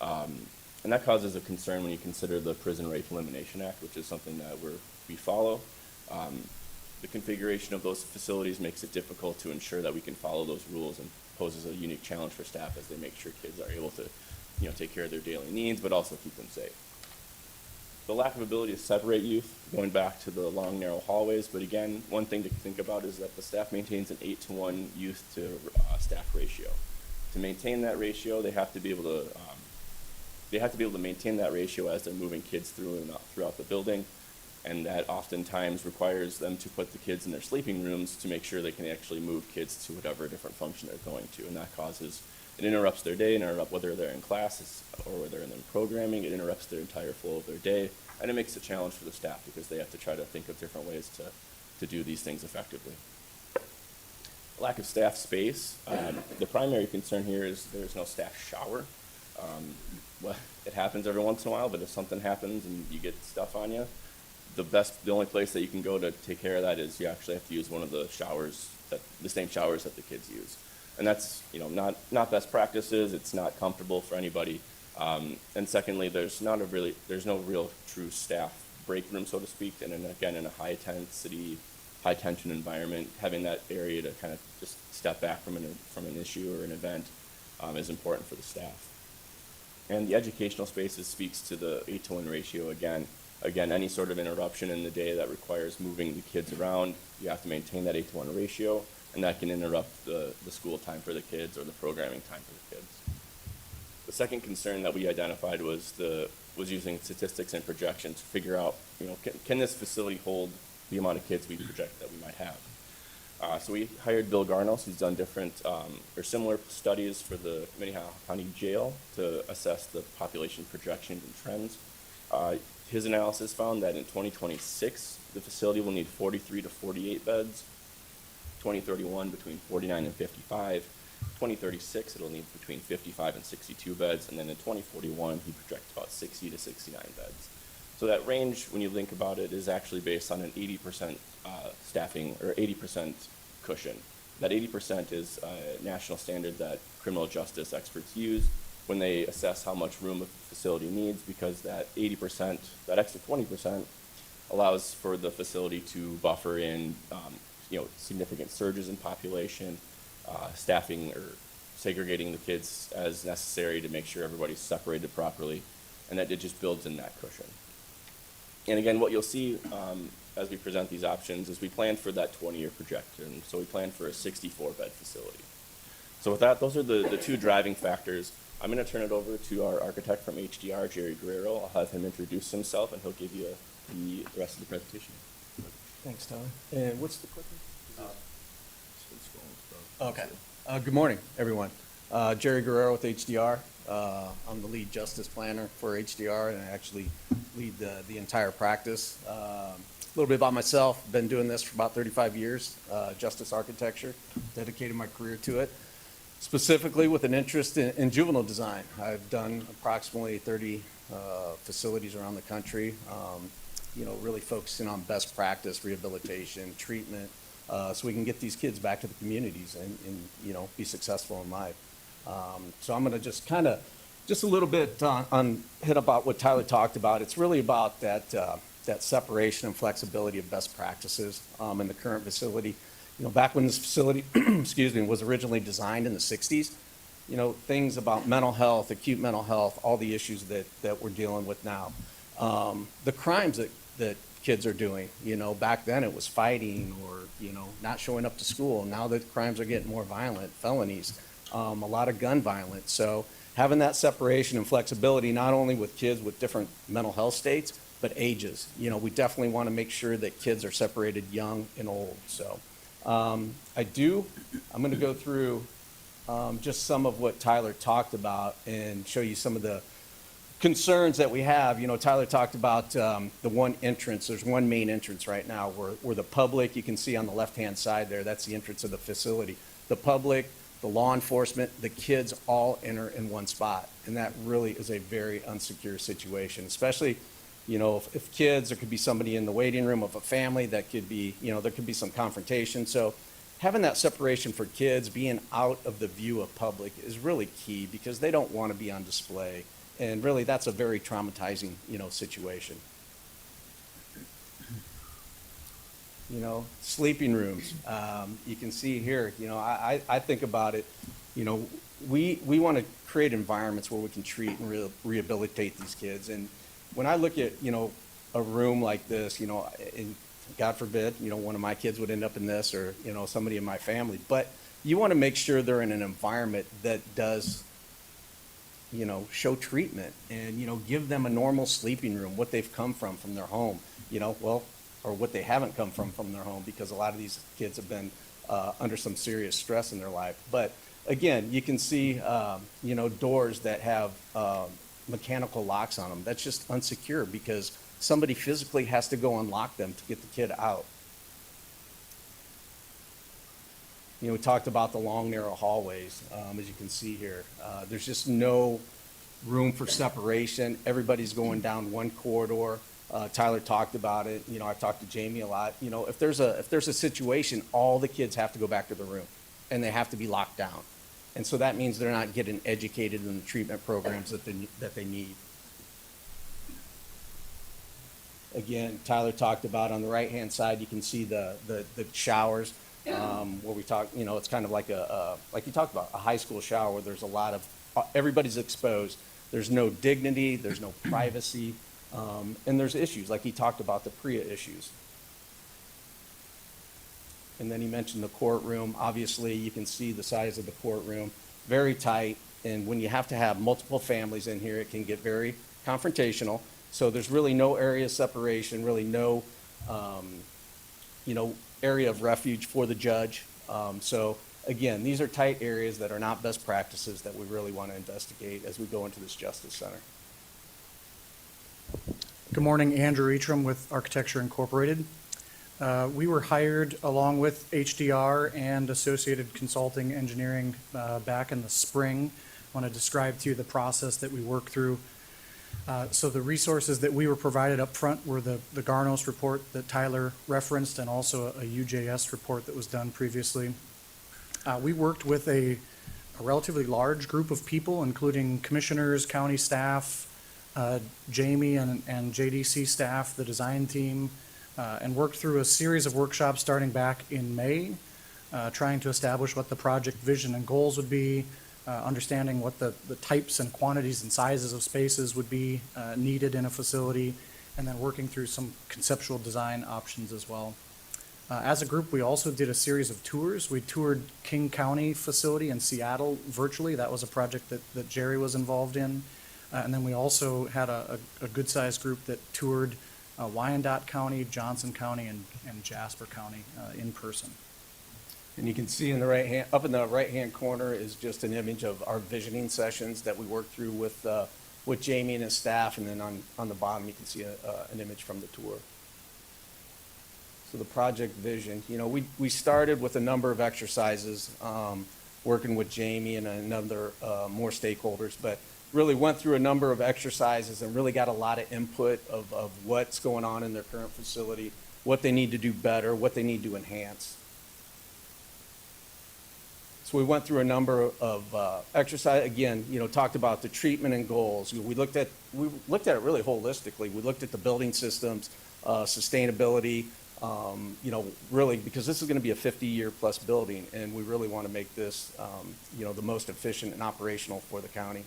And that causes a concern when you consider the Prison Rape Elimination Act, which is something that we follow. The configuration of those facilities makes it difficult to ensure that we can follow those rules, and poses a unique challenge for staff as they make sure kids are able to, take care of their daily needs, but also keep them safe. The lack of ability to separate youth, going back to the long, narrow hallways, but again, one thing to think about is that the staff maintains an 8-to-1 youth to staff ratio. To maintain that ratio, they have to be able to maintain that ratio as they're moving kids throughout the building, and that oftentimes requires them to put the kids in their sleeping rooms to make sure they can actually move kids to whatever different function they're going to, and that it interrupts their day, whether they're in classes or whether they're in programming. It interrupts their entire flow of their day, and it makes it a challenge for the staff because they have to try to think of different ways to do these things effectively. Lack of staff space. The primary concern here is there's no staff shower. Well, it happens every once in a while, but if something happens and you get stuff on you, the only place that you can go to take care of that is you actually have to use one of the showers, the same showers that the kids use. And that's, not best practices. It's not comfortable for anybody. And secondly, there's no real true staff break room, so to speak. And then again, in a high tension environment, having that area to kind of just step back from an issue or an event is important for the staff. And the educational spaces speaks to the 8-to-1 ratio again. Again, any sort of interruption in the day that requires moving the kids around, you have to maintain that 8-to-1 ratio, and that can interrupt the school time for the kids or the programming time for the kids. The second concern that we identified was using statistics and projections to figure out, can this facility hold the amount of kids we project that we might have? So we hired Bill Garnos, who's done different or similar studies for the Minnehaha County Jail to assess the population projections and trends. His analysis found that in 2026, the facility will need 43 to 48 beds. 2031, between 49 and 55. 2036, it'll need between 55 and 62 beds. And then in 2041, he projects about 60 to 69 beds. So that range, when you think about it, is actually based on an 80% staffing or 80% cushion. That 80% is a national standard that criminal justice experts use when they assess how much room a facility needs, because that 80%, that extra 20%, allows for the facility to buffer in significant surges in population, staffing or segregating the kids as necessary to make sure everybody's separated properly, and that it just builds in that cushion. And again, what you'll see as we present these options is we plan for that 20-year projection. So we plan for a 64-bed facility. So with that, those are the two driving factors. I'm going to turn it over to our architect from HDR, Jerry Guerrero. I'll have him introduce himself, and he'll give you the rest of the presentation. Thanks, Tyler. And what's the clicker? Okay. Good morning, everyone. Jerry Guerrero with HDR. I'm the lead justice planner for HDR, and I actually lead the entire practice. A little bit about myself. Been doing this for about 35 years, justice architecture. Dedicated my career to it, specifically with an interest in juvenile design. I've done approximately 30 facilities around the country, really focusing on best practice, rehabilitation, treatment, so we can get these kids back to the communities and be successful in life. So I'm going to just a little bit on hit about what Tyler talked about. It's really about that separation and flexibility of best practices in the current facility. Back when this facility, was originally designed in the 60s, things about mental health, acute mental health, all the issues that we're dealing with now. The crimes that kids are doing, back then it was fighting or, not showing up to school. Now that crimes are getting more violent, felonies, a lot of gun violence. So having that separation and flexibility, not only with kids with different mental health states, but ages. We definitely want to make sure that kids are separated young and old. So I'm going to go through just some of what Tyler talked about and show you some of the concerns that we have. Tyler talked about the one entrance. There's one main entrance right now where the public, you can see on the left-hand side there, that's the entrance of the facility. The public, the law enforcement, the kids all enter in one spot. And that really is a very unsecure situation, especially, if kids, there could be somebody in the waiting room of a family that could be, there could be some confrontation. So having that separation for kids, being out of the view of public is really key because they don't want to be on display And really, that's a very traumatizing, situation. Sleeping rooms. You can see here, I think about it, we want to create environments where we can treat and rehabilitate these kids. And when I look at, a room like this, and God forbid, one of my kids would end up in this, or, somebody in my family, but you want to make sure they're in an environment that does, show treatment and, give them a normal sleeping room, what they've come from their home, or what they haven't come from their home, because a lot of these kids have been under some serious stress in their life. But again, you can see, doors that have mechanical locks on them. That's just unsecure because somebody physically has to go unlock them to get the kid out. We talked about the long, narrow hallways, as you can see here. There's just no room for separation. Everybody's going down one corridor. Tyler talked about it. I've talked to Jamie a lot. If there's a situation, all the kids have to go back to the room, and they have to be locked down. And so that means they're not getting educated in the treatment programs that they need. Again, Tyler talked about on the right-hand side, you can see the showers, where we talk, it's kind of like like you talked about, a high school shower where there's a lot of, everybody's exposed. There's no dignity, there's no privacy, and there's issues, like he talked about the PREA issues. And then he mentioned the courtroom. Obviously, you can see the size of the courtroom, very tight, and when you have to have multiple families in here, it can get very confrontational. So there's really no area of separation, really no, area of refuge for the judge. So again, these are tight areas that are not best practices that we really want to investigate as we go into this Justice Center. Good morning, Andrew Etram with Architecture Incorporated. We were hired along with HDR and Associated Consulting Engineering back in the spring. I want to describe to you the process that we worked through. So the resources that we were provided up front were the Garnos report that Tyler referenced, and also a UJS report that was done previously. We worked with a relatively large group of people, including commissioners, county staff, Jamie and JDC staff, the design team, and worked through a series of workshops starting back in May, trying to establish what the project vision and goals would be, understanding what the types and quantities and sizes of spaces would be needed in a facility, and then working through some conceptual design options as well. As a group, we also did a series of tours. We toured King County facility in Seattle virtually. That was a project that Jerry was involved in. And then we also had a good-sized group that toured Wyandotte County, Johnson County, and Jasper County in person. And you can see in the right hand, up in the right-hand corner is just an image of our visioning sessions that we worked through with Jamie and his staff, and then on the bottom you can see an image from the tour. So the project vision, we started with a number of exercises, working with Jamie and another more stakeholders, but really went through a number of exercises and really got a lot of input of what's going on in their current facility, what they need to do better, what they need to enhance. So we went through a number of exercise, again, talked about the treatment and goals. We looked at it really holistically. We looked at the building systems, sustainability, really, because this is going to be a 50-year plus building, and we really want to make this, the most efficient and operational for the county.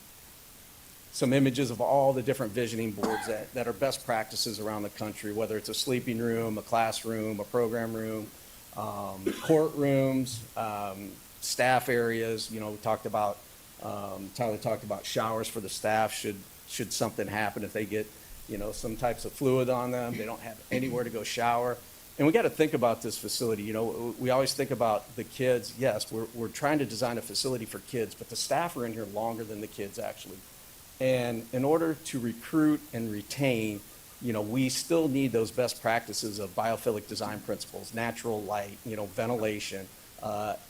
Some images of all the different visioning boards that are best practices around the country, whether it's a sleeping room, a classroom, a program room, courtrooms, staff areas. We talked about, Tyler talked about showers for the staff should something happen if they get, some types of fluid on them, they don't have anywhere to go shower. And we got to think about this facility. We always think about the kids. Yes, we're trying to design a facility for kids, but the staff are in here longer than the kids actually. And in order to recruit and retain, we still need those best practices of biophilic design principles, natural light, ventilation,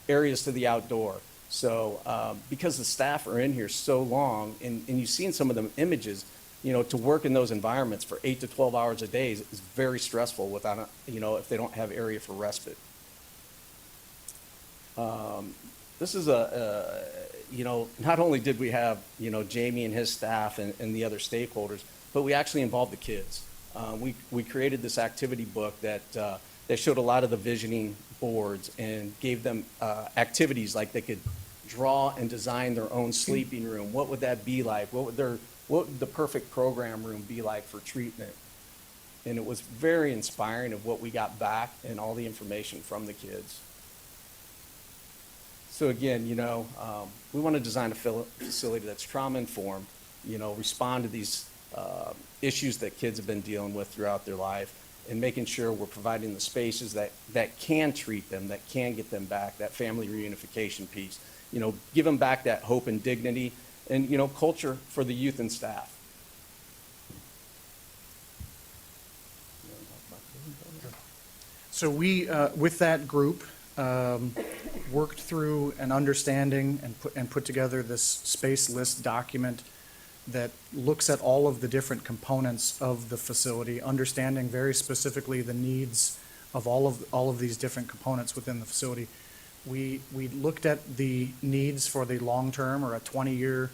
areas to the outdoor. So because the staff are in here so long, and you've seen some of the images, to work in those environments for 8 to 12 hours a day is very stressful without, if they don't have area for respite. This is you know, not only did we have, you know, Jamie and his staff and the other stakeholders, but we actually involved the kids. We created this activity book that showed a lot of the visioning boards and gave them activities like they could draw and design their own sleeping room. What would that be like? What would the perfect program room be like for treatment? And it was very inspiring of what we got back and all the information from the kids. So again, you know, we want to design a facility that's trauma-informed, you know, respond to these issues that kids have been dealing with throughout their life, and making sure we're providing the spaces that can treat them, that can get them back, that family reunification piece. You know, give them back that hope and dignity and, you know, culture for the youth and staff. So we, with that group, worked through an understanding and put together this space list document that looks at all of the different components of the facility, understanding very specifically the needs of all of these different components within the facility. We looked at the needs for the long-term or a 20-year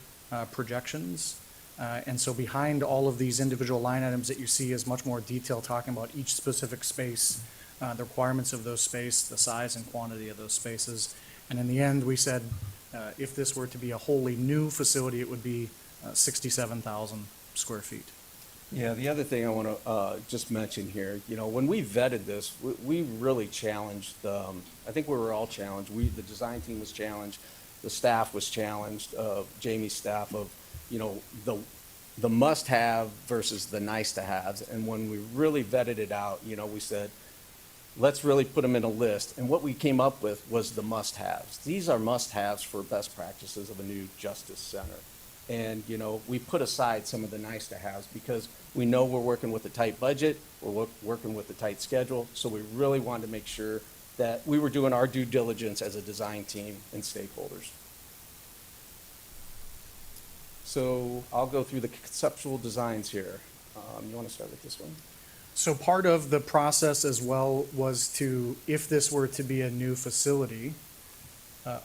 projections. And so behind all of these individual line items that you see is much more detail talking about each specific space, the requirements of those space, the size and quantity of those spaces. And in the end, we said, if this were to be a wholly new facility, it would be 67,000 square feet. Yeah, the other thing I want to just mention here, you know, when we vetted this, we really challenged, I think we were all challenged. The design team was challenged, the staff was challenged, Jamie's staff, of, you know, the must-have versus the nice-to-haves. And when we really vetted it out, you know, we said, let's really put them in a list. And what we came up with was the must-haves. These are must-haves for best practices of a new justice center. And, you know, we put aside some of the nice-to-haves because we know we're working with a tight budget, we're working with a tight schedule, so we really wanted to make sure that we were doing our due diligence as a design team and stakeholders. So I'll go through the conceptual designs here. You want to start with this one? So part of the process as well was to, if this were to be a new facility,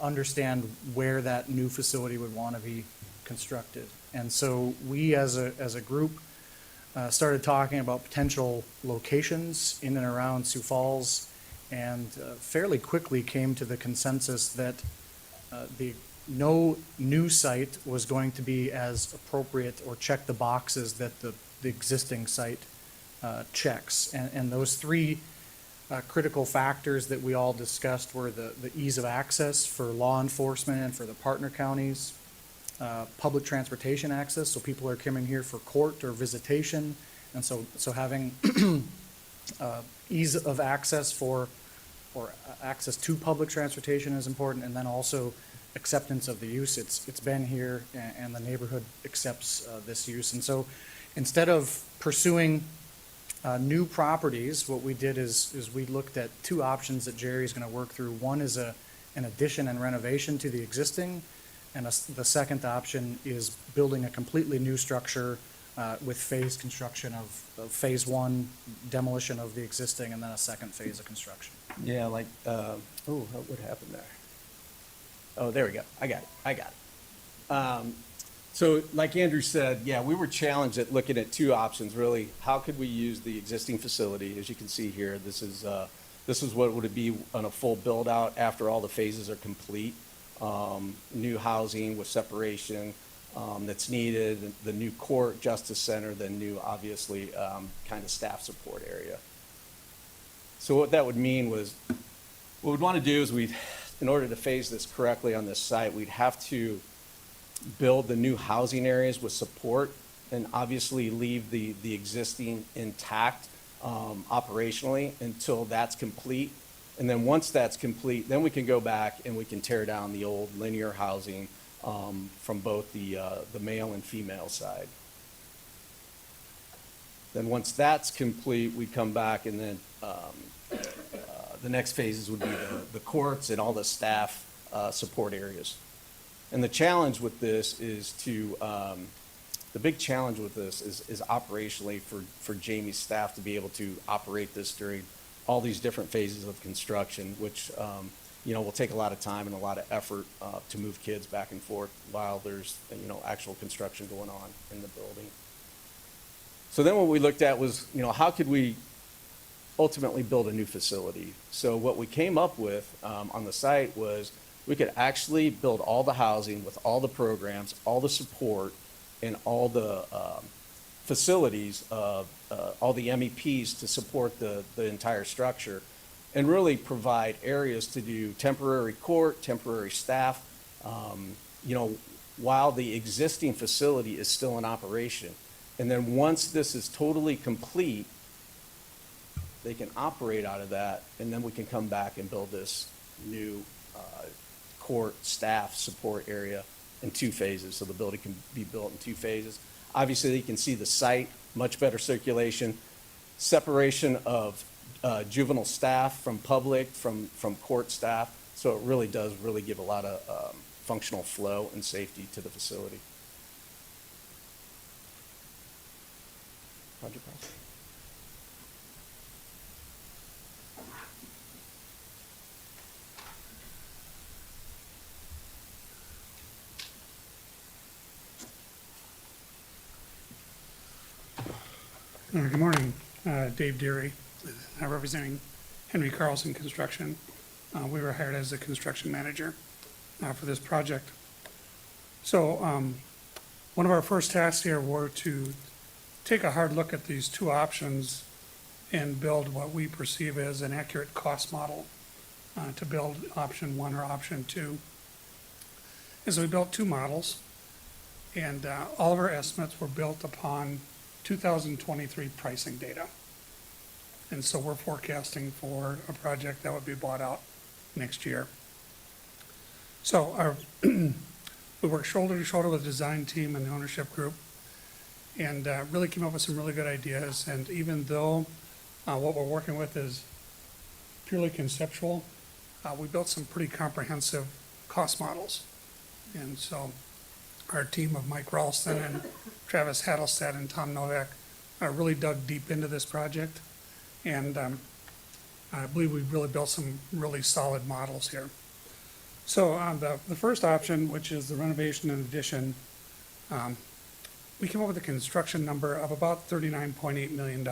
understand where that new facility would want to be constructed. And so we as a group started talking about potential locations in and around Sioux Falls, and fairly quickly came to the consensus that no new site was going to be as appropriate or check the boxes that the existing site checks. And those three critical factors that we all discussed were the ease of access for law enforcement and for the partner counties, public transportation access, so people are coming here for court or visitation, and so having ease of access for access to public transportation is important, and then also acceptance of the use. It's been here, and the neighborhood accepts this use. And so instead of pursuing new properties, what we did is we looked at two options that Jerry's going to work through. One is an addition and renovation to the existing, and the second option is building a completely new structure with phased construction of phase one, demolition of the existing, and then a second phase of construction. Yeah, like, what happened there? Oh, there we go. I got it. So like Andrew said, yeah, we were challenged at looking at two options, really. How could we use the existing facility? As you can see here, this is what would it be on a full build out after all the phases are complete. New housing with separation that's needed, the new court, justice center, the new, obviously, kind of staff support area. So what that would mean was, what we'd want to do is in order to phase this correctly on this site, we'd have to build the new housing areas with support and obviously leave the existing intact operationally until that's complete. And then once that's complete, then we can go back and we can tear down the old linear housing from both the male and female side. Then once that's complete, we come back, and then the next phases would be the courts and all the staff support areas. And the challenge with this is the big challenge with this is operationally for Jamie's staff to be able to operate this during all these different phases of construction, which, will take a lot of time and a lot of effort to move kids back and forth while there's, actual construction going on in the building. So then what we looked at was, how could we ultimately build a new facility? So what we came up with on the site was we could actually build all the housing with all the programs, all the support, and all the facilities, all the MEPs to support the entire structure, and really provide areas to do temporary court, temporary staff, while the existing facility is still in operation. And then once this is totally complete, they can operate out of that, and then we can come back and build this new court staff support area in 2 phases. So the building can be built in 2 phases. Obviously, you can see the site, much better circulation, separation of juvenile staff from public, from court staff. So it really does give a lot of functional flow and safety to the facility. Project process. Good morning, Dave Deary, representing Henry Carlson Construction. We were hired as the construction manager for this project. So one of our first tasks here were to take a hard look at these 2 options and build what we perceive as an accurate cost model to build option 1 or option 2. And so we built 2 models, and all of our estimates were built upon 2023 pricing data. And so we're forecasting for a project that would be bought out next year. So we worked shoulder to shoulder with the design team and the ownership group, and really came up with some really good ideas. And even though what we're working with is purely conceptual, we built some pretty comprehensive cost models. And so our team of Mike Ralston and Travis Hattelstad and Tom Novak really dug deep into this project. And I believe we've really built some really solid models here. So the first option, which is the renovation and addition, we came up with a construction number of about $39.8 million.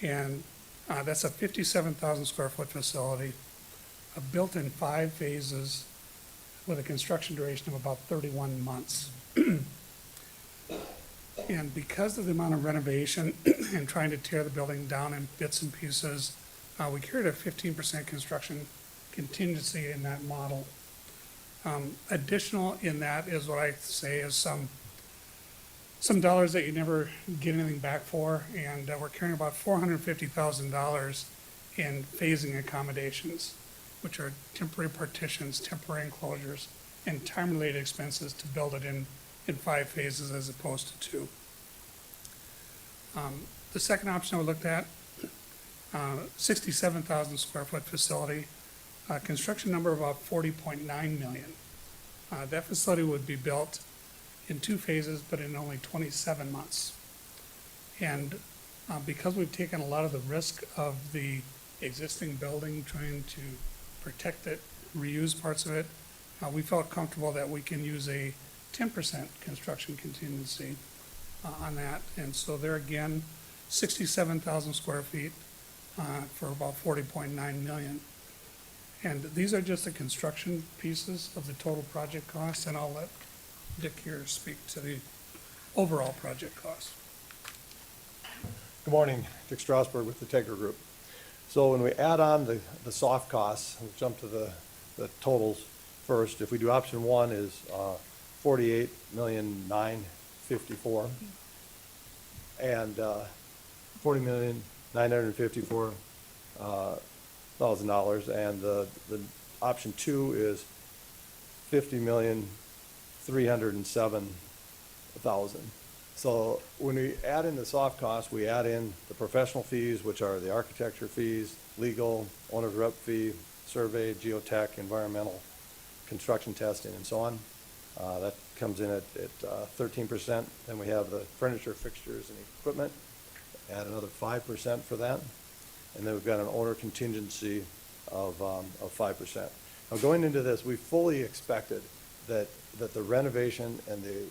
And that's a 57,000 square foot facility, built in 5 phases with a construction duration of about 31 months. And because of the amount of renovation and trying to tear the building down in bits and pieces, we carried a 15% construction contingency in that model. Additional in that is what I say is some dollars that you never get anything back for, and we're carrying about $450,000 in phasing accommodations, which are temporary partitions, temporary enclosures, and time-related expenses to build it in 5 phases as opposed to 2. The second option we looked at, 67,000 square foot facility, construction number of about $40.9 million. That facility would be built in 2 phases, but in only 27 months. And because we've taken a lot of the risk of the existing building, trying to protect it, reuse parts of it, we felt comfortable that we can use a 10% construction contingency on that. And so there again, 67,000 square feet for about $40.9 million. And these are just the construction pieces of the total project cost, and I'll let Dick here speak to the overall project cost. Good morning, Dick Strasberg with the Tegra Group. So when we add on the soft costs, we'll jump to the totals first. If we do option 1 is $48,954,000 and $40,954,000, and the option 2 is $50,307,000. So when we add in the soft costs, we add in the professional fees, which are the architecture fees, legal, owner's rep fee, survey, geotech, environmental, construction testing, and so on. That comes in at 13%. Then we have the furniture, fixtures, and equipment. Add another 5% for that. And then we've got an owner contingency of 5%. Now, going into this, we fully expected that the renovation and the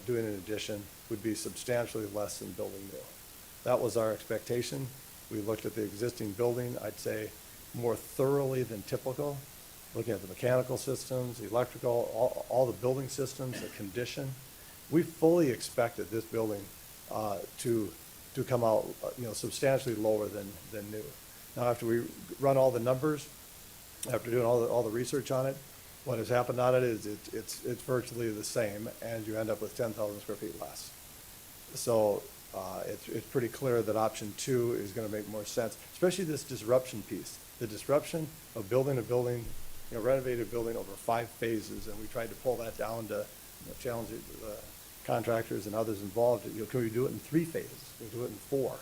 doing an addition would be substantially less than building new. That was our expectation. We looked at the existing building, I'd say, more thoroughly than typical, looking at the mechanical systems, the electrical, all the building systems, the condition. We fully expected this building to come out, substantially lower than new. Now, after we run all the numbers, after doing all the research on it, what has happened on it is it's virtually the same, and you end up with 10,000 square feet less. So it's pretty clear that option 2 is going to make more sense, especially this disruption piece. The disruption of building a building, renovated building over 5 phases, and we tried to pull that down to challenge the contractors and others involved. Can we do it in 3 phases? Can we do it in 4?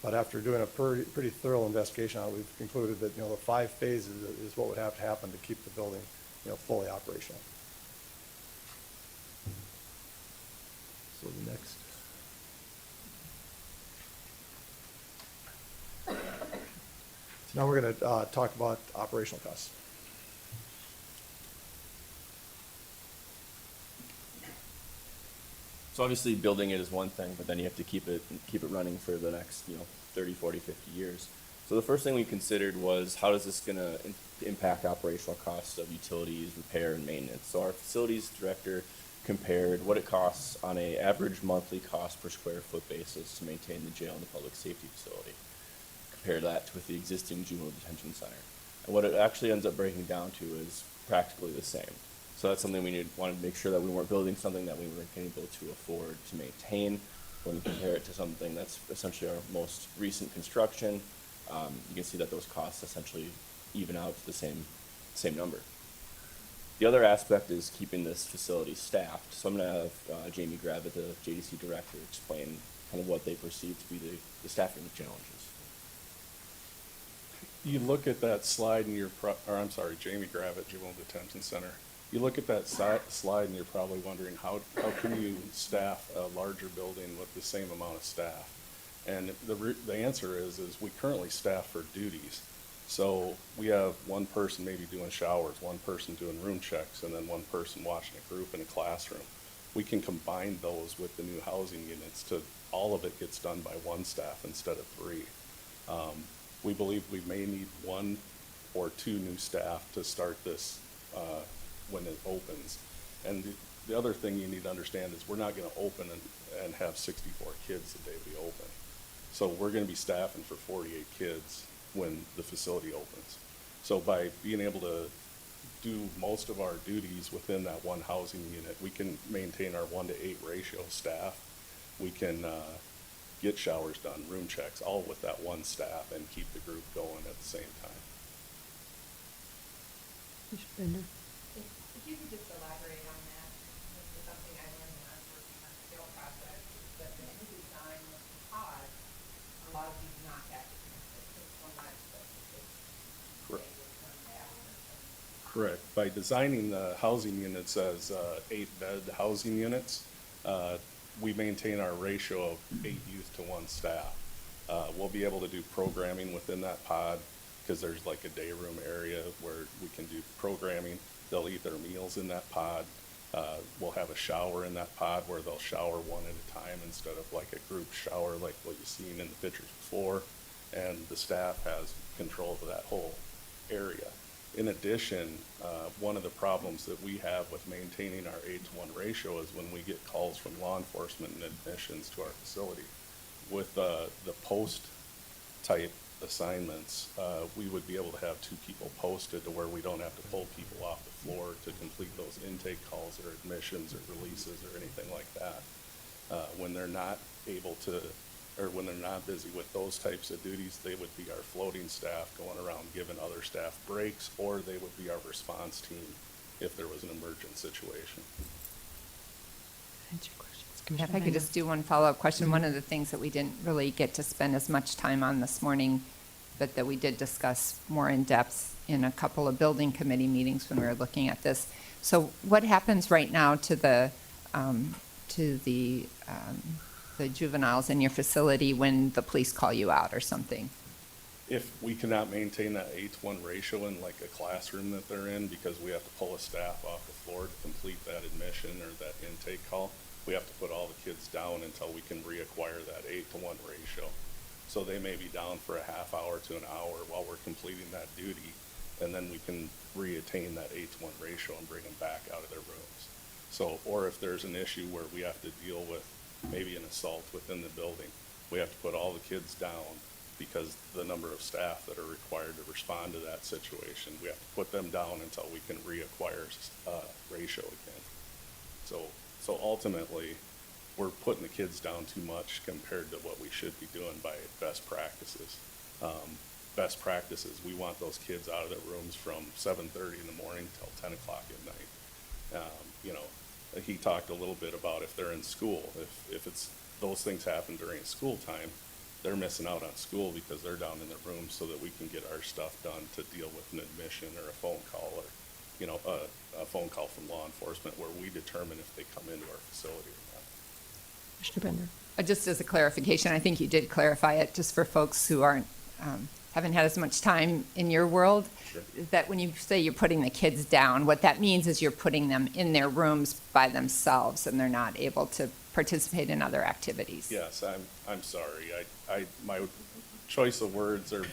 But after doing a pretty thorough investigation on it, we've concluded that, the 5 phases is what would have to happen to keep the building, fully operational. So the next. So now we're going to talk about operational costs. So obviously building it is one thing, but then you have to keep it running for the next, 30, 40, 50 years. So the first thing we considered was how is this going to impact operational costs of utilities, repair, and maintenance. So our facilities director compared what it costs on an average monthly cost per square foot basis to maintain the jail and the public safety facility. Compare that with the existing juvenile detention center. And what it actually ends up breaking down to is practically the same. So that's something we wanted to make sure that we weren't building something that we weren't able to afford to maintain. When we compare it to something that's essentially our most recent construction, you can see that those costs essentially even out to the same number. The other aspect is keeping this facility staffed. So I'm going to have Jamie Gravitt, the JDC director, explain kind of what they perceive to be the staffing challenges. You look at that slide in your, Jamie Gravitt, Juvenile Detention Center. You look at that slide and you're probably wondering how can you staff a larger building with the same amount of staff? And the answer is we currently staff for duties. So we have one person maybe doing showers, one person doing room checks, and then one person watching a group in a classroom. We can combine those with the new housing units to all of it gets done by one staff instead of 3. We believe we may need 1 or 2 new staff to start this when it opens. And the other thing you need to understand is we're not going to open and have 64 kids the day we open. So we're going to be staffing for 48 kids when the facility opens. So by being able to do most of our duties within that one housing unit, we can maintain our 1-to-8 ratio staff. We can get showers done, room checks, all with that one staff and keep the group going at the same time. If you could just elaborate on that, this is something I learned when I was working on the sale process, is that the new design with the pod allows you to not have to it's so much that it's Correct. Correct. By designing the housing units as 8-bed housing units, we maintain our ratio of 8 youth to 1 staff. We'll be able to do programming within that pod because there's like a day room area where we can do programming. They'll eat their meals in that pod. We'll have a shower in that pod where they'll shower one at a time instead of like a group shower like what you've seen in the pictures before. And the staff has control of that whole area. In addition, one of the problems that we have with maintaining our 8-to-1 ratio is when we get calls from law enforcement and admissions to our facility. With the post-type assignments, we would be able to have 2 people posted to where we don't have to pull people off the floor to complete those intake calls or admissions or releases or anything like that. When they're not able to, or when they're not busy with those types of duties, they would be our floating staff going around giving other staff breaks, or they would be our response team if there was an emergent situation. If I could just do one follow-up question. One of the things that we didn't really get to spend as much time on this morning, but that we did discuss more in depth in a couple of building committee meetings when we were looking at this. So what happens right now to the juveniles in your facility when the police call you out or something? If we cannot maintain that 8-to-1 ratio in like a classroom that they're in, because we have to pull a staff off the floor to complete that admission or that intake call, we have to put all the kids down until we can reacquire that 8-to-1 ratio. So they may be down for a half hour to an hour while we're completing that duty, and then we can reattain that 8-to-1 ratio and bring them back out of their rooms. So, or if there's an issue where we have to deal with maybe an assault within the building, we have to put all the kids down because the number of staff that are required to respond to that situation, we have to put them down until we can reacquire ratio again. So ultimately, we're putting the kids down too much compared to what we should be doing by best practices. Best practices, we want those kids out of their rooms from 7:30 in the morning till 10 o'clock at night. You know, he talked a little bit about if they're in school, if it's, those things happen during school time, they're missing out on school because they're down in their rooms so that we can get our stuff done to deal with an admission or a phone call or, you know, a phone call from law enforcement where we determine if they come into our facility or not. Commissioner Bender. Just as a clarification, I think you did clarify it, just for folks who aren't, haven't had as much time in your world, Sure. that when you say you're putting the kids down, what that means is you're putting them in their rooms by themselves and they're not able to participate in other activities. Yes, I'm sorry. My choice of words are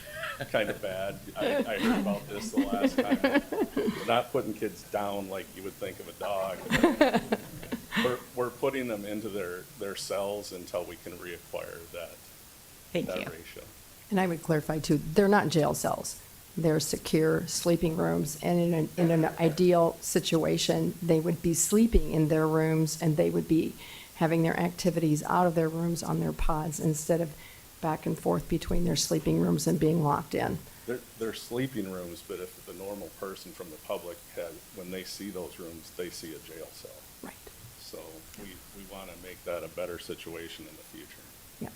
kind of bad. I heard about this the last time. We're not putting kids down like you would think of a dog. We're putting them into their cells until we can reacquire that Thank you. ratio. And I would clarify too, they're not jail cells. They're secure sleeping rooms, and in an ideal situation, they would be sleeping in their rooms and they would be having their activities out of their rooms on their pods instead of back and forth between their sleeping rooms and being locked in. They're sleeping rooms, but if the normal person from the public when they see those rooms, they see a jail cell. Right. So we want to make that a better situation in the future. Yes.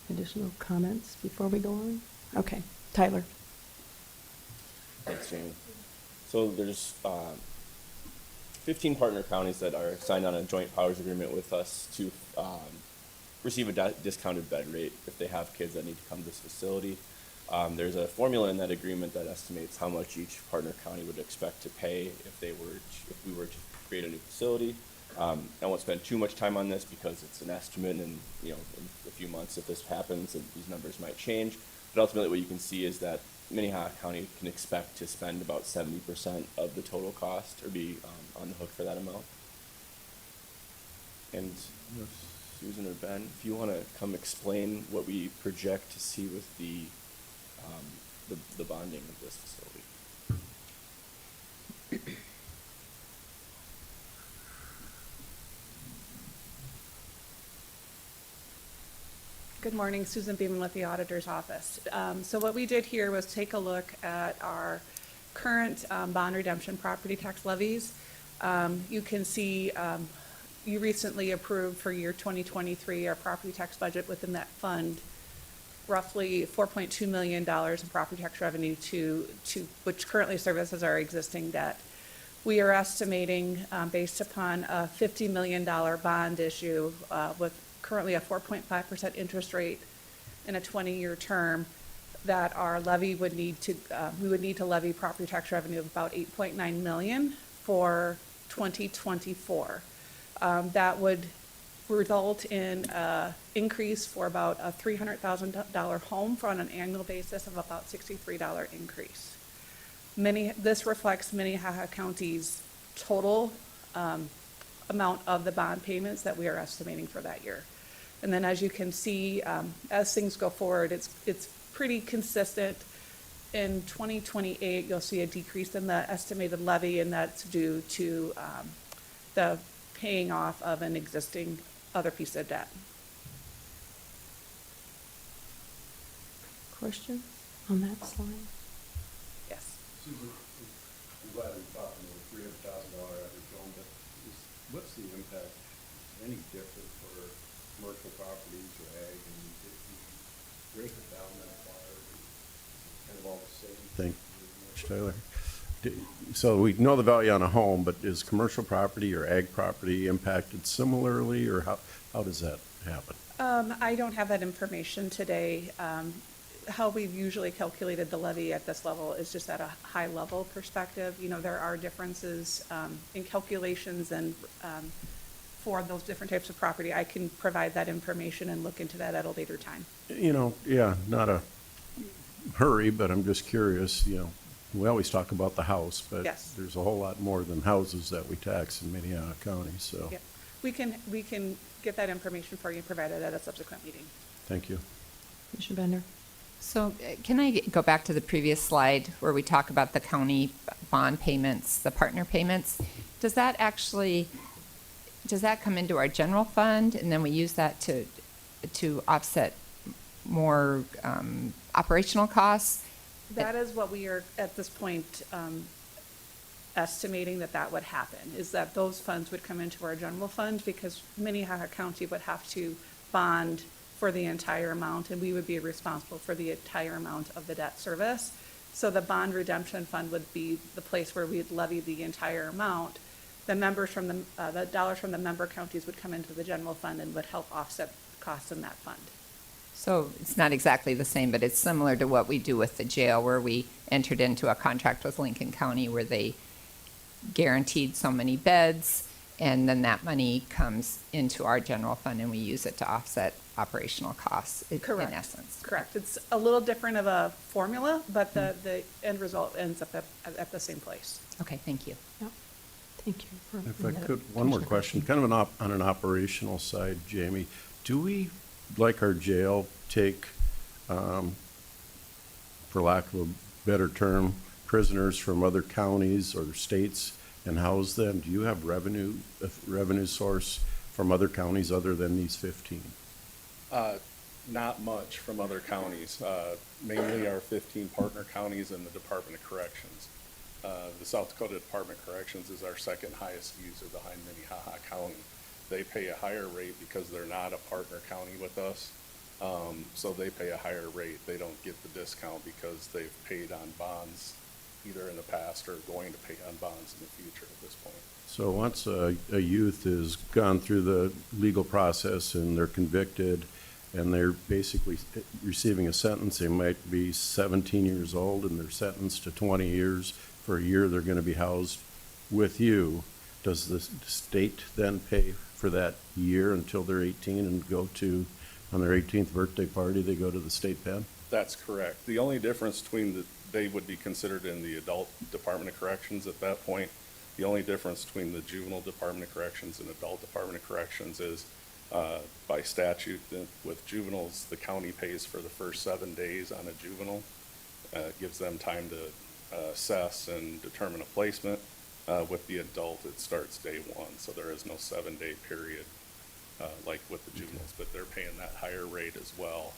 Additional comments before we go on? Okay. Tyler. Thanks, Jamie. So there's 15 partner counties that are signed on a joint powers agreement with us to receive a discounted bed rate if they have kids that need to come to this facility. There's a formula in that agreement that estimates how much each partner county would expect to pay if we were to create a new facility. I won't spend too much time on this because it's an estimate, and in a few months, if this happens, these numbers might change. But ultimately, what you can see is that Minnehaha County can expect to spend about 70% of the total cost, or be on the hook for that amount. And Susan or Ben, if you want to come explain what we project to see with the bonding of this facility. Good morning, Susan Beeman with the Auditor's Office. So what we did here was take a look at our current bond redemption property tax levies. You can see you recently approved for year 2023 our property tax budget within that fund, roughly $4.2 million in property tax revenue to which currently services our existing debt. We are estimating, based upon a $50 million bond issue with currently a 4.5% interest rate in a 20-year term, that our levy would need to, we would need to levy property tax revenue of about $8.9 million for 2024. That would result in an increase for about a $300,000 home for on an annual basis of about $63 increase. This reflects Minnehaha County's total amount of the bond payments that we are estimating for that year. And then as you can see, as things go forward, it's pretty consistent. In 2028, you'll see a decrease in the estimated levy, and that's due to the paying off of an existing other piece of debt. Questions on that slide? Yes. Susan, I'm glad we're talking about $300,000 average home, but what's the impact? Is it any different for commercial properties or ag? And if you break it down that far, it's kind of all the same thing. Tyler? So we know the value on a home, but is commercial property or ag property impacted similarly, or how does that happen? I don't have that information today. how we've usually calculated the levy at this level is just at a high level perspective. You know, there are differences in calculations and for those different types of property. I can provide that information and look into that at a later time. You know, yeah, not a hurry, but I'm just curious, you know, we always talk about the house, but Yes. there's a whole lot more than houses that we tax in Minnehaha County, so, Yeah. We can get that information for you and provide it at a subsequent meeting. thank you. Commissioner Bender? So can I go back to the previous slide where we talk about the county bond payments, the partner payments? Does that come into our general fund and then we use that to offset more operational costs? That is what we are, at this point, estimating that would happen, is that those funds would come into our general fund because Minnehaha County would have to bond for the entire amount, and we would be responsible for the entire amount of the debt service. So the bond redemption fund would be the place where we'd levy the entire amount. The members from the dollars from the member counties would come into the general fund and would help offset costs in that fund. So it's not exactly the same, but it's similar to what we do with the jail, where we entered into a contract with Lincoln County where they guaranteed so many beds, and then that money comes into our general fund and we use it to offset operational costs, Correct. in essence. Correct. It's a little different of a formula, but the end result ends up at the same place. Okay, thank you. Yep. Thank you. for If I that. could, one more Commissioner question, kind of on an operational side, Jamie, do we, like our jail, take, for lack of a better term, prisoners from other counties or states and house them? Do you have a revenue source from other counties other than these 15? Not much from other counties, mainly our 15 partner counties and the Department of Corrections. The South Dakota Department of Corrections is our second highest user behind Minnehaha County. They pay a higher rate because they're not a partner county with us, so they pay a higher rate. They don't get the discount because they've paid on bonds either in the past or going to pay on bonds in the future at this point. So once a youth has gone through the legal process and they're convicted and they're basically receiving a sentence, they might be 17 years old and they're sentenced to 20 years. For a year, they're going to be housed with you. Does the state then pay for that year until they're 18 and go to, on their 18th birthday party, they go to the state pen? That's correct. The only difference between they would be considered in the adult Department of Corrections at that point. The only difference between the juvenile Department of Corrections and adult Department of Corrections is by statute, with juveniles, the county pays for the first 7 days on a juvenile. Gives them time to assess and determine a placement. With the adult, it starts day one, so there is no 7-day period like with the juveniles, but they're paying that higher rate as well,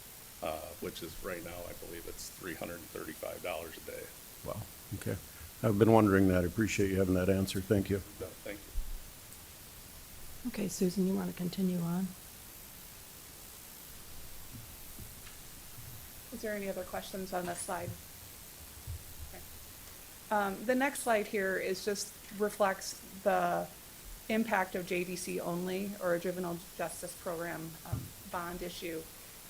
which is right now, I believe it's $335 a day. Wow, okay. I've been wondering that. I appreciate you having that answer. Thank you. So, thank you. Okay, Susan, you want to continue on? Is there any other questions on this slide? Okay. The next slide here reflects the impact of JDC only, or a juvenile justice program bond issue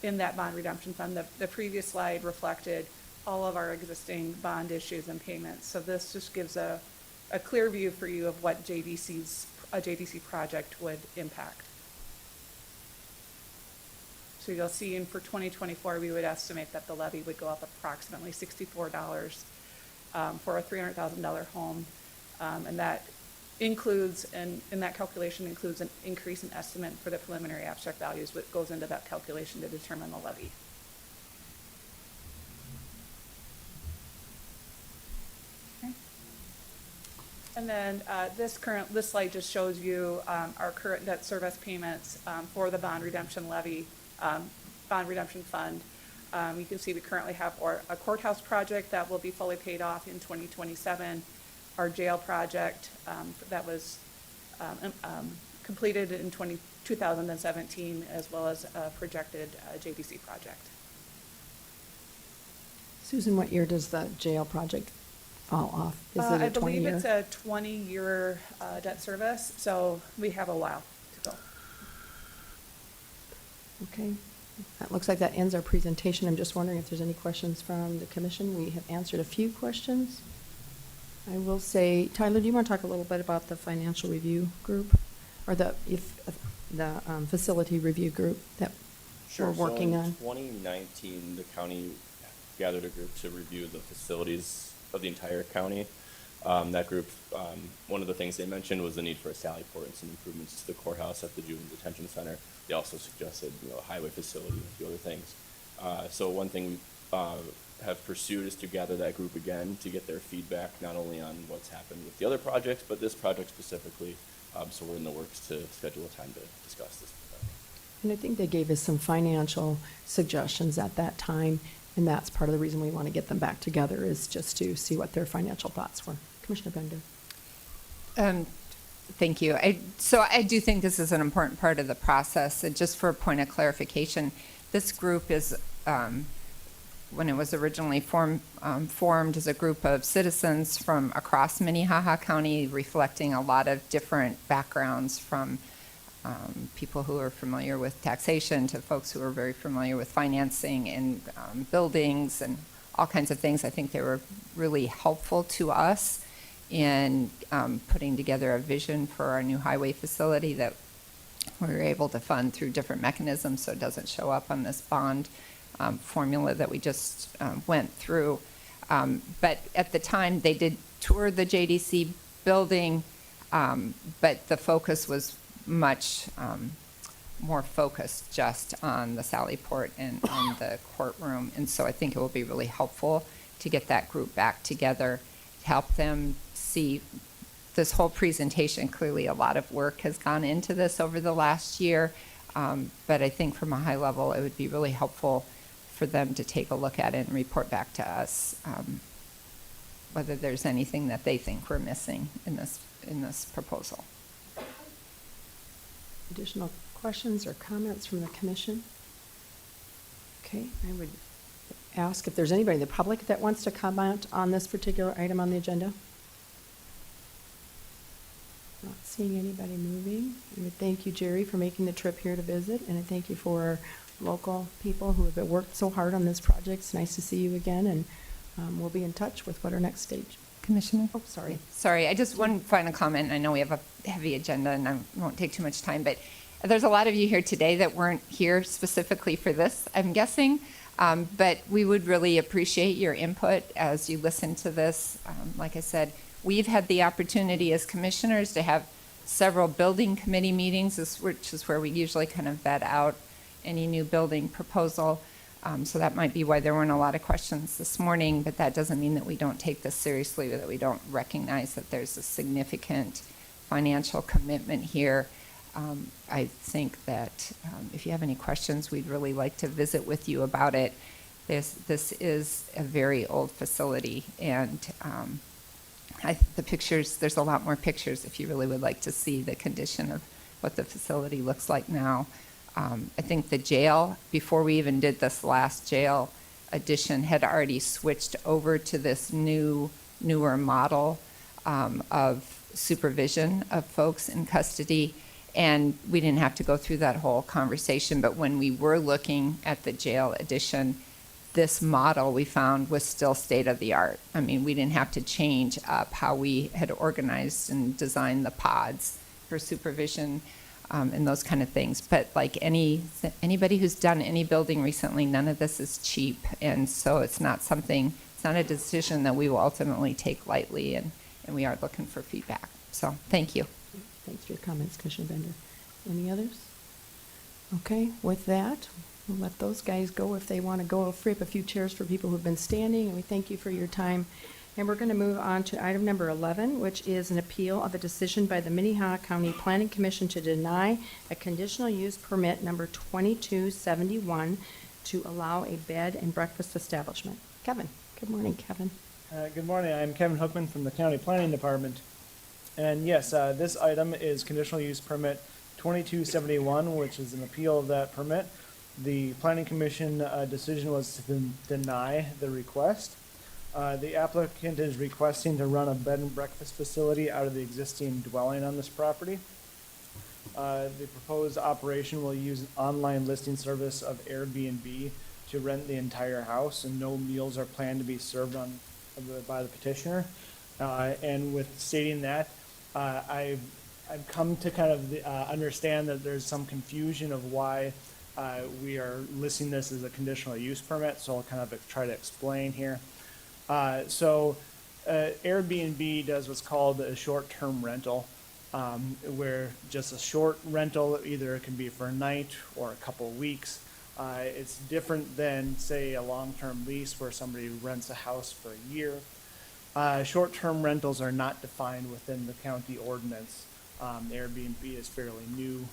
in that bond redemption fund. The previous slide reflected all of our existing bond issues and payments. So this just gives a clear view for you of what a JDC project would impact. So you'll see for 2024, we would estimate that the levy would go up approximately $64 for a $300,000 home. And that includes, and in that calculation includes an increase in estimate for the preliminary abstract values, which goes into that calculation to determine the levy. Okay. And then this slide just shows you our current debt service payments for the bond redemption levy, bond redemption fund. You can see we currently have a courthouse project that will be fully paid off in 2027. Our jail project that was completed in 2017, as well as a projected JDC project. Susan, what year does the jail project fall off? Is it I a 20-year? believe it's a 20-year debt service, so we have a while to go. Okay. That looks like that ends our presentation. I'm just wondering if there's any questions from the commission. We have answered a few questions. I will say, Tyler, do you want to talk a little bit about the financial review group? Or the facility review group that we're working on? So in 2019, the county gathered a group to review the facilities of the entire county. That group, one of the things they mentioned was the need for a sally port and some improvements to the courthouse at the juvenile detention center. They also suggested, a highway facility and a few other things. So one thing we have pursued is to gather that group again to get their feedback, not only on what's happened with the other projects, but this project specifically. So we're in the works to schedule a time to discuss this. And I think they gave us some financial suggestions at that time, and that's part of the reason we want to get them back together, is just to see what their financial thoughts were. Commissioner Bender. Thank you. So I do think this is an important part of the process. And just for a point of clarification, this group is, when it was originally formed as a group of citizens from across Minnehaha County, reflecting a lot of different backgrounds, from people who are familiar with taxation to folks who are very familiar with financing and buildings and all kinds of things. I think they were really helpful to us in putting together a vision for our new highway facility that we were able to fund through different mechanisms, so it doesn't show up on this bond formula that we just went through. But at the time, they did tour the JDC building, but the focus was much more focused just on the Sally Port and on the courtroom. And so I think it will be really helpful to get that group back together, to help them see this whole presentation. Clearly, a lot of work has gone into this over the last year, but I think from a high level, it would be really helpful for them to take a look at it and report back to us whether there's anything that they think we're missing in this proposal. Additional questions or comments from the commission? Okay, I would ask if there's anybody in the public that wants to comment on this particular item on the agenda. Not seeing anybody moving. I would thank you, Jerry, for making the trip here to visit, and I thank you for our local people who have worked so hard on this project. It's nice to see you again, and we'll be in touch with what our next stage. Commissioner? Oh, sorry. Sorry, I just one final comment. I know we have a heavy agenda and I won't take too much time, but there's a lot of you here today that weren't here specifically for this, I'm guessing. But we would really appreciate your input as you listen to this. Like I said, we've had the opportunity as commissioners to have several building committee meetings, which is where we usually kind of vet out any new building proposal. So that might be why there weren't a lot of questions this morning, but that doesn't mean that we don't take this seriously, that we don't recognize that there's a significant financial commitment here. I think that if you have any questions, we'd really like to visit with you about it. This is a very old facility, and the pictures, there's a lot more pictures if you really would like to see the condition of what the facility looks like now. I think the jail, before we even did this last jail addition, had already switched over to this newer model of supervision of folks in custody. And we didn't have to go through that whole conversation. But when we were looking at the jail addition, this model we found was still state of the art. I mean, we didn't have to change up how we had organized and designed the pods for supervision. And those kind of things. But like anybody who's done any building recently, none of this is cheap. And so it's not a decision that we will ultimately take lightly, and we are looking for feedback. So thank you. Thanks for your comments, Commissioner Bender. Any others? Okay, with that, we'll let those guys go if they want to go. I'll free up a few chairs for people who've been standing, and we thank you for your time. And we're going to move on to item number 11, which is an appeal of a decision by the Minnehaha County Planning Commission to deny a conditional use permit number 2271 to allow a bed and breakfast establishment. Kevin. Good morning, Kevin. Good morning. I'm Kevin Hookman from the County Planning Department. And yes, this item is conditional use permit 2271, which is an appeal of that permit. The Planning Commission decision was to deny the request. The applicant is requesting to run a bed and breakfast facility out of the existing dwelling on this property. The proposed operation will use an online listing service of Airbnb to rent the entire house, and no meals are planned to be served by the petitioner. And with stating that, I've come to kind of understand that there's some confusion of why we are listing this as a conditional use permit, so I'll kind of try to explain here. Airbnb does what's called a short-term rental, where just a short rental, either it can be for a night or a couple of weeks. It's different than, say, a long-term lease where somebody rents a house for a year. Short-term rentals are not defined within the county ordinance. Airbnb is fairly new.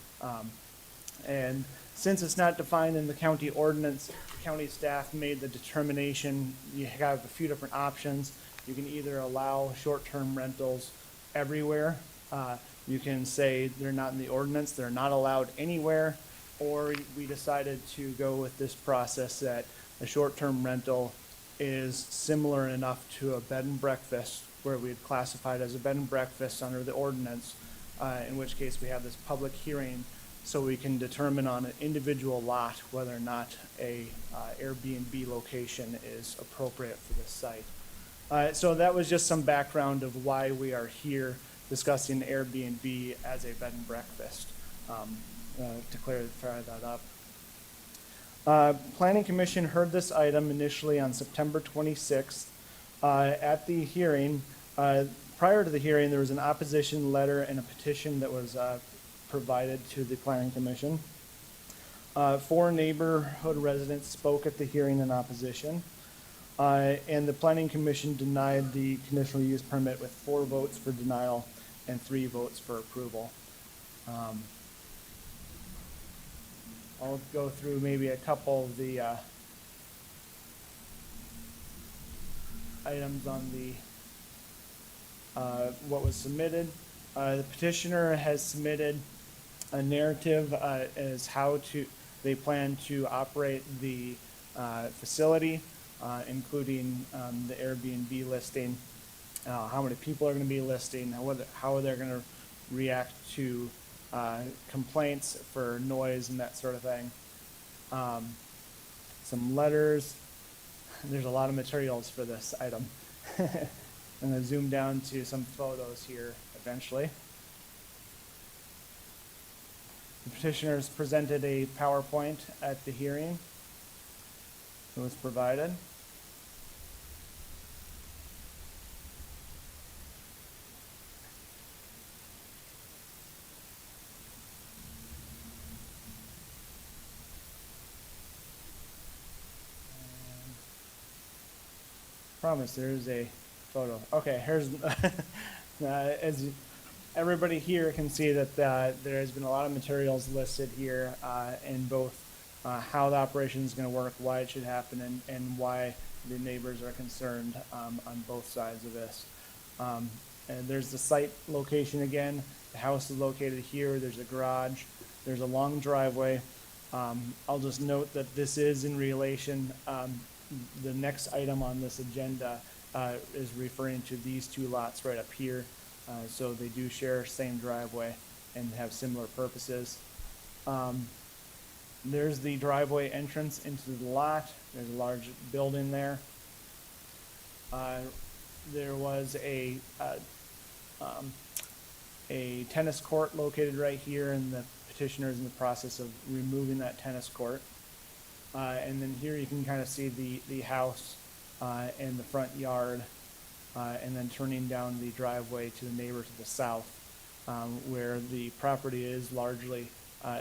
And since it's not defined in the county ordinance, the county staff made the determination, you have a few different options. You can either allow short-term rentals everywhere. You can say they're not in the ordinance, they're not allowed anywhere. Or we decided to go with this process that a short-term rental is similar enough to a bed and breakfast, where we had classified as a bed and breakfast under the ordinance, in which case we have this public hearing so we can determine on an individual lot whether or not a Airbnb location is appropriate for this site. So that was just some background of why we are here discussing Airbnb as a bed and breakfast, to clarify that up. Planning Commission heard this item initially on September 26th. At the hearing, prior to the hearing, there was an opposition letter and a petition that was provided to the Planning Commission. 4 neighborhood residents spoke at the hearing in opposition, and the Planning Commission denied the conditional use permit with 4 votes for denial and 3 votes for approval. I'll go through maybe a couple of the items on the what was submitted. The petitioner has submitted a narrative as how they plan to operate the facility, including the Airbnb listing, how many people are going to be listing, how they're going to react to complaints for noise and that sort of thing. Some letters. There's a lot of materials for this item. I'm going to zoom down to some photos here eventually. The petitioners presented a PowerPoint at the hearing. It was provided. Promise there's a photo. Okay, here's as everybody here can see that there has been a lot of materials listed here in both how the operation is going to work, why it should happen, and why the neighbors are concerned on both sides of this. And there's the site location again. The house is located here. There's a garage. There's a long driveway. I'll just note that this is in relation. The next item on this agenda is referring to these 2 lots right up here. So they do share same driveway and have similar purposes. There's the driveway entrance into the lot. There's a large building there. There was a tennis court located right here, and the petitioner is in the process of removing that tennis court. And then here you can kind of see the house and the front yard, and then turning down the driveway to the neighbor to the south, where the property is largely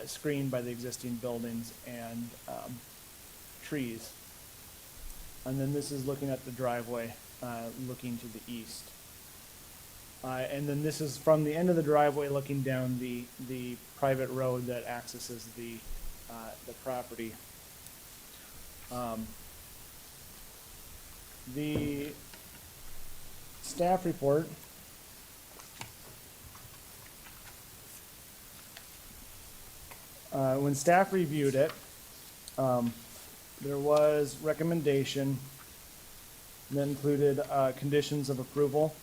screened by the existing buildings and trees. And then this is looking at the driveway, looking to the east. And then this is from the end of the driveway looking down the private road that accesses the property. The staff report when staff reviewed it, there was recommendation that included conditions of approval.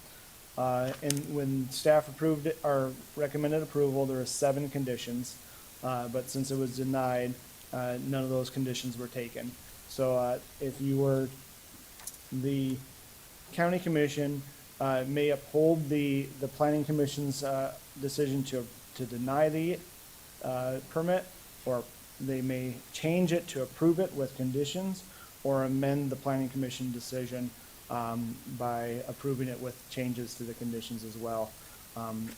And when staff approved it, or recommended approval, there were 7 conditions. But since it was denied, none of those conditions were taken. So, if you were, the county commission, may uphold the planning commission's, decision to deny the, permit, or they may change it to approve it with conditions, or amend the planning commission decision, by approving it with changes to the conditions as well.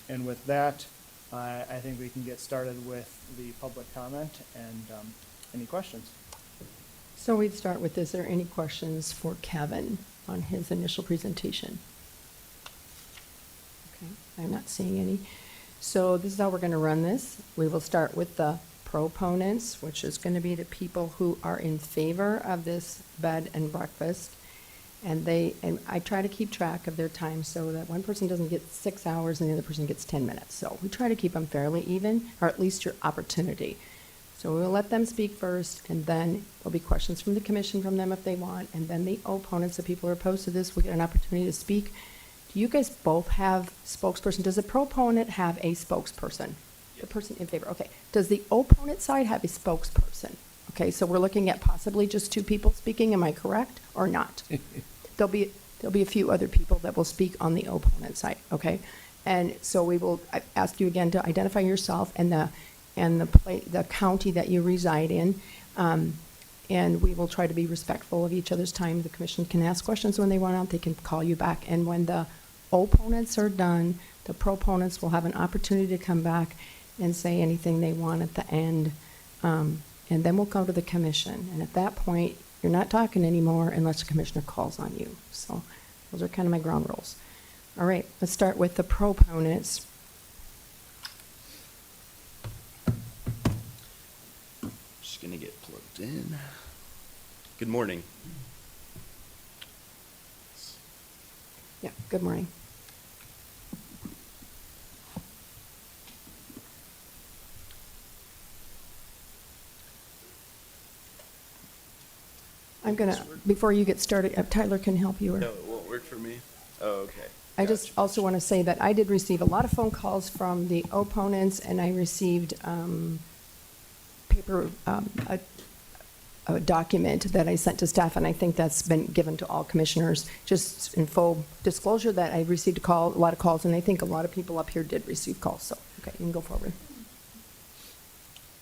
And with that, I think we can get started with the public comment and, any questions? So we'd start with, is there any questions for Kevin on his initial presentation? Okay, I'm not seeing any. So this is how we're going to run this. We will start with the proponents, which is going to be the people who are in favor of this bed and breakfast. And I try to keep track of their time so that one person doesn't get 6 hours and the other person gets 10 minutes. So we try to keep them fairly even, or at least your opportunity. So we'll let them speak first, and then there'll be questions from the commission from them if they want, and then the opponents, the people who are opposed to this, will get an opportunity to speak. Do you guys both have spokesperson? Does the proponent have a spokesperson? The person in favor, okay. Does the opponent side have a spokesperson? Okay, so we're looking at possibly just 2 people speaking, am I correct, or not? There'll be a few other people that will speak on the opponent side, okay? And so we will ask you again to identify yourself and the county that you reside in, and we will try to be respectful of each other's time. The commission can ask questions when they want out, they can call you back, and when the opponents are done, the proponents will have an opportunity to come back and say anything they want at the end, and then we'll go to the commission, and at that point, you're not talking anymore unless the commissioner calls on you. So those are kind of my ground rules. All right, let's start with the proponents. Just gonna get plugged in. Good morning. Yeah, good morning. I'm gonna, before you get started, Tyler can help you. Or No, it won't work for me. Oh, okay. I just also want to say that I did receive a lot of phone calls from the opponents, and I received a document that I sent to staff, and I think that's been given to all commissioners. Just in full disclosure that I received a lot of calls, and I think a lot of people up here did receive calls. So, okay, you can go forward.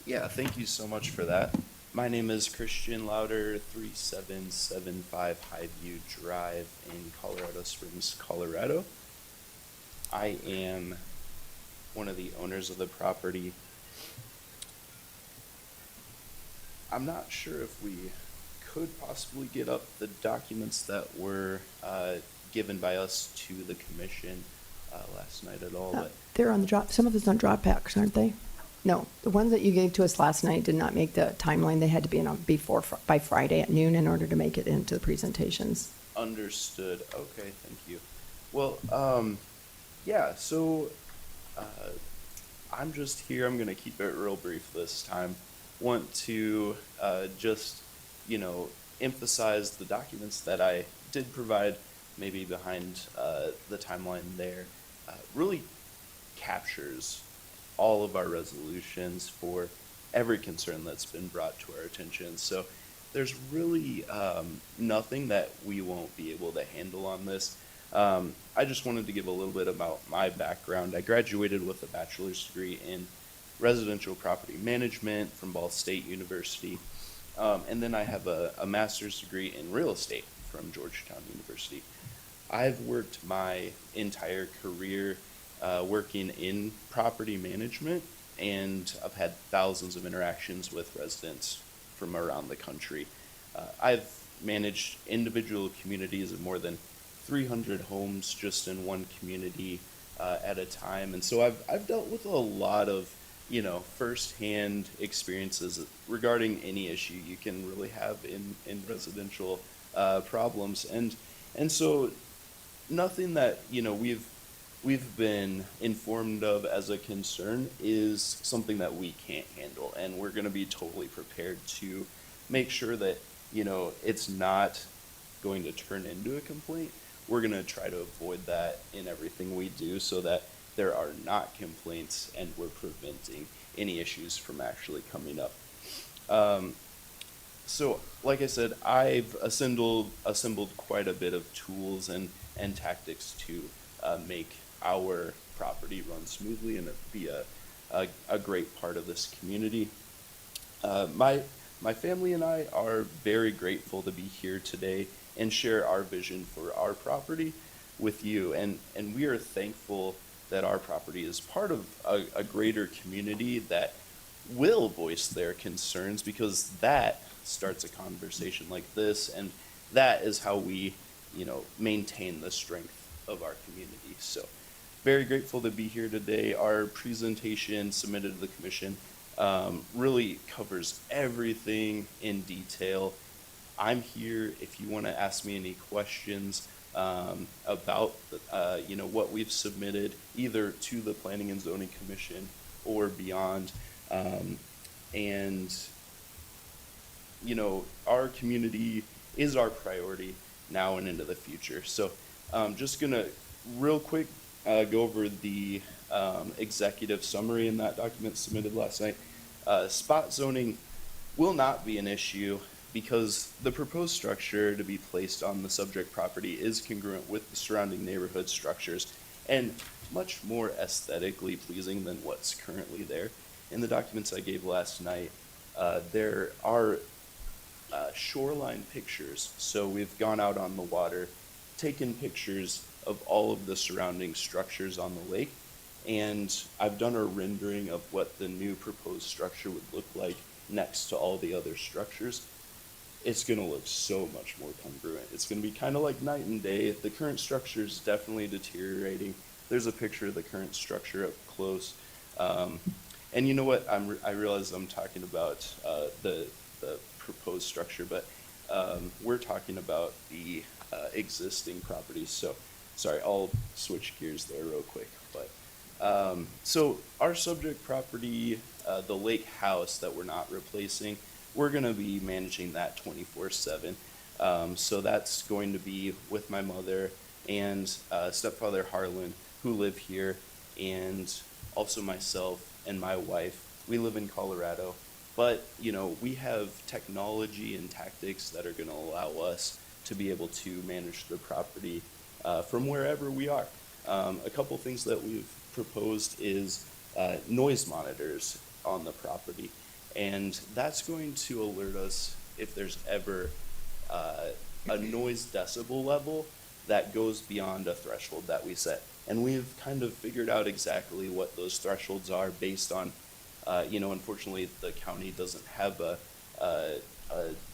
Yeah, thank you so much for that. My name is Christian Louder, 3775 Highview Drive in Colorado Springs, Colorado. I am one of the owners of the property. I'm not sure if we could possibly get up the documents that were given by us to the commission last night at all, but They're on the drop. Some of it's on Dropbox, aren't they? No, the ones that you gave to us last night did not make the timeline. They had to be in by Friday at noon in order to make it into the presentations. understood. Okay, thank you. Well, yeah, so I'm just here. I'm going to keep it real brief this time. Want to just, emphasize the documents that I did provide, maybe behind the timeline there, really captures all of our resolutions for every concern that's been brought to our attention. So there's really nothing that we won't be able to handle on this. I just wanted to give a little bit about my background. I graduated with a bachelor's degree in residential property management from Ball State University. And then I have a master's degree in real estate from Georgetown University. I've worked my entire career working in property management, and I've had thousands of interactions with residents from around the country. I've managed individual communities of more than 300 homes just in one community at a time, and so I've dealt with a lot of firsthand experiences regarding any issue you can really have in residential problems, and so nothing that we've been informed of as a concern is something that we can't handle, and we're going to be totally prepared to make sure that it's not going to turn into a complaint, we're gonna try to avoid that in everything we do so that there are not complaints and we're preventing any issues from actually coming up. So, like I said, I've assembled quite a bit of tools and tactics to make our property run smoothly and be a great part of this community. My family and I are very grateful to be here today and share our vision for our property with you. And we are thankful that our property is part of a greater community that will voice their concerns, because that starts a conversation like this, and that is how we, maintain the strength of our community. So very grateful to be here today. Our presentation submitted to the commission really covers everything in detail. I'm here if you want to ask me any questions about what we've submitted, either to the Planning and Zoning Commission or beyond. Our community is our priority now and into the future. So just gonna real quick go over the executive summary in that document submitted last night. Spot zoning will not be an issue because the proposed structure to be placed on the subject property is congruent with the surrounding neighborhood structures and much more aesthetically pleasing than what's currently there. In the documents I gave last night, there are shoreline pictures. So we've gone out on the water, taken pictures of all of the surrounding structures on the lake, and I've done a rendering of what the new proposed structure would look like next to all the other structures. It's gonna look so much more congruent. It's gonna be kind of like night and day. The current structure is definitely deteriorating. There's a picture of the current structure up close. And you know what? I realize I'm talking about the proposed structure, but we're talking about the existing properties. So, sorry, I'll switch gears there real quick. But so our subject property, the lake house that we're not replacing, we're going to be managing that 24/7. So that's going to be with my mother and stepfather Harlan, who live here, and also myself and my wife. We live in Colorado, but we have technology and tactics that are going to allow us to be able to manage the property from wherever we are. A couple things that we've proposed is noise monitors on the property, and that's going to alert us if there's ever a noise decibel level that goes beyond a threshold that we set. And we've kind of figured out exactly what those thresholds are based on, unfortunately the county doesn't have a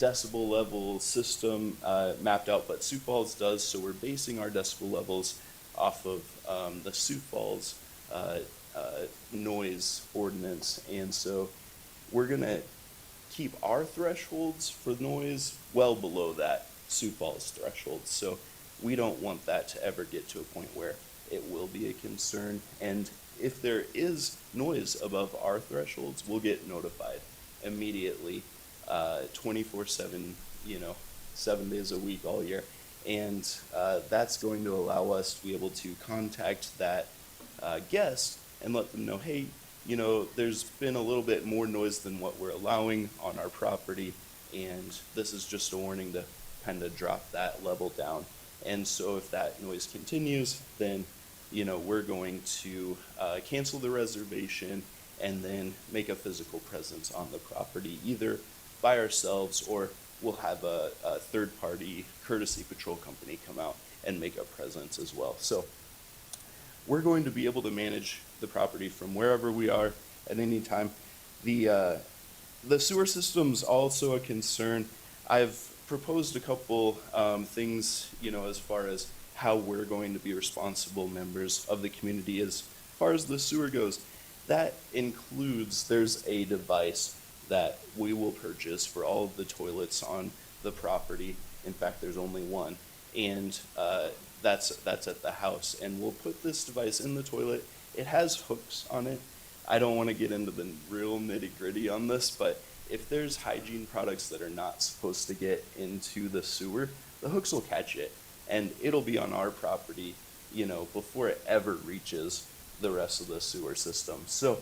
decibel level system mapped out, but Sioux Falls does, so we're basing our decibel levels off of the Sioux Falls noise ordinance. And so we're gonna keep our thresholds for noise well below that Sioux Falls threshold. So we don't want that to ever get to a point where it will be a concern. And if there is noise above our thresholds, we'll get notified immediately, 24/7, 7 days a week all year. And that's going to allow us to be able to contact that guest and let them know, hey, there's been a little bit more noise than what we're allowing on our property, and this is just a warning to kind of drop that level down. And so if that noise continues, then we're going to cancel the reservation and then make a physical presence on the property, either by ourselves or we'll have a third-party courtesy patrol company come out and make a presence as well. So we're going to be able to manage the property from wherever we are at any time. The sewer system's also a concern. I've proposed a couple things, as far as how we're going to be responsible members of the community as far as the sewer goes. That includes, there's a device that we will purchase for all of the toilets on the property. In fact, there's only one, and that's at the house. And we'll put this device in the toilet. It has hooks on it. I don't want to get into the real nitty-gritty on this, but if there's hygiene products that are not supposed to get into the sewer, the hooks will catch it. and it'll be on our property, you know, before it ever reaches the rest of the sewer system. So,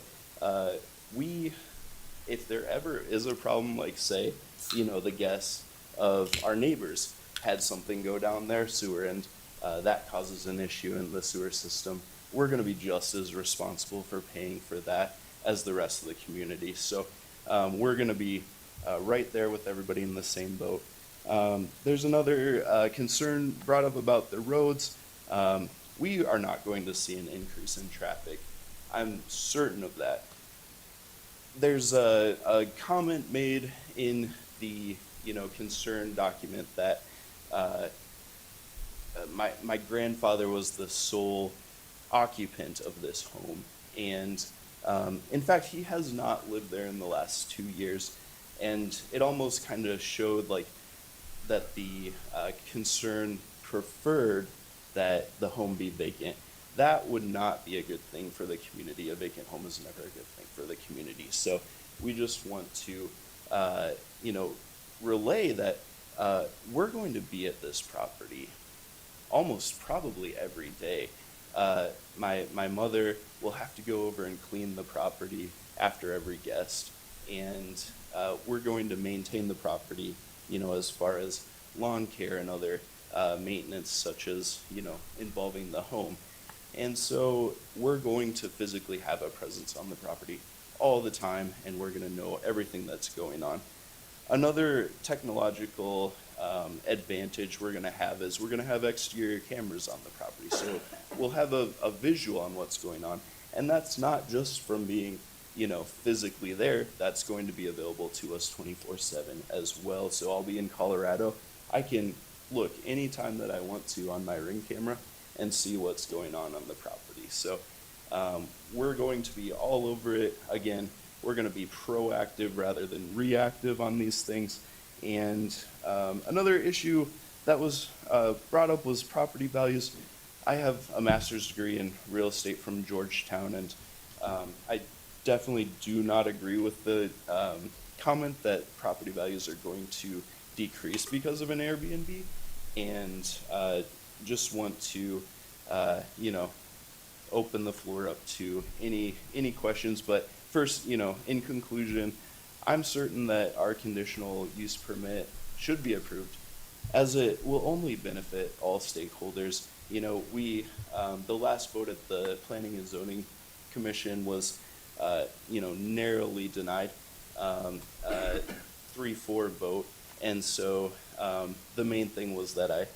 if there ever is a problem, like say, you know, the guests of our neighbors had something go down their sewer and that causes an issue in the sewer system, we're gonna be just as responsible for paying for that as the rest of the community. So we're gonna be right there with everybody in the same boat. There's another concern brought up about the roads. We are not going to see an increase in traffic. I'm certain of that. There's a comment made in the, you know, concern document that my grandfather was the sole occupant of this home, and in fact he has not lived there in the last 2 years, and it almost kind of showed like that the concern preferred that the home be vacant. That would not be a good thing for the community. A vacant home is never a good thing for the community. So we just want to, you know, relay that we're going to be at this property almost probably every day. My mother will have to go over and clean the property after every guest, and we're going to maintain the property, you know, as far as lawn care and other maintenance, such as, you know, involving the home. And so we're going to physically have a presence on the property all the time, and we're going to know everything that's going on. Another technological advantage we're going to have is we're going to have exterior cameras on the property. So we'll have a visual on what's going on. And that's not just from being, you know, physically there. That's going to be available to us 24/7 as well. So I'll be in Colorado. I can look anytime that I want to on my Ring camera and see what's going on the property. So we're going to be all over it. Again, we're going to be proactive rather than reactive on these things. And another issue that was brought up was property values. I have a master's degree in real estate from Georgetown, and I definitely do not agree with the comment that property values are going to decrease because of an Airbnb, and just want to, you know, open the floor up to any questions. But first, you know, in conclusion, I'm certain that our conditional use permit should be approved, as it will only benefit all stakeholders. You know, we, the last vote at the Planning and Zoning Commission was, you know, narrowly denied, 3-4 vote. And so the main thing was that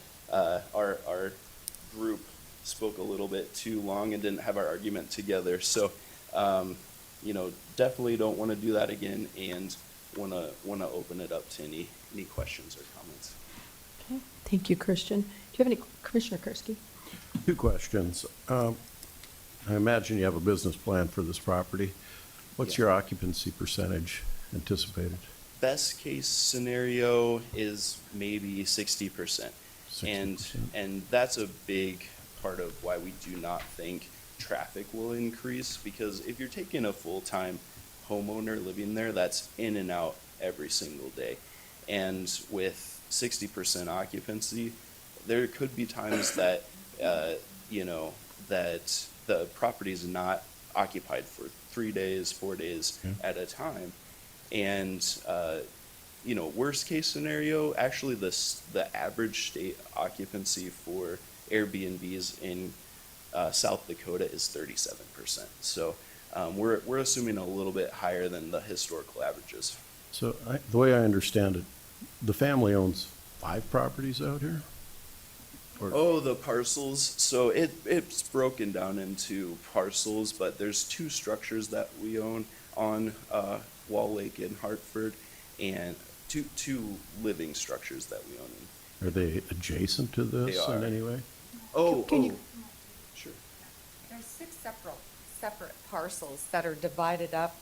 our group spoke a little bit too long and didn't have our argument together. So, you know, definitely don't want to do that again, and want to open it up to any questions or comments. Okay, thank you, Christian. Do you have any, Commissioner Kursky? 2 questions. I imagine you have a business plan for this property. What's your occupancy percentage anticipated? Best case scenario is maybe 60%. 60%. And that's a big part of why we do not think traffic will increase, because if you're taking a full-time homeowner living there, that's in and out every single day. And with 60% occupancy, there could be times that, you know, that the property is not occupied for 3 days, 4 days at a time. And, you know, worst case scenario, actually the average state occupancy for Airbnbs in South Dakota is 37%. So we're assuming a little bit higher than the historical averages. So the way I understand it, the family owns 5 properties out here? Oh, the parcels. So it's broken down into parcels, but there's 2 structures that we own on Wall Lake in Hartford, and two living structures that we own in. Are they adjacent to this They in are. any way? Sure. There's 6 separate parcels that are divided up.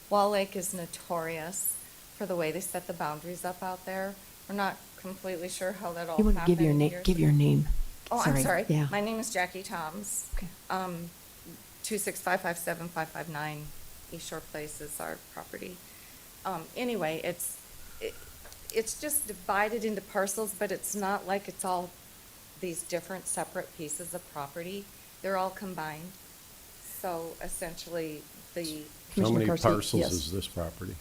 Wall Lake is notorious for the way they set the boundaries up out there. We're not completely sure how that all You happened. want to give your name, give your name. Oh, I'm sorry. Yeah. My name is Jackie Toms. Okay. 26557-559 East Shore Place is our property. Anyway, it's just divided into parcels, but it's not like it's all these different separate pieces of property. They're all combined. So essentially, the, How Commissioner many Karski, parcels yes. is this property?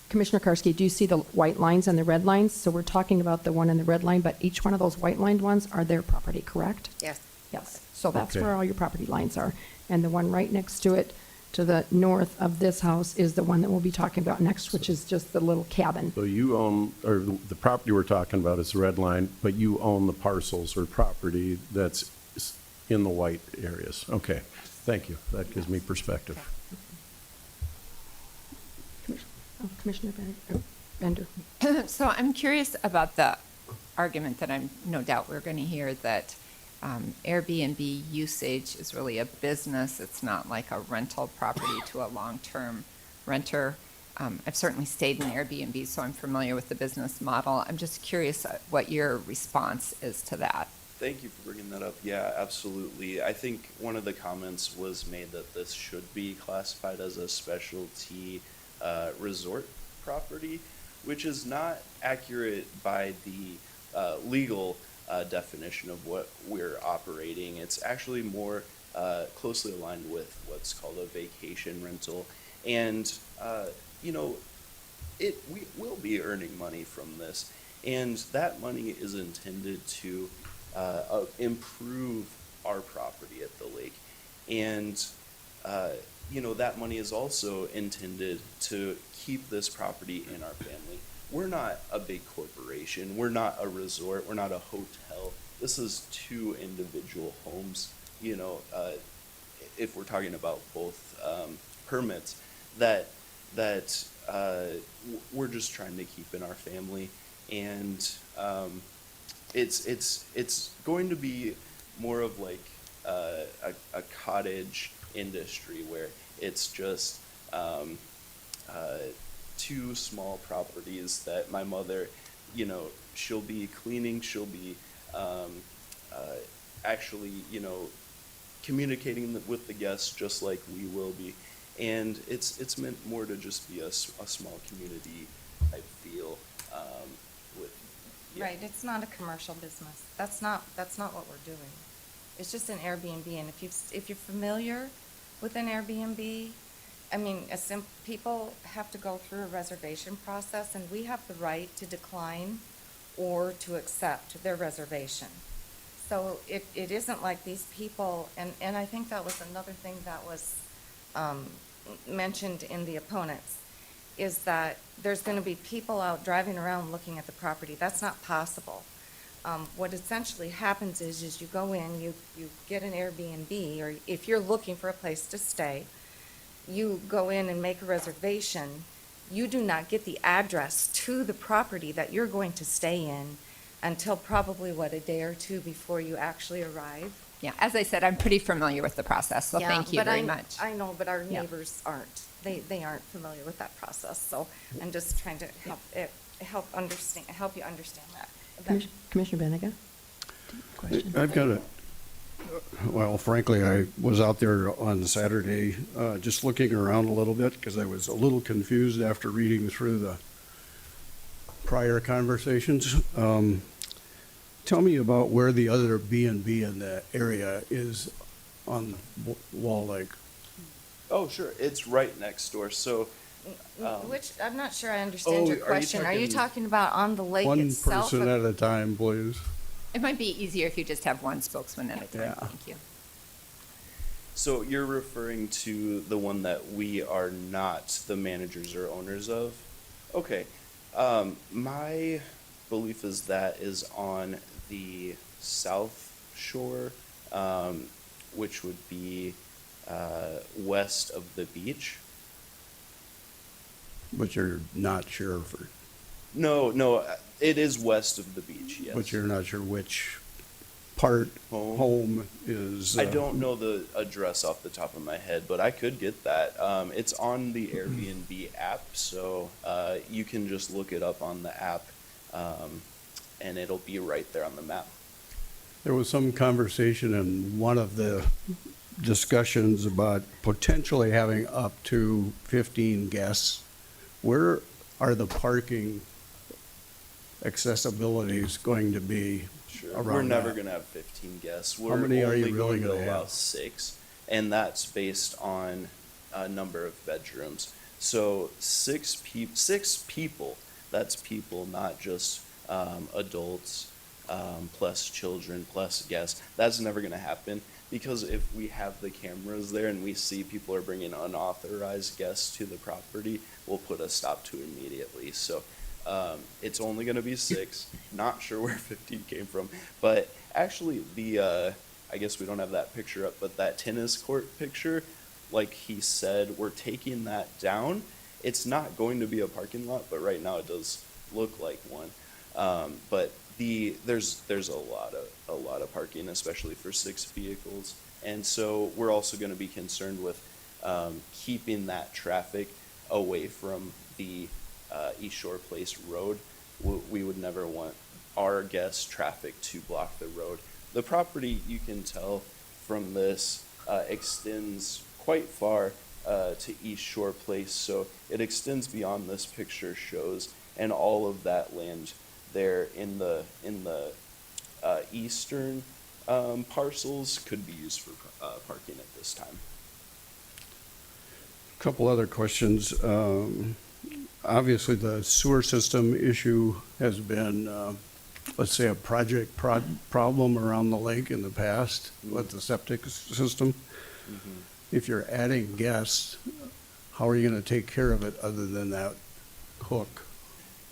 Commissioner Karski, do you see the white lines and the red lines? So we're talking about the one in the red line, but each one of those white lined ones are their property, correct? yes. Yes. So that's Okay. where all your property lines are. And the one right next to it, to the north of this house, is the one that we'll be talking about next, which is just the little cabin. So you own, or the property we're talking about is the red line, but you own the parcels or property that's in the white areas. Okay, thank you. That gives me perspective. Commissioner Bender. So I'm curious about the argument that I'm no doubt we're going to hear, that Airbnb usage is really a business. It's not like a rental property to a long-term renter. I've certainly stayed in Airbnb, so I'm familiar with the business model. I'm just curious what your response is to that. Thank you for bringing that up. Yeah, absolutely. I think one of the comments was made that this should be classified as a specialty resort property, which is not accurate by the legal definition of what we're operating. It's actually more closely aligned with what's called a vacation rental. And, you know, we will be earning money from this. And that money is intended to improve our property at the lake. And, you know, that money is also intended to keep this property in our family. We're not a big corporation. We're not a resort. We're not a hotel. This is two individual homes. You know, if we're talking about both permits, that we're just trying to keep in our family, and it's going to be more of like a cottage industry where it's just two small properties that my mother, you know, she'll be cleaning, she'll be actually, you know, communicating with the guests just like we will be. And it's meant more to just be a small community type feel with. Yeah. Right, it's not a commercial business. That's not what we're doing. It's just an Airbnb, and if you're familiar with an Airbnb, I mean, people have to go through a reservation process, and we have the right to decline or to accept their reservation. So it isn't like these people, and I think that was another thing that was mentioned in the opponents, is that there's going to be people out driving around looking at the property. That's not possible. What essentially happens is you go in, you get an Airbnb, or if you're looking for a place to stay, you go in and make a reservation. You do not get the address to the property that you're going to stay in until probably, a day or two before you actually arrive. Yeah, as I said, I'm pretty familiar with the process, so Yeah, thank you but very much. I know, but our Yeah. neighbors aren't. They aren't familiar with that process, so I'm just trying to help you understand that. Commissioner Benega? Question? I've got well, frankly, I was out there on Saturday, just looking around a little bit, because I was a little confused after reading through the prior conversations. Tell me about where the other B&B in the area is on Wall Lake. Oh, sure. It's right next door. So, Which, I'm not sure I understand your are you question. Are you talking about on the lake One itself? person at a time, please. It might be easier if you just have one spokesman at a time. Yeah. Thank you. so you're referring to the one that we are not the managers or owners of? Okay. My belief is that is on the south shore, which would be west of the beach. But you're not sure No, it is west of the beach, yes. but you're not sure which part home is. I don't know the address off the top of my head, but I could get that. It's on the Airbnb app, so you can just look it up on the app, and it'll be right there on the map. There was some conversation in one of the discussions about potentially having up to 15 guests. Where are the parking accessibilities going to be Sure. around We're never that? gonna have 15 guests. How many are you We're really only going gonna to allow have? 6, and that's based on a number of bedrooms. So six people, that's people, not just adults, plus children, plus guests. That's never gonna happen, because if we have the cameras there and we see people are bringing unauthorized guests to the property, we'll put a stop to it immediately. So it's only gonna be 6. Not sure where 15 came from, but actually I guess we don't have that picture up, but that tennis court picture, like he said, we're taking that down. It's not going to be a parking lot, but right now it does look like one. But there's a lot of parking, especially for 6 vehicles, and so we're also going to be concerned with keeping that traffic away from the East Shore Place Road. We would never want our guest traffic to block the road. The property, you can tell from this, extends quite far to East Shore Place, so it extends beyond this picture shows, and all of that land there in the eastern parcels could be used for parking at this time. Couple other questions. Obviously, the sewer system issue has been, let's say, a problem around the lake in the past with the septic system. Mm-hmm. If you're adding guests, how are you going to take care of it other than that hook?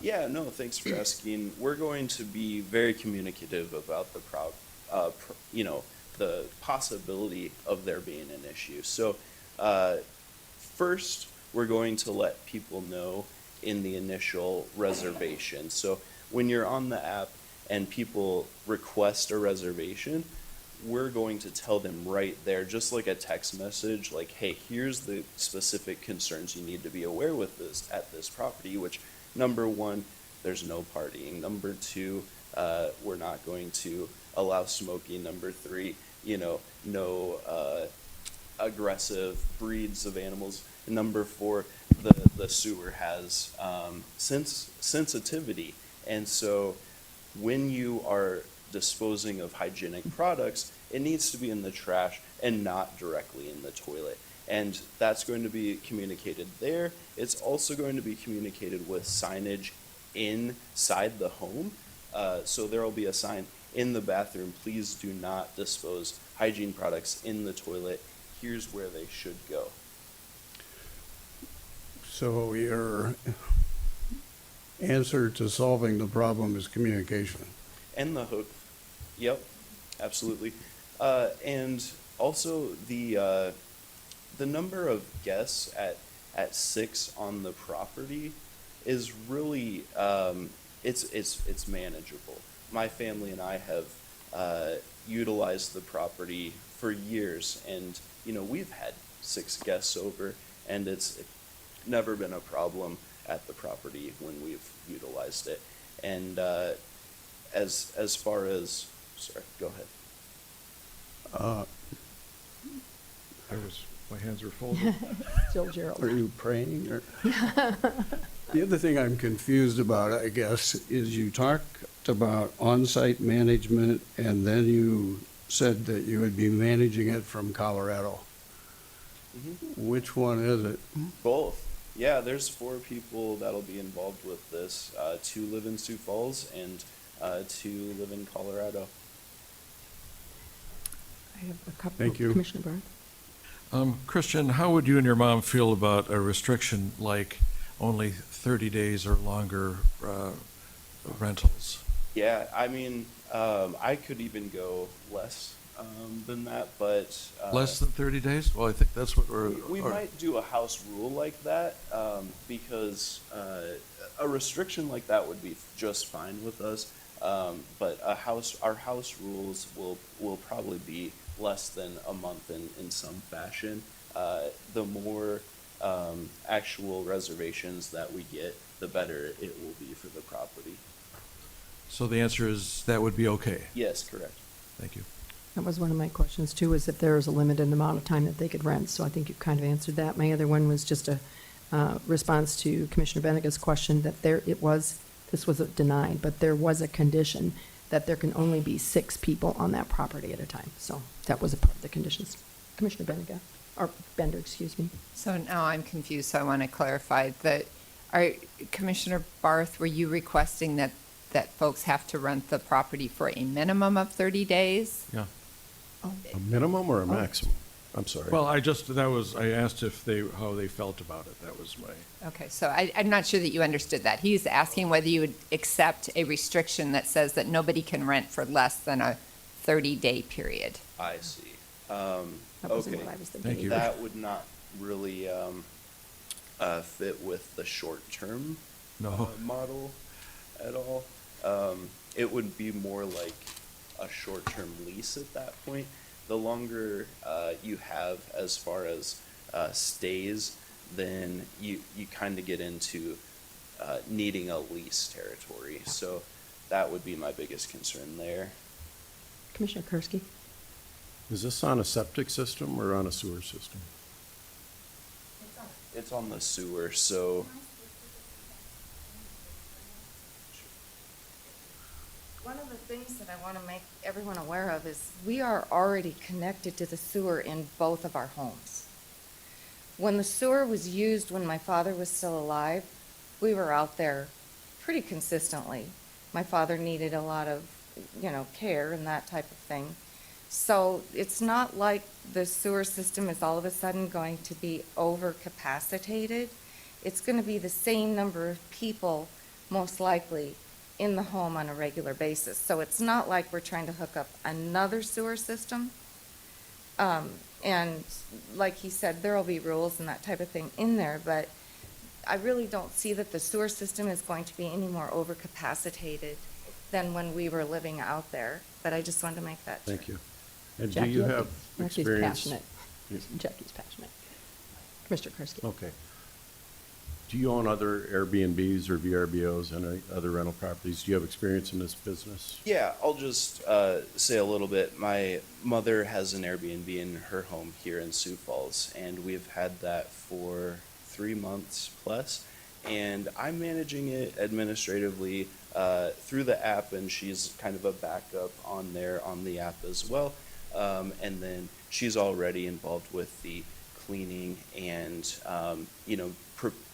Yeah, no, thanks for asking. We're going to be very communicative about the the possibility of there being an issue. So, first, we're going to let people know in the initial reservation. So, when you're on the app and people request a reservation, we're going to tell them right there, just like a text message, like, hey, here's the specific concerns you need to be aware with this at this property, which, number 1, there's no partying. Number 2, we're not going to allow smoking. Number 3, no aggressive breeds of animals. And number 4, the sewer has sensitivity. And so when you are disposing of hygienic products, it needs to be in the trash and not directly in the toilet. And that's going to be communicated there. It's also going to be communicated with signage inside the home. So there will be a sign in the bathroom, please do not dispose hygiene products in the toilet. Here's where they should go. So your answer to solving the problem is communication. And the hook. Yep, absolutely. And also the number of guests at 6 on the property is really it's manageable. My family and I have utilized the property for years, and we've had 6 guests over, and it's never been a problem at the property when we've utilized it. And as far as, sorry, go ahead. My hands are folded. Still Gerald. Are you praying? Or? The other thing I'm confused about, I guess, is you talked about on-site management, and then you said that you would be managing it from Colorado. Mm-hmm. Which one is it? Both. Yeah, there's 4 people that'll be involved with this. 2 live in Sioux Falls and 2 live in Colorado. I have a couple. Thank you. Commissioner Barth? Christian, how would you and your mom feel about a restriction like only 30 days or longer rentals? Yeah, I mean, I could even go less than that, but Less than 30 days? Well, I think that's what we might do a house rule like that, because a restriction like that would be just fine with us. But our house rules will probably be less than a month in some fashion. The more actual reservations that we get, the better it will be for the property. So the answer is that would be okay? Yes, correct. Thank you. That was one of my questions too, is if there was a limited amount of time that they could rent. So I think you kind of answered that. My other one was just a response to Commissioner Bennigan's question that this was denied, but there was a condition that there can only be 6 people on that property at a time. So that was a part of the conditions. Commissioner Benega, or Bender, excuse me. So now I'm confused, so I want to clarify that, Commissioner Barth, were you requesting that folks have to rent the property for a minimum of 30 days? Yeah. A minimum or a maximum? I'm sorry. Well, I asked how they felt about it. That was my. Okay, so I'm not sure that you understood that. He's asking whether you would accept a restriction that says that nobody can rent for less than a 30-day period. I see. That wasn't Okay. what I was thinking. Thank you. That would not really fit with the short-term No. model at all. It would be more like a short-term lease at that point. The longer you have as far as stays, then you kind of get into needing a lease territory. So that would be my biggest concern there. Commissioner Kursky? Is this on a septic system or on a sewer system? It's on the sewer, so One of the things that I want to make everyone aware of is we are already connected to the sewer in both of our homes. When the sewer was used when my father was still alive, we were out there pretty consistently. My father needed a lot of, care and that type of thing. So it's not like the sewer system is all of a sudden going to be overcapacitated. It's going to be the same number of people, most likely, in the home on a regular basis. So it's not like we're trying to hook up another sewer system. And like he said, there'll be rules and that type of thing in there, but I really don't see that the sewer system is going to be any more overcapacitated than when we were living out there. But I just wanted to make that. Thank you. And do Jackie, you I have think Jackie's experience? passionate. Jackie's passionate. Commissioner Kursky? Okay. Do you own other Airbnbs or VRBOs and other rental properties? Do you have experience in this business? yeah, I'll just say a little bit. My mother has an Airbnb in her home here in Sioux Falls, and we've had that for 3 months plus. And I'm managing it administratively through the app, and she's kind of a backup on there on the app as well. And then she's already involved with the cleaning and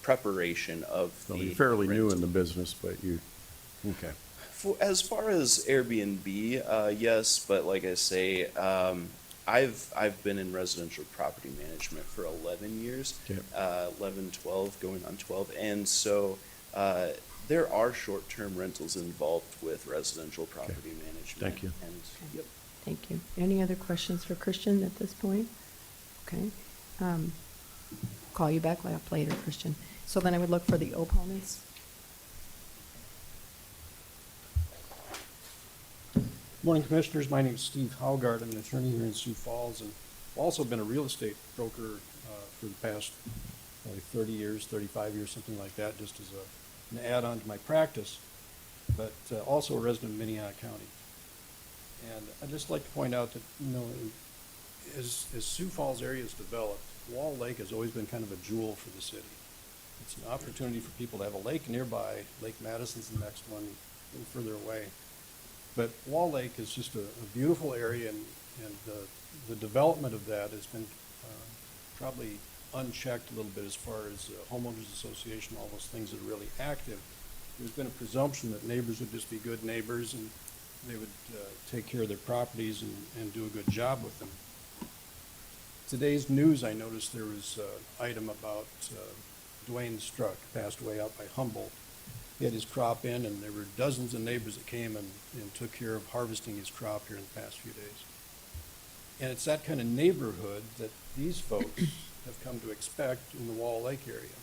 preparation of So the you're fairly new in rental. the business, but okay. As far as Airbnb, yes, but like I say, I've been in residential property management for 11 years, Okay. 11, 12, going on 12, and so there are short-term rentals involved with residential property management. Thank you. And, Okay. yep. Thank you. Any other questions for Christian at this point? Okay. Call you back later, Christian. So then I would look for the opponents. Morning, Commissioners. My name is Steve Haugard. I'm an attorney here in Sioux Falls, and I've also been a real estate broker for the past probably 30 years, 35 years, something like that, just as an add-on to my practice, but also a resident of Minnehaha County. And I'd just like to point out that, as Sioux Falls area is developed, Wall Lake has always been kind of a jewel for the city. It's an opportunity for people to have a lake nearby. Lake Madison's the next one, a little further away. But Wall Lake is just a beautiful area, and the development of that has been probably unchecked a little bit as far as homeowners association, all those things that are really active. There's been a presumption that neighbors would just be good neighbors and they would take care of their properties and do a good job with them. Today's news, I noticed there was an item about Dwayne Struck, passed away out by Humboldt. He had his crop in, and there were dozens of neighbors that came and took care of harvesting his crop here in the past few days. And it's that kind of neighborhood that these folks have come to expect in the Wall Lake area.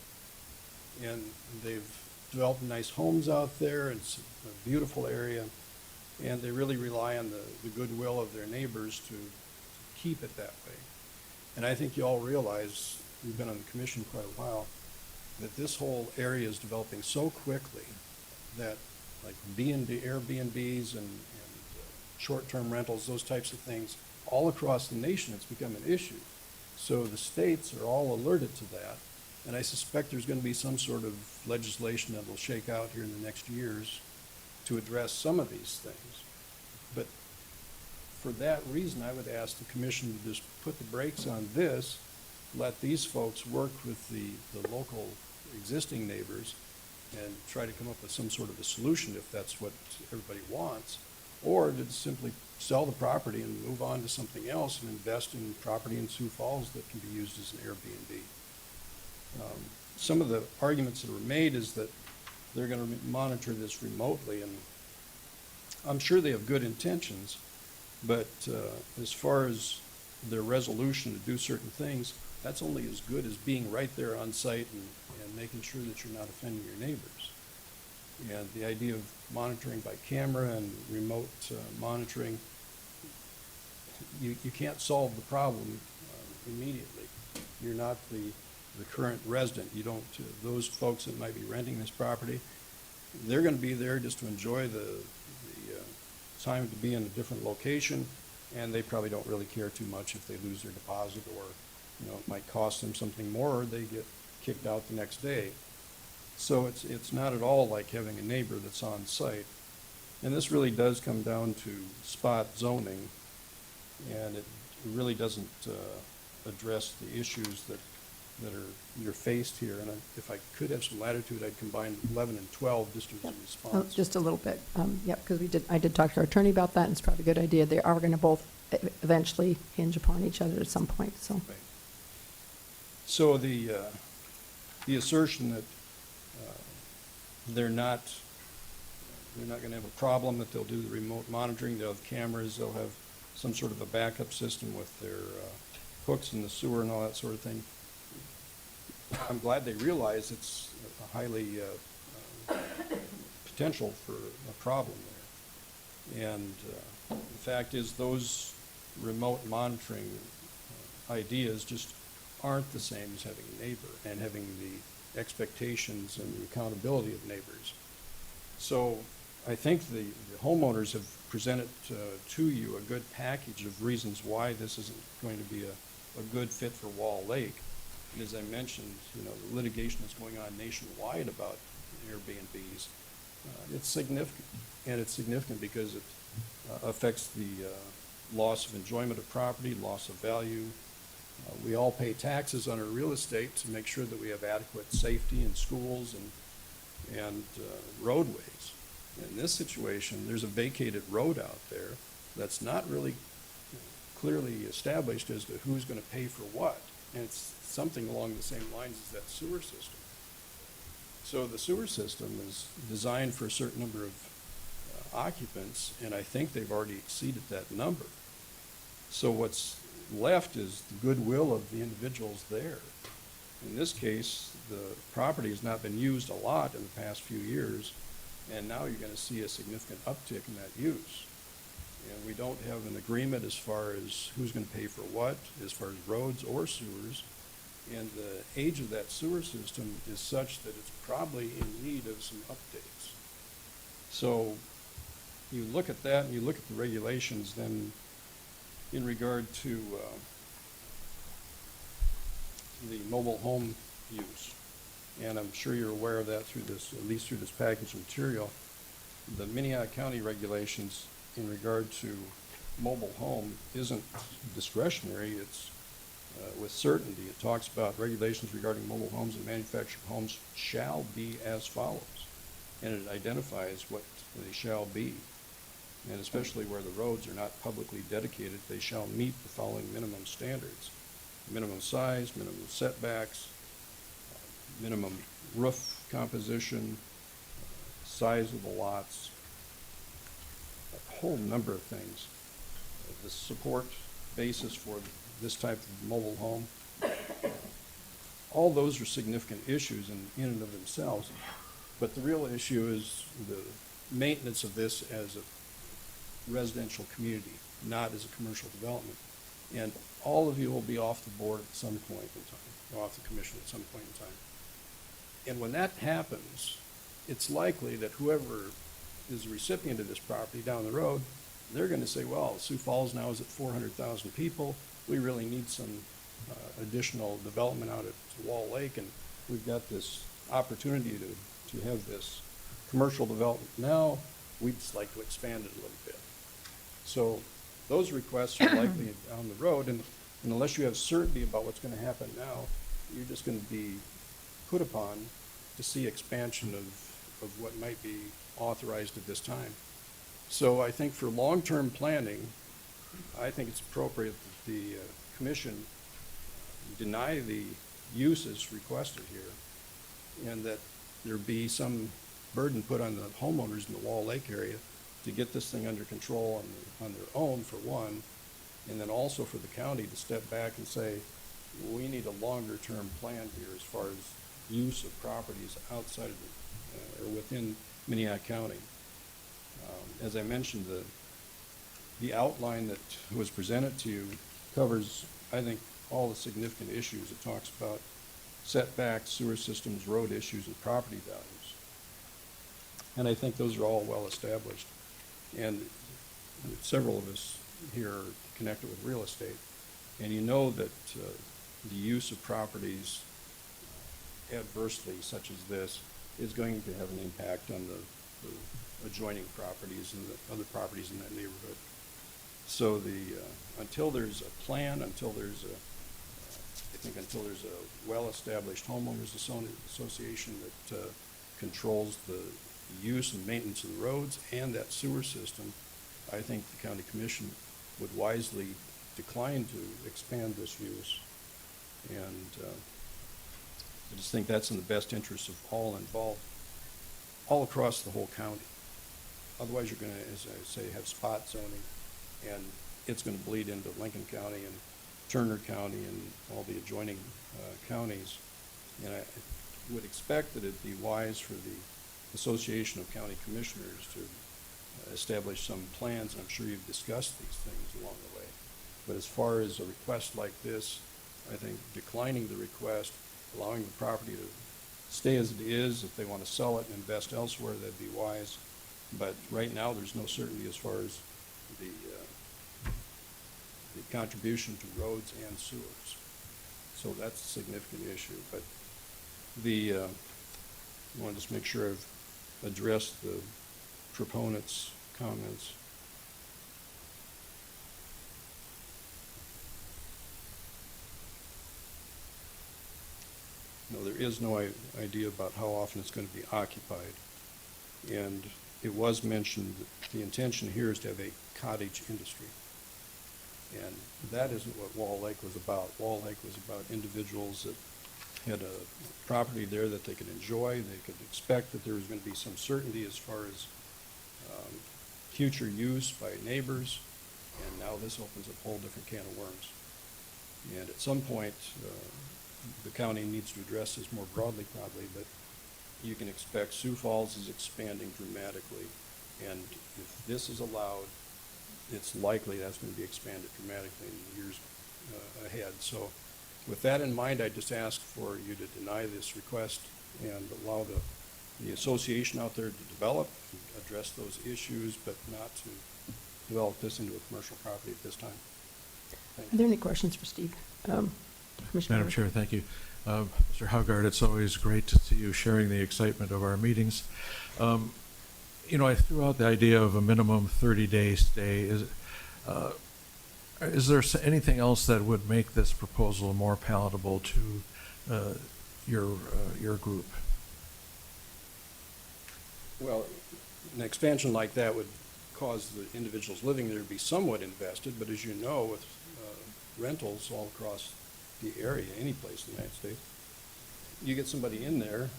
And they've developed nice homes out there. It's a beautiful area, and they really rely on the goodwill of their neighbors to keep it that way. And I think you all realize, we've been on the commission quite a while, that this whole area is developing so quickly that like Airbnbs and short-term rentals, those types of things, all across the nation, it's become an issue. So the states are all alerted to that, and I suspect there's going to be some sort of legislation that will shake out here in the next years to address some of these things. But for that reason, I would ask the commission to just put the brakes on this, let these folks work with the local existing neighbors and try to come up with some sort of a solution if that's what everybody wants, or to simply sell the property and move on to something else and invest in property in Sioux Falls that can be used as an Airbnb. Some of the arguments that were made is that they're going to monitor this remotely, and I'm sure they have good intentions, but as far as their resolution to do certain things, that's only as good as being right there on site and making sure that you're not offending your neighbors. And the idea of monitoring by camera and remote monitoring, you can't solve the problem immediately. You're not the current resident. You don't, those folks that might be renting this property, they're going to be there just to enjoy the time to be in a different location, and they probably don't really care too much if they lose their deposit, or it might cost them something more, or they get kicked out the next day. So it's not at all like having a neighbor that's on site. And this really does come down to spot zoning, and it really doesn't address the issues that you're faced here. And if I could have some latitude, I'd combine 11 and 12 just as a response. Just a little bit, yep, because I did talk to our attorney about that, and it's probably a good idea. They are going to both eventually hinge upon each other at some point, so. Right. So the assertion that they're not going to have a problem, that they'll do the remote monitoring, they'll have cameras, they'll have some sort of a backup system with their hooks in the sewer and all that sort of thing. I'm glad they realize it's a highly potential for a problem there. And the fact is, those remote monitoring ideas just aren't the same as having a neighbor and having the expectations and the accountability of neighbors. So I think the homeowners have presented to you a good package of reasons why this isn't going to be a good fit for Wall Lake. And as I mentioned, the litigation that's going on nationwide about Airbnbs, it's significant. And it's significant because it affects the loss of enjoyment of property, loss of value. We all pay taxes on our real estate to make sure that we have adequate safety in schools and roadways. In this situation, there's a vacated road out there that's not really clearly established as to who's going to pay for what. And it's something along the same lines as that sewer system. So the sewer system is designed for a certain number of occupants, and I think they've already exceeded that number. So what's left is the goodwill of the individuals there. In this case, the property has not been used a lot in the past few years, and now you're going to see a significant uptick in that use. And we don't have an agreement as far as who's going to pay for what, as far as roads or sewers. And the age of that sewer system is such that it's probably in need of some updates. So you look at that and you look at the regulations then in regard to the mobile home use. And I'm sure you're aware of that through this, at least through this package material. The Minnehaha County regulations in regard to mobile home isn't discretionary, it's with certainty. It talks about regulations regarding mobile homes and manufactured homes shall be as follows. And it identifies what they shall be. And especially where the roads are not publicly dedicated, they shall meet the following minimum standards: minimum size, minimum setbacks, minimum roof composition, size of the lots, a whole number of things. The support basis for this type of mobile home, all those are significant issues in and of themselves. But the real issue is the maintenance of this as a residential community, not as a commercial development. And all of you will be off the board at some point in time, or off the commission at some point in time. And when that happens, it's likely that whoever is the recipient of this property down the road, they're going to say, well, Sioux Falls now is at 400,000 people. We really need some additional development out at Wall Lake, and we've got this opportunity to have this commercial development now. We'd just like to expand it a little bit. So those requests are likely down the road, and unless you have certainty about what's gonna happen now, you're just gonna be put upon to see expansion of what might be authorized at this time. So I think for long-term planning, I think it's appropriate that the commission deny the uses requested here, and that there be some burden put on the homeowners in the Wall Lake area to get this thing under control on their own, for one, and then also for the county to step back and say, we need a longer-term plan here as far as use of properties outside of or within Minnehaha County. As I mentioned, the outline that was presented to you covers, I think, all the significant issues. It talks about setbacks, sewer systems, road issues, and property values. And I think those are all well established. And several of us here are connected with real estate. And you know that the use of properties adversely, such as this, is going to have an impact on the adjoining properties and the other properties in that neighborhood. So until there's a plan, until there's a well-established homeowners association that controls the use and maintenance of the roads and that sewer system, I think the county commission would wisely decline to expand this use. And I just think that's in the best interest of all involved, all across the whole county. Otherwise, you're going to, as I say, have spot zoning, and it's going to bleed into Lincoln County and Turner County and all the adjoining counties. And I would expect that it'd be wise for the Association of County Commissioners to establish some plans, and I'm sure you've discussed these things along the way. But as far as a request like this, I think declining the request, allowing the property to stay as it is, if they want to sell it and invest elsewhere, that'd be wise. But right now, there's no certainty as far as the contribution to roads and sewers. So that's a significant issue. But I want to just make sure I've addressed the proponents' comments. No, there is no idea about how often it's going to be occupied. And it was mentioned that the intention here is to have a cottage industry. And that isn't what Wall Lake was about. Wall Lake was about individuals that had a property there that they could enjoy. They could expect that there was going to be some certainty as far as future use by neighbors. And now this opens up a whole different can of worms. And at some point, the county needs to address this more broadly probably, but you can expect Sioux Falls is expanding dramatically. And if this is allowed, it's likely that's going to be expanded dramatically in the years ahead. So with that in mind, I just ask for you to deny this request and allow the association out there to develop, address those issues, but not to develop this into a commercial property at this time. Are there any questions for Steve? Commissioner Madam Chair, thank you. Mr. Haggard, it's always great to see you sharing the excitement of our meetings. You know, I threw out the idea of a minimum 30-day stay. Is there anything else that would make this proposal more palatable to your group? Well, an expansion like that would cause the individuals living there to be somewhat invested, but as you know, with rentals all across the area, any place in the United States, you get somebody in there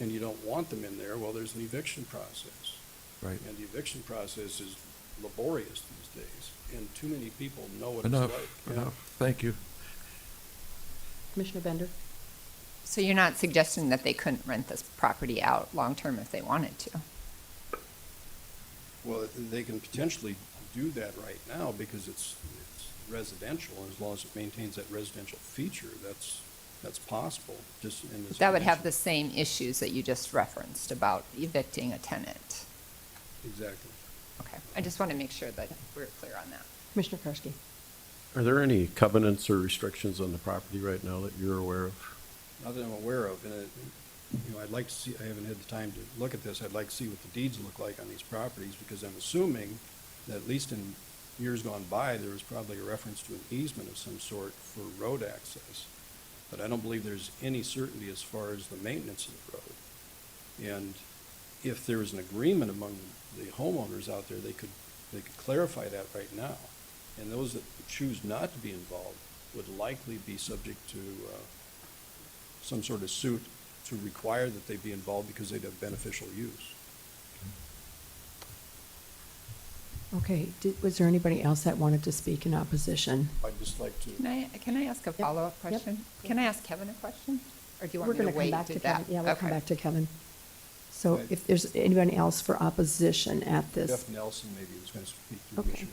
and you don't want them in there, well, there's an eviction process. Right. And the eviction process is laborious these days, and too many people know what Enough, it's like. enough. Thank you. Commissioner Bender? So you're not suggesting that they couldn't rent this property out long-term if they wanted to? Well, they can potentially do that right now because it's residential, and as long as it maintains that residential feature, that's possible. Just in this That would have condition. the same issues that you just referenced about evicting a tenant. Exactly. Okay, I just want to make sure that we're clear on that. Commissioner Karski? Are there any covenants or restrictions on the property right now that you're aware of? Not that I'm aware of, and I'd like to see, I haven't had the time to look at this, I'd like to see what the deeds look like on these properties, because I'm assuming that at least in years gone by, there was probably a reference to an easement of some sort for road access. But I don't believe there's any certainty as far as the maintenance of the road. And if there was an agreement among the homeowners out there, they could clarify that right now. And those that choose not to be involved would likely be subject to some sort of suit to require that they be involved because they'd have beneficial use. Okay, was there anybody else that wanted to speak in opposition? I'd just like to. Can I ask a follow-up Yep. question? Can I ask Kevin a question? Or do you We're want me going to to come wait back to to do that? Kevin. Yeah, we'll come Okay. back to Kevin. So Okay. if there's anybody else for opposition at this. Jeff Nelson maybe was going to speak to the Okay. issue.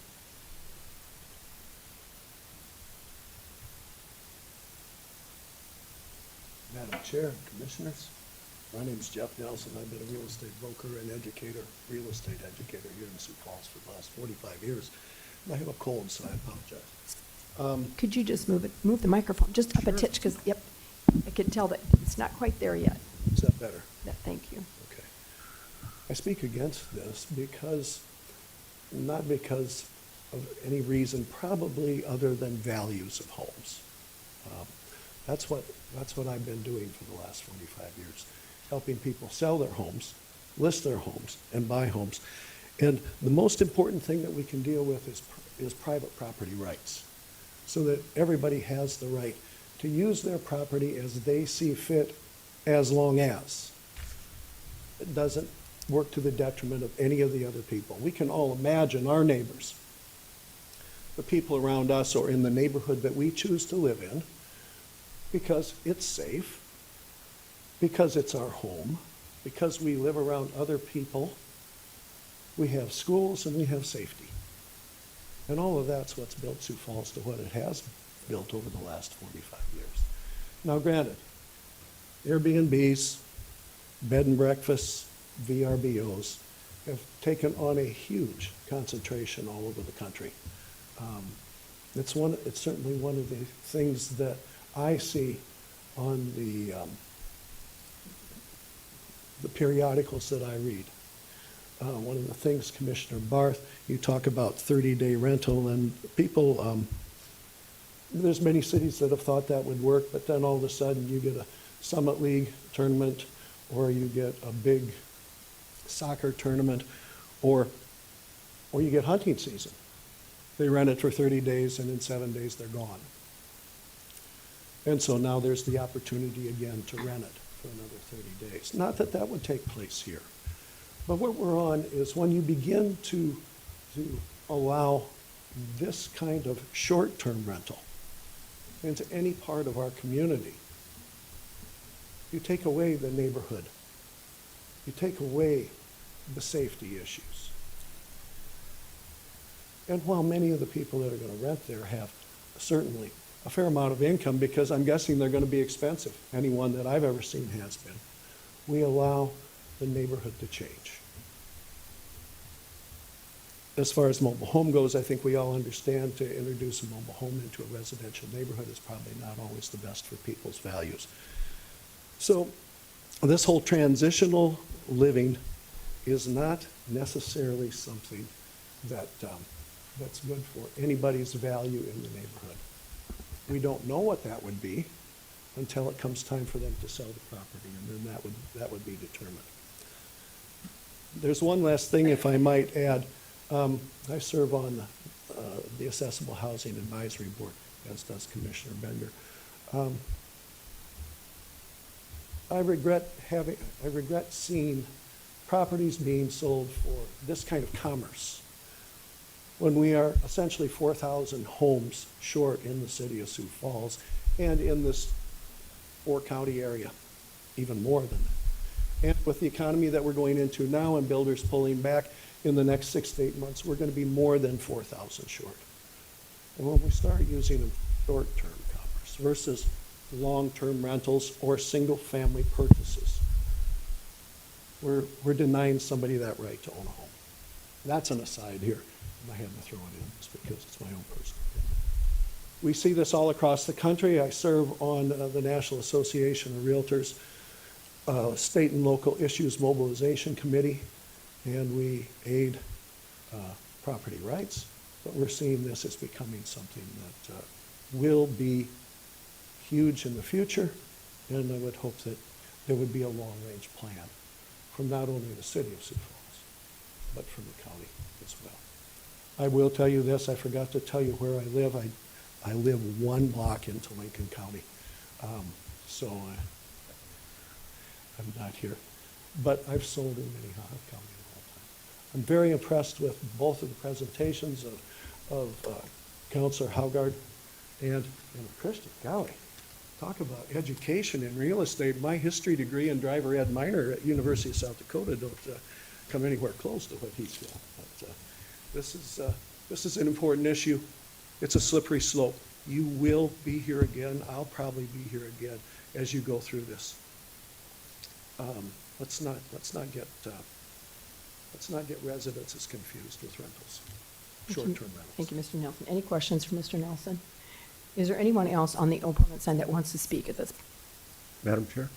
Madam Chair, Commissioners, my name is Jeff Nelson. I've been a real estate broker and educator, real estate educator here in Sioux Falls for the last 45 years. And I have a cold, so I apologize. Could you just move the microphone just up a titch, because, yep, I can tell that it's not quite there yet. Is that better? Thank you. Okay. I speak against this not because of any reason, probably other than values of homes. That's what I've been doing for the last 45 years, helping people sell their homes, list their homes, and buy homes. And the most important thing that we can deal with is private property rights, so that everybody has the right to use their property as they see fit, as long as it doesn't work to the detriment of any of the other people. We can all imagine our neighbors, the people around us or in the neighborhood that we choose to live in, because it's safe, because it's our home, because we live around other people. We have schools and we have safety. And all of that's what's built Sioux Falls to what it has built over the last 45 years. Now granted, Airbnbs, bed and breakfasts, VRBOs have taken on a huge concentration all over the country. It's certainly one of the things that I see on the periodicals that I read. One of the things, Commissioner Barth, you talk about 30-day rental, and people, there's many cities that have thought that would work, but then all of a sudden you get a Summit League tournament, or you get a big soccer tournament, or you get hunting season. They rent it for 30 days, and in 7 days they're gone. And so now there's the opportunity again to rent it for another 30 days. Not that that would take place here. But what we're on is when you begin to allow this kind of short-term rental into any part of our community, you take away the neighborhood. You take away the safety issues. And while many of the people that are going to rent there have certainly a fair amount of income, because I'm guessing they're going to be expensive, anyone that I've ever seen has been, we allow the neighborhood to change. As far as mobile home goes, I think we all understand to introduce a mobile home into a residential neighborhood is probably not always the best for people's values. So this whole transitional living is not necessarily something that that's good for anybody's value in the neighborhood. We don't know what that would be until it comes time for them to sell the property, and then that would be determined. There's one last thing, if I might add. I serve on the Accessible Housing Advisory Board, as does Commissioner Bender. I regret seeing properties being sold for this kind of commerce when we are essentially 4,000 homes short in the city of Sioux Falls and in this four-county area, even more than that. And with the economy that we're going into now and builders pulling back, in the next 6 to 8 months, we're going to be more than 4,000 short. And when we start using them short-term commerce versus long-term rentals or single-family purchases, we're denying somebody that right to own a home. That's an aside here. I had to throw it in just because it's my own personal opinion. We see this all across the country. I serve on the National Association of Realtors State and Local Issues Mobilization Committee, and we aid property rights, but we're seeing this as becoming something that will be huge in the future, and I would hope that there would be a long-range plan from not only the city of Sioux Falls, but from the county as well. I will tell you this, I forgot to tell you where I live. I live 1 block into Lincoln County, so I'm not here. But I've sold in Minnehaha County the whole time. I'm very impressed with both of the presentations of Councilor Haugard and Christian. Golly, talk about education in real estate. My history degree and driver ed minor at University of South Dakota don't come anywhere close to what he's got. But this is an important issue. It's a slippery slope. You will be here again. I'll probably be here again as you go through this. Let's not get residences confused with rentals, short-term rentals. Thank you, Mr. Nelson. Any questions for Mr. Nelson? Is there anyone else on the opponent side that wants to speak at this? Madam Chair,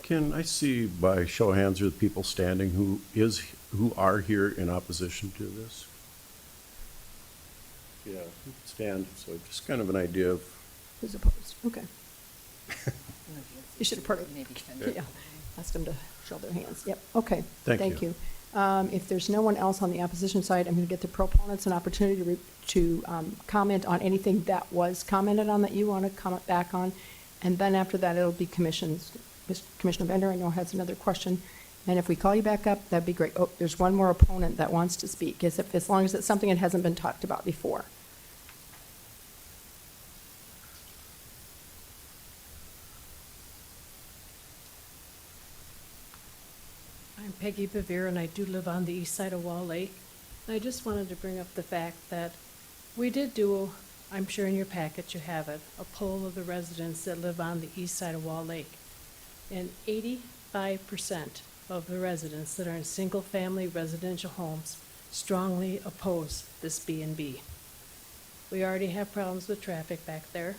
can I see by show of hands or the people standing who are here in opposition to this? Yeah, stand, so just kind of an idea of. Who's opposed? Okay. You should have Maybe asked them to show their hands. Yep, okay. Thank you. If there's no one else on the opposition side, I'm going to get the proponents an opportunity to comment on anything that was commented on that you want to comment back on. And then after that, it'll be commissions. Commissioner Bender, I know, has another question. And if we call you back up, that'd be great. Oh, there's one more opponent that wants to speak, as long as it's something that hasn't been talked about before. I'm Peggy Bevere, and I do live on the east side of Wall Lake. And I just wanted to bring up the fact that we did do, I'm sure in your packet you have it, a poll of the residents that live on the east side of Wall Lake. And 85% of the residents that are in single-family residential homes strongly oppose this B&B. We already have problems with traffic back there.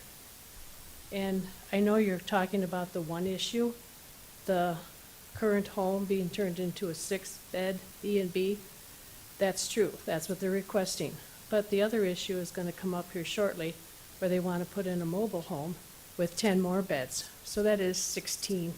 And I know you're talking about the one issue, the current home being turned into a 6-bed B&B. That's true. That's what they're requesting. But the other issue is going to come up here shortly, where they want to put in a mobile home with 10 more beds. So that is 16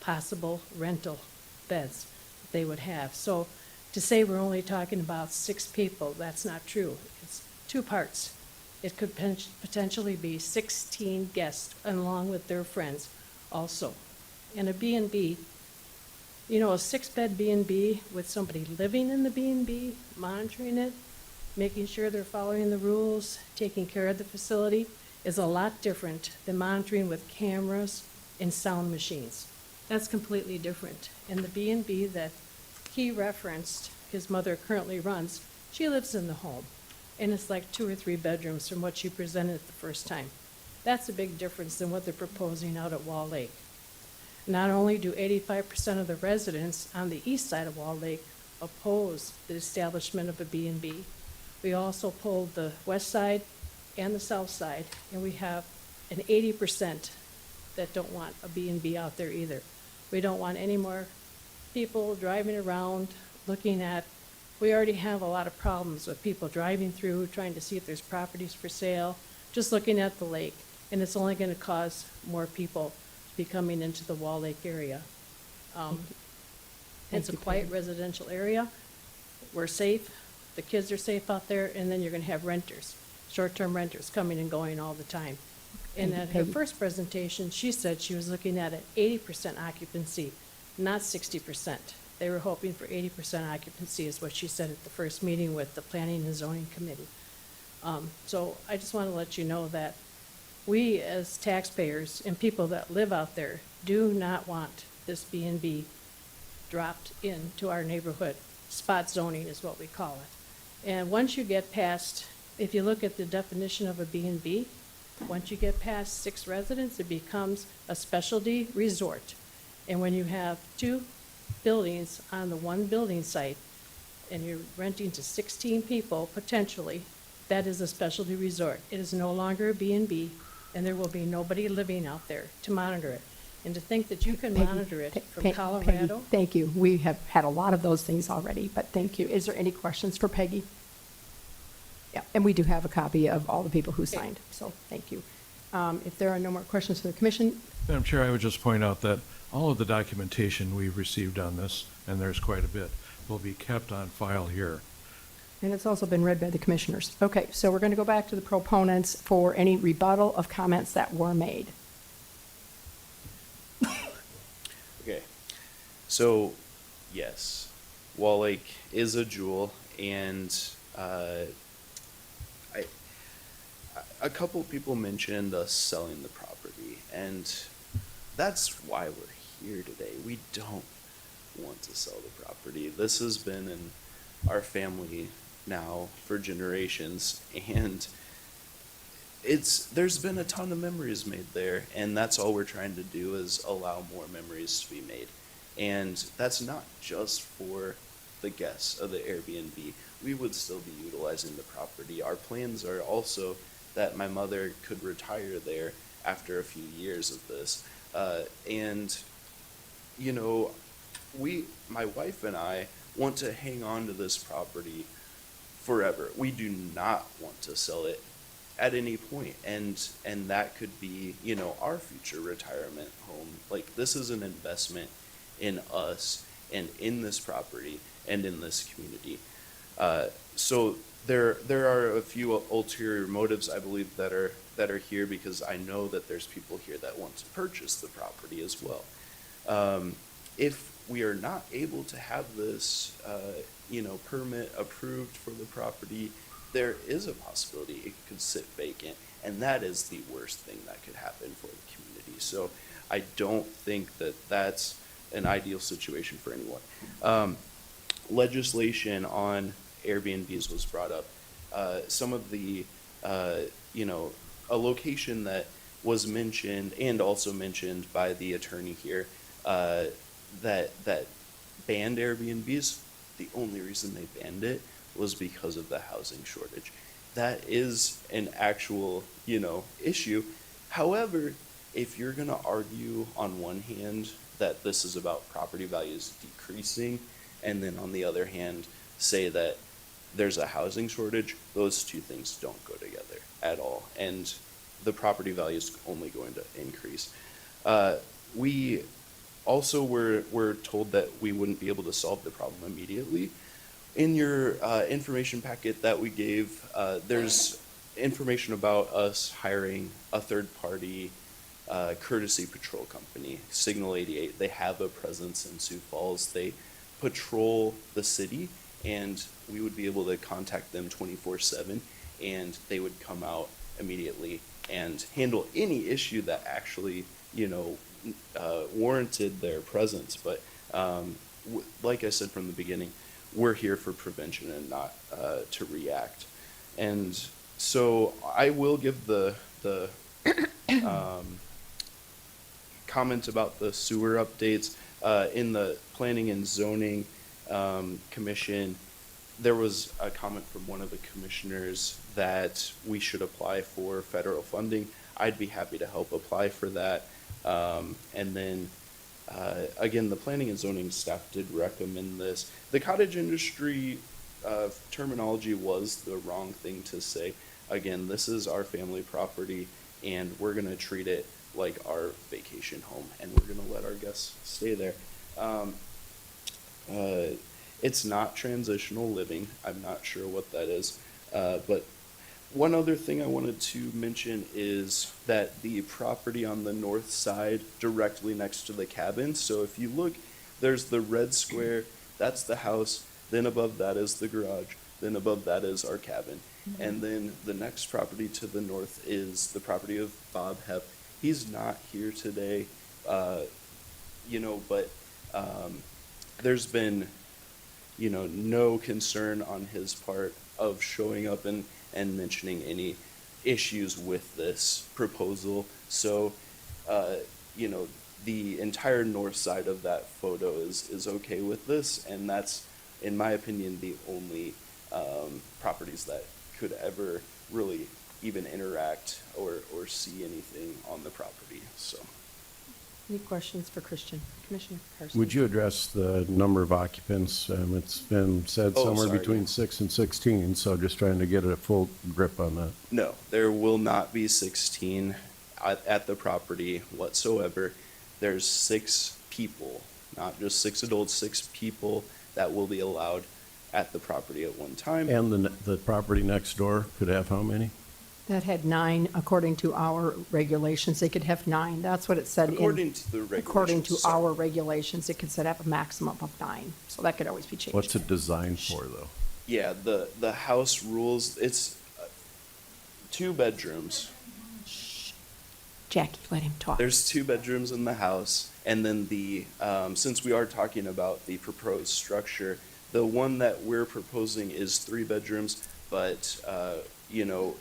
possible rental beds they would have. So to say we're only talking about 6 people, that's not true. It's 2 parts. It could potentially be 16 guests along with their friends also. And a B&B, you know, a 6-bed B&B with somebody living in the B&B, monitoring it, making sure they're following the rules, taking care of the facility, is a lot different than monitoring with cameras and sound machines. That's completely different. And the B&B that he referenced, his mother currently runs, she lives in the home. And it's like 2 or 3 bedrooms from what she presented the first time. That's a big difference than what they're proposing out at Wall Lake. Not only do 85% of the residents on the east side of Wall Lake oppose the establishment of a B&B, we also polled the west side and the south side, and we have an 80% that don't want a B&B out there either. We don't want any more people driving around looking at, we already have a lot of problems with people driving through, trying to see if there's properties for sale, just looking at the lake, and it's only going to cause more people to be coming into the Wall Lake area. It's a quiet residential area. We're safe. The kids are safe out there, and then you're going to have renters, short-term renters coming and going all the time. And at her first presentation, she said she was looking at an 80% occupancy, not 60%. They were hoping for 80% occupancy is what she said at the first meeting with the Planning and Zoning Committee. So I just want to let you know that we as taxpayers and people that live out there do not want this B&B dropped into our neighborhood. Spot zoning is what we call it. And once you get past, if you look at the definition of a B&B, once you get past 6 residents, it becomes a specialty resort. And when you have 2 buildings on the one building site, and you're renting to 16 people, potentially, that is a specialty resort. It is no longer a B&B, and there will be nobody living out there to monitor it. And to think that you can monitor it from Colorado. Peggy, thank you. We have had a lot of those things already, but thank you. Is there any questions for Peggy? Yeah, and we do have a copy of all the people who signed, so thank you. If there are no more questions for the commission, Madam Chair, I would just point out that all of the documentation we've received on this, and there's quite a bit, will be kept on file here. and it's also been read by the commissioners. Okay, so we're going to go back to the proponents for any rebuttal of comments that were made. Okay, so yes, Wall Lake is a jewel, and a couple people mentioned us selling the property, and that's why we're here today. We don't want to sell the property. This has been in our family now for generations, and there's been a ton of memories made there, and that's all we're trying to do is allow more memories to be made. And that's not just for the guests of the Airbnb. We would still be utilizing the property. Our plans are also that my mother could retire there after a few years of this. And, you know, my wife and I want to hang on to this property forever. We do not want to sell it at any point, and that could be, you know, our future retirement home. Like, this is an investment in us and in this property and in this community. So there are a few ulterior motives, I believe, that are here, because I know that there's people here that want to purchase the property as well. If we are not able to have this, you know, permit approved for the property, there is a possibility it could sit vacant, and that is the worst thing that could happen for the community. So I don't think that that's an ideal situation for anyone. Legislation on Airbnbs was brought up. Some of the, you know, a location that was mentioned and also mentioned by the attorney here, that banned Airbnbs, the only reason they banned it was because of the housing shortage. That is an actual, you know, issue. However, if you're going to argue on one hand that this is about property values decreasing, and then on the other hand say that there's a housing shortage, those two things don't go together at all, and the property value is only going to increase. We also were told that we wouldn't be able to solve the problem immediately. In your information packet that we gave, there's information about us hiring a third-party courtesy patrol company, Signal 88. They have a presence in Sioux Falls. They patrol the city, and we would be able to contact them 24/7, and they would come out immediately and handle any issue that actually, you know, warranted their presence. But like I said from the beginning, we're here for prevention and not to react. And so I will give the comment about the sewer updates. In the Planning and Zoning Commission, there was a comment from one of the commissioners that we should apply for federal funding. I'd be happy to help apply for that. And then, again, the Planning and Zoning staff did recommend this. The cottage industry terminology was the wrong thing to say. Again, this is our family property, and we're going to treat it like our vacation home, and we're going to let our guests stay there. It's not transitional living. I'm not sure what that is. But one other thing I wanted to mention is that the property on the north side, directly next to the cabin, so if you look, there's the red square, that's the house, then above that is the garage, then above that is our cabin. Mm-hmm. And then the next property to the north is the property of Bob Hepp. He's not here today, you know, but there's been, you know, no concern on his part of showing up and mentioning any issues with this proposal. So, you know, the entire north side of that photo is okay with this, and that's, in my opinion, the only properties that could ever really even interact or see anything on the property. So Any questions for Christian? Commissioner Carson? Would you address the number of occupants? It's been said Oh, somewhere sorry. between 6 and 16, so just trying to get a full grip on that. No, there will not be 16 at the property whatsoever. There's 6 people, not just 6 adults, 6 people that will be allowed at the property at one time. And the property next door could have how many? That had 9, according to our regulations, they could have 9. That's what it said. According to the regulations. According to sorry. our regulations, it could set up a maximum of 9. So that could always be changed. What's it designed for, though? Yeah, the house rules, it's 2 bedrooms. Jackie, let him talk. There's 2 bedrooms in the house, and then since we are talking about the proposed structure, the one that we're proposing is 3 bedrooms, but,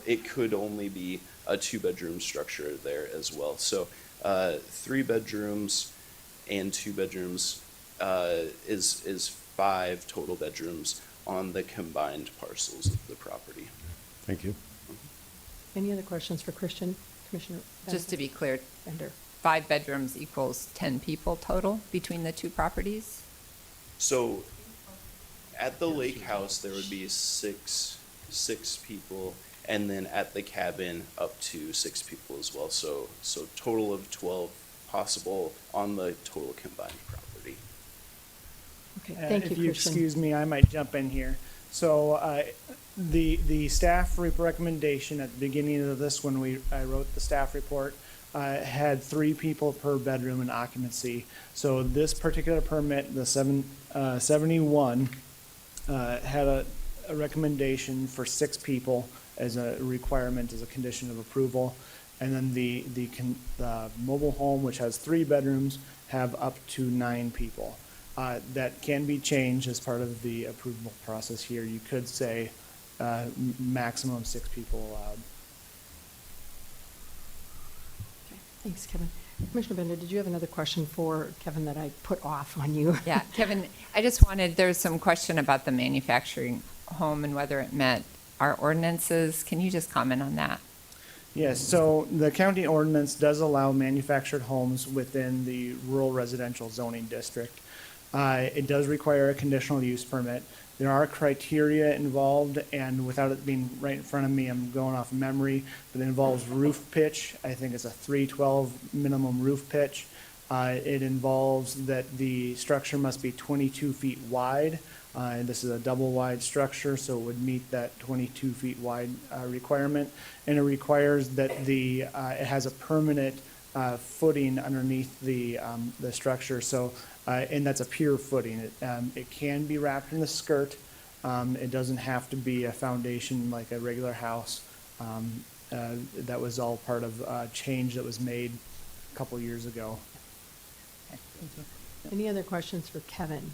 it could only be a 2-bedroom structure there as well. So, 3 bedrooms and 2 bedrooms, is 5 total bedrooms on the combined parcels of the property. Thank you. Any other questions for Christian? Commissioner Just to be clear, Bender? 5 bedrooms equals 10 people total between the 2 properties? So, at the lake house, there would be six people, and then at the cabin, up to 6 people as well. So total of 12 possible on the total combined property. Okay, thank you, If you Christian. excuse me, I might jump in here. So, the staff recommendation at the beginning of this, when I wrote the staff report, had 3 people per bedroom in occupancy. So this particular permit, the 71, had a recommendation for 6 people as a requirement, as a condition of approval. And then the mobile home, which has 3 bedrooms, have up to 9 people. That can be changed as part of the approval process here. You could say maximum 6 people allowed. Okay, thanks, Kevin. Commissioner Bender, did you have another question for Kevin that I put off on you? Yeah, Kevin, I just there's some question about the manufacturing home and whether it met our ordinances. Can you just comment on that? Yes, so the county ordinance does allow manufactured homes within the rural residential zoning district. It does require a conditional use permit. There are criteria involved, and without it being right in front of me, I'm going off memory, but it involves roof pitch. I think it's a 312 minimum roof pitch. It involves that the structure must be 22 feet wide. This is a double wide structure, so it would meet that 22 feet wide requirement. And it requires that it has a permanent footing underneath the structure. So, and that's a pier footing. It can be wrapped in a skirt. It doesn't have to be a foundation like a regular house. That was all part of a change that was made a couple years ago. Any other questions for Kevin?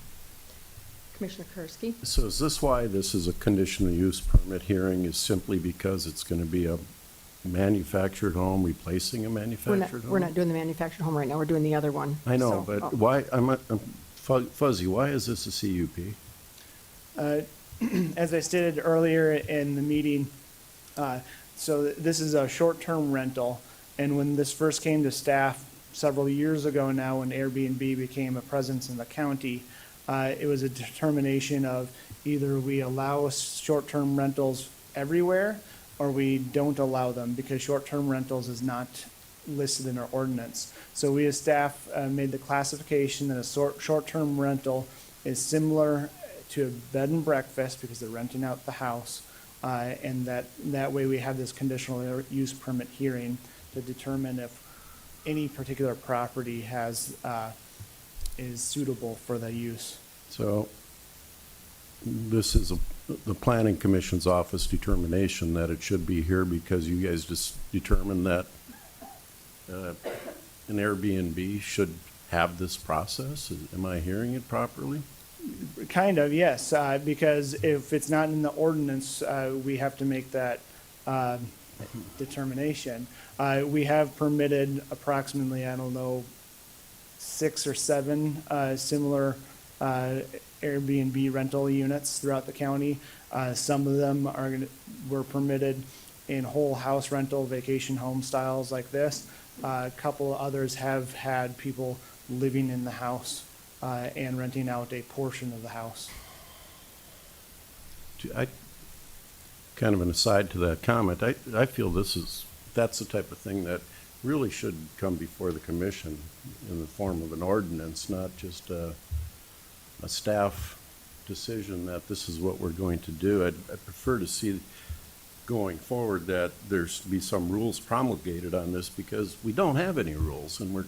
Commissioner Kursky? So is this why this is a conditional use permit hearing, is simply because it's going to be a manufactured home replacing a manufactured home? We're not doing the manufactured home right now, we're doing the other one. I know, So, but oh. why, I'm fuzzy, why is this a CUP? As I stated earlier in the meeting, so this is a short-term rental, and when this first came to staff several years ago now, when Airbnb became a presence in the county, it was a determination of either we allow short-term rentals everywhere or we don't allow them, because short-term rentals is not listed in our ordinance. So we as staff made the classification that a short-term rental is similar to a bed and breakfast because they're renting out the house. And that way we have this conditional use permit hearing to determine if any particular property is suitable for the use. So this is the planning commission's office determination that it should be here because you guys just determined that an Airbnb should have this process? Am I hearing it properly? Kind of, yes, because if it's not in the ordinance, we have to make that determination. We have permitted approximately, 6 or 7 similar Airbnb rental units throughout the county. Some of them were permitted in whole house rental vacation home styles like this. A couple of others have had people living in the house and renting out a portion of the house. Kind of an aside to that comment, I feel that's the type of thing that really should come before the commission in the form of an ordinance, not just a staff decision that this is what we're going to do. I'd prefer to see going forward that there's be some rules promulgated on this, because we don't have any rules, and we're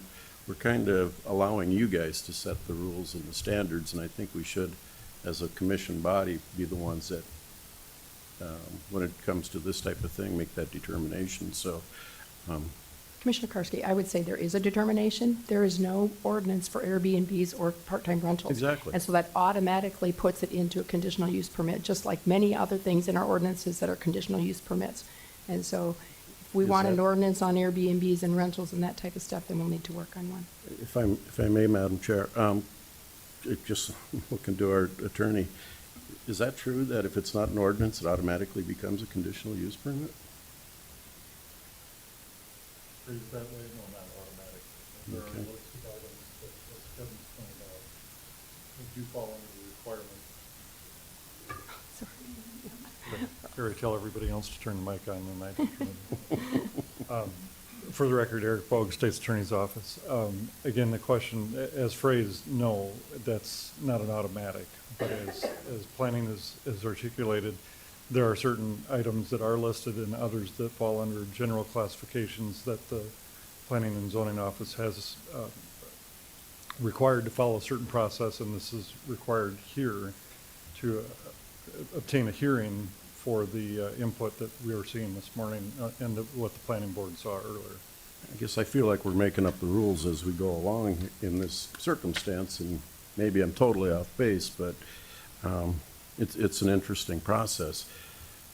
kind of allowing you guys to set the rules and the standards, and I think we should, as a commission body, be the ones that, when it comes to this type of thing, make that determination. So, Commissioner Karski, I would say there is a determination. There is no ordinance for Airbnbs or part-time rentals. Exactly. And so that automatically puts it into a conditional use permit, just like many other things in our ordinances that are conditional use permits. And so if we want an ordinance on Airbnbs and rentals and that type of stuff, then we'll need to work on one. if I may, Madam Chair, just looking to our attorney, is that true that if it's not an ordinance, it automatically becomes a conditional use permit? That way, no, not automatic. There are a list of items that, as Kevin's pointed out, do fall under the requirement. Gary, tell everybody else to turn the mic on and I don't turn it on. For the record, Eric Bogue, State's Attorney's Office. Again, the question, as phrased, no, that's not an automatic. But as planning is articulated, there are certain items that are listed and others that fall under general classifications that the Planning and Zoning Office has required to follow a certain process, and this is required here to obtain a hearing for the input that we were seeing this morning and what the planning board saw earlier. I guess I feel like we're making up the rules as we go along in this circumstance, and maybe I'm totally off base, but it's an interesting process.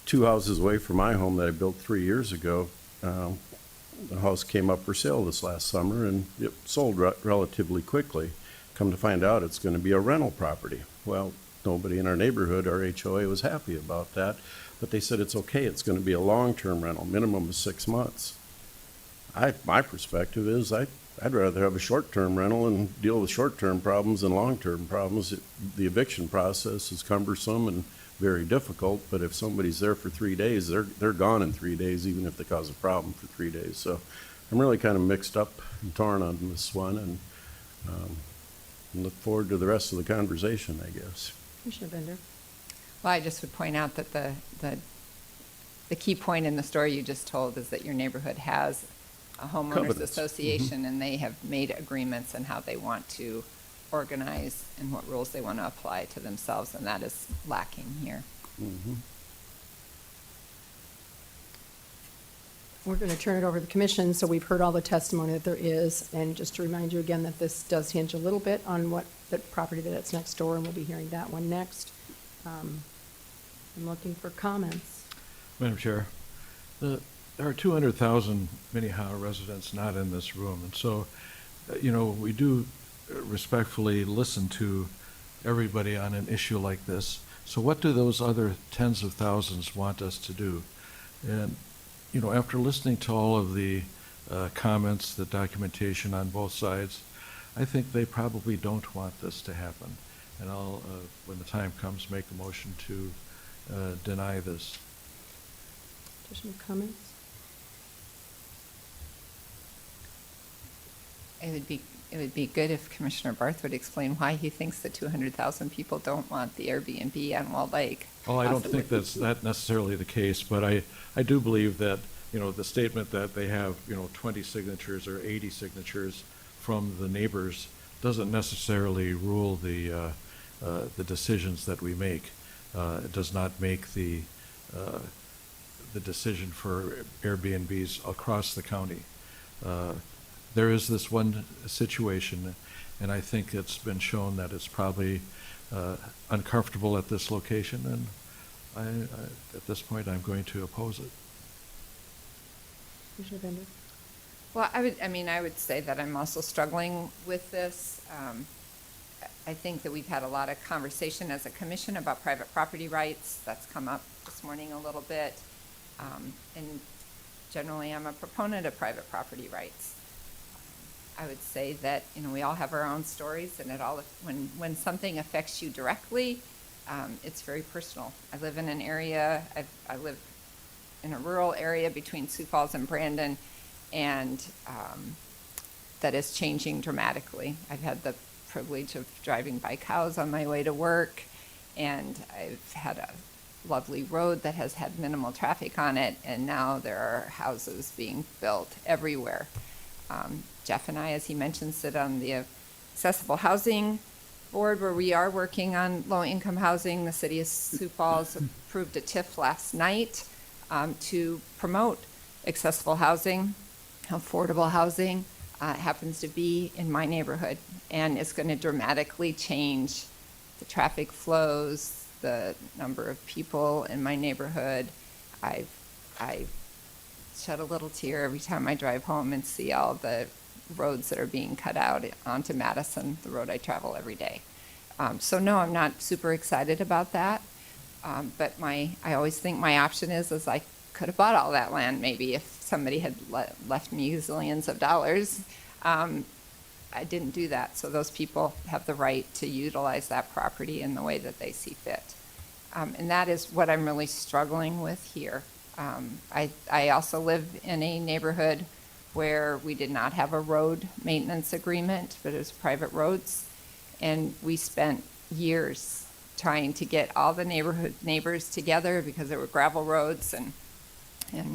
2 houses away from my home that I built 3 years ago, the house came up for sale this last summer, and it sold relatively quickly. Come to find out, it's going to be a rental property. Well, nobody in our neighborhood, our HOA, was happy about that, but they said it's okay, it's going to be a long-term rental, minimum of 6 months. My perspective is I'd rather have a short-term rental and deal with short-term problems than long-term problems. The eviction process is cumbersome and very difficult, but if somebody's there for 3 days, they're gone in 3 days, even if they cause a problem for 3 days. So I'm really kind of mixed up and torn on this one, and look forward to the rest of the conversation, I guess. Commissioner Bender. Well, I just would point out that the key point in the story you just told is that your neighborhood has a homeowners Covenants. association, and they have made agreements on how they want to organize and what rules they want to apply to themselves, and that is lacking here. We're going to turn it over to the commission, so we've heard all the testimony that there is, and just to remind you again that this does hinge a little bit on what the property that's next door, and we'll be hearing that one next. I'm looking for comments. Madam Chair, there are 200,000 Minnehaha residents not in this room, and so, we do respectfully listen to everybody on an issue like this. So what do those other tens of thousands want us to do? And, after listening to all of the comments, the documentation on both sides, I think they probably don't want this to happen. And I'll, when the time comes, make a motion to deny this. Additional comments? It would be good if Commissioner Barth would explain why he thinks that 200,000 people don't want the Airbnb on Walled Lake. Well, I don't think that's not necessarily the case, but I do believe that, the statement that they have, 20 signatures or 80 signatures from the neighbors doesn't necessarily rule the decisions that we make. It does not make the decision for Airbnbs across the county. There is this one situation, and I think it's been shown that it's probably uncomfortable at this location, and at this point, I'm going to oppose it. Commissioner Bender? Well, I would say that I'm also struggling with this. I think that we've had a lot of conversation as a commission about private property rights. That's come up this morning a little bit. And generally, I'm a proponent of private property rights. I would say that, we all have our own stories, and when something affects you directly, it's very personal. I live in an area, I live in a rural area between Sioux Falls and Brandon, and that is changing dramatically. I've had the privilege of driving by cows on my way to work, and I've had a lovely road that has had minimal traffic on it, and now there are houses being built everywhere. Jeff and I, as he mentioned, sit on the Accessible Housing Board, where we are working on low-income housing. The city of Sioux Falls approved a TIF last night to promote accessible housing, affordable housing. It happens to be in my neighborhood, and it's going to dramatically change the traffic flows, the number of people in my neighborhood. I shed a little tear every time I drive home and see all the roads that are being cut out onto Madison, the road I travel every day. So no, I'm not super excited about that. But I always think my option is I could have bought all that land maybe if somebody had left me zillions of dollars. I didn't do that, so those people have the right to utilize that property in the way that they see fit. And that is what I'm really struggling with here. I also live in a neighborhood where we did not have a road maintenance agreement, but it was private roads. And we spent years trying to get all the neighbors together because there were gravel roads, and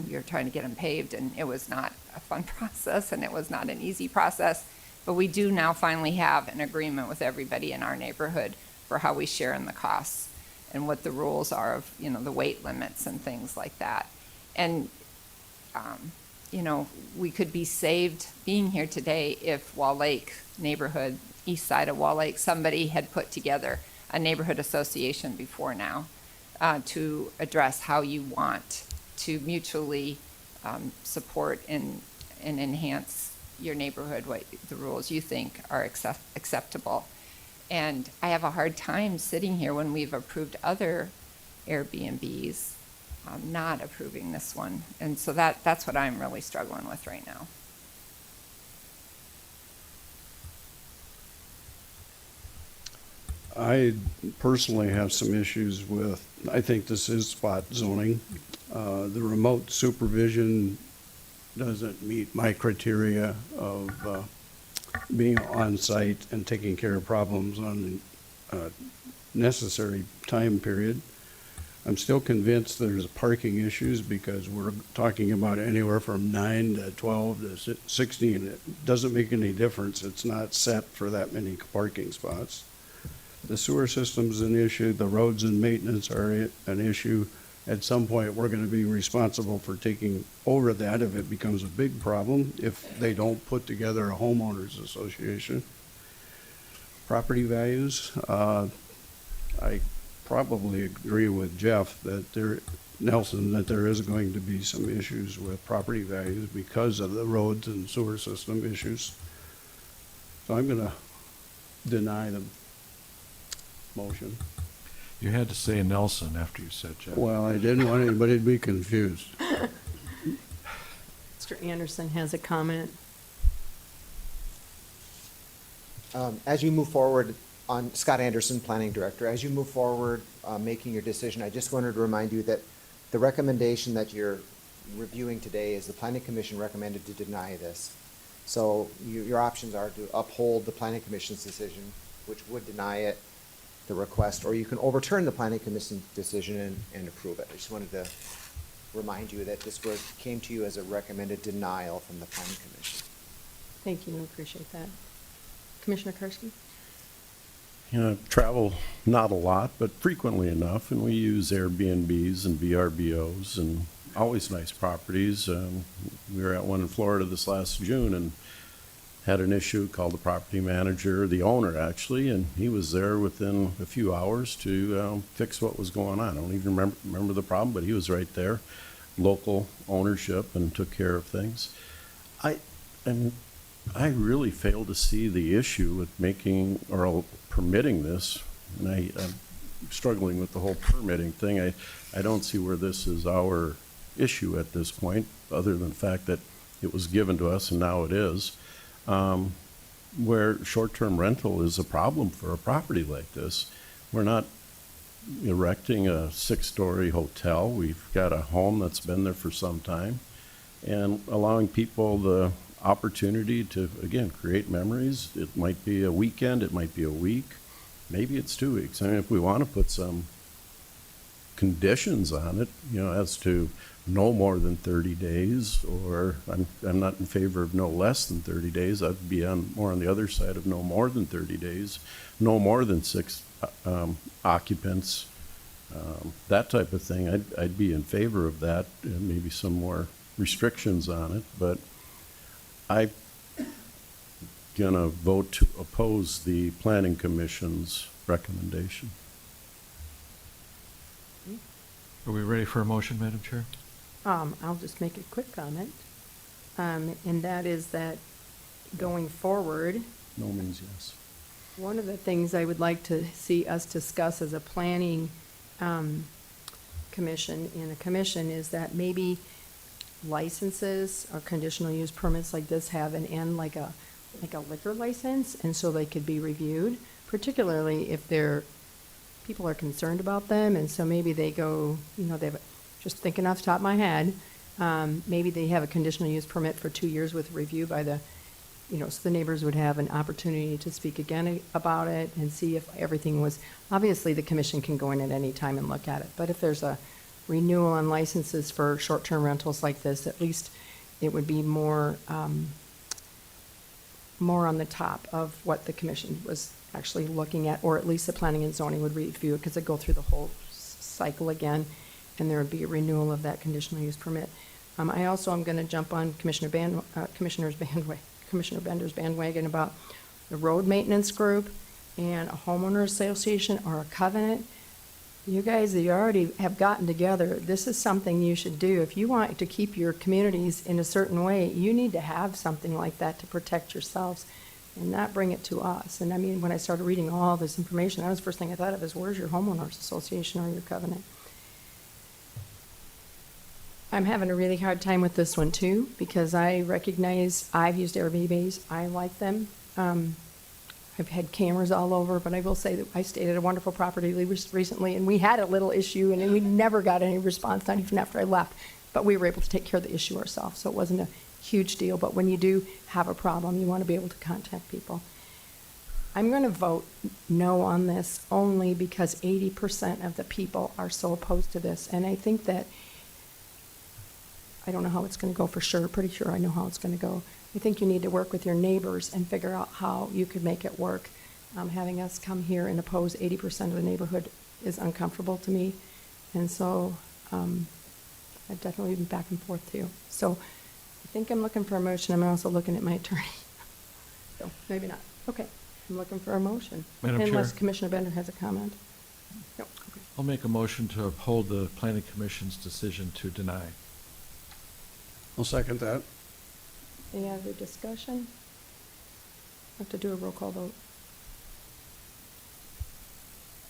we were trying to get them paved, and it was not a fun process, and it was not an easy process. But we do now finally have an agreement with everybody in our neighborhood for how we share in the costs and what the rules are of, the weight limits and things like that. And, we could be saved being here today if Wall Lake neighborhood, east side of Wall Lake, somebody had put together a neighborhood association before now to address how you want to mutually support and enhance your neighborhood, what the rules you think are acceptable. And I have a hard time sitting here when we've approved other Airbnbs, not approving this one. And so that's what I'm really struggling with right now. I personally have some issues with, I think this is spot zoning. The remote supervision doesn't meet my criteria of being on site and taking care of problems on the necessary time period. I'm still convinced there's parking issues because we're talking about anywhere from 9 to 12 to 16. It doesn't make any difference. It's not set for that many parking spots. The sewer system's an issue. The roads and maintenance are an issue. At some point, we're going to be responsible for taking over that if it becomes a big problem, if they don't put together a homeowners association. Property values, I probably agree with Jeff that Nelson, that there is going to be some issues with property values because of the roads and sewer system issues. So I'm going to deny the motion. You had to say Nelson after you said Jeff. Well, I didn't want anybody to be confused. Mr. Anderson has a comment. As you move forward, on Scott Anderson, Planning Director, as you move forward making your decision, I just wanted to remind you that the recommendation that you're reviewing today is the Planning Commission recommended to deny this. So your options are to uphold the Planning Commission's decision, which would deny it, the request, or you can overturn the Planning Commission decision and approve it. I just wanted to remind you that this came to you as a recommended denial from the Planning Commission. Thank you, I appreciate that. Commissioner Karski? Travel not a lot, but frequently enough, and we use Airbnbs and VRBOs and always nice properties. We were at one in Florida this last June and had an issue, called the property manager, the owner actually, and he was there within a few hours to fix what was going on. I don't even remember the problem, but he was right there, local ownership, and took care of things. I really fail to see the issue with making or permitting this, and I'm struggling with the whole permitting thing. I don't see where this is our issue at this point, other than the fact that it was given to us and now it is. where short-term rental is a problem for a property like this. We're not erecting a six-story hotel. We've got a home that's been there for some time, and allowing people the opportunity to, again, create memories. It might be a weekend, it might be a week, maybe it's 2 weeks. I mean, if we want to put some conditions on it, as to no more than 30 days, or I'm not in favor of no less than 30 days. I'd be more on the other side of no more than 30 days, no more than 6 occupants, that type of thing. I'd be in favor of that, and maybe some more restrictions on it, but I'm gonna vote to oppose the Planning Commission's recommendation. Are we ready for a motion, Madam Chair? I'll just make a quick comment, and that is that going forward, No means yes. one of the things I would like to see us discuss as a planning commission in a commission is that maybe licenses or conditional use permits like this have an end like a liquor license, and so they could be reviewed, particularly if people are concerned about them, and so maybe they go, they have, just thinking off the top of my head, maybe they have a conditional use permit for 2 years with review by the, so the neighbors would have an opportunity to speak again about it and see if everything was, obviously the commission can go in at any time and look at it, but if there's a renewal on licenses for short-term rentals like this, at least it would be more on the top of what the commission was actually looking at, or at least the planning and zoning would review it, because it'd go through the whole cycle again, and there would be a renewal of that conditional use permit. I also am going to jump on Commissioner Bender's bandwagon about the road maintenance group and a homeowner association or a covenant. You guys, you already have gotten together. This is something you should do. If you want to keep your communities in a certain way, you need to have something like that to protect yourselves and not bring it to us. And I mean, when I started reading all this information, that was the first thing I thought of is, where's your homeowners association or your covenant? I'm having a really hard time with this one too, because I recognize I've used Airbnbs. I like them. I've had cameras all over, but I will say that I stayed at a wonderful property recently, and we had a little issue, and we never got any response, not even after I left. But we were able to take care of the issue ourselves, so it wasn't a huge deal. But when you do have a problem, you want to be able to contact people. I'm going to vote no on this only because 80% of the people are so opposed to this, and I think that I don't know how it's going to go for sure. Pretty sure I know how it's going to go. I think you need to work with your neighbors and figure out how you could make it work. Having us come here and oppose 80% of the neighborhood is uncomfortable to me. And so I've definitely been back and forth too. So I think I'm looking for a motion. I'm also looking at my attorney. So maybe not. Okay. I'm looking for a motion. Madam Unless Chair. Commissioner Bender has a comment. No. Okay. I'll make a motion to uphold the Planning Commission's decision to deny. I'll second that. Any other discussion? Have to do a roll call vote.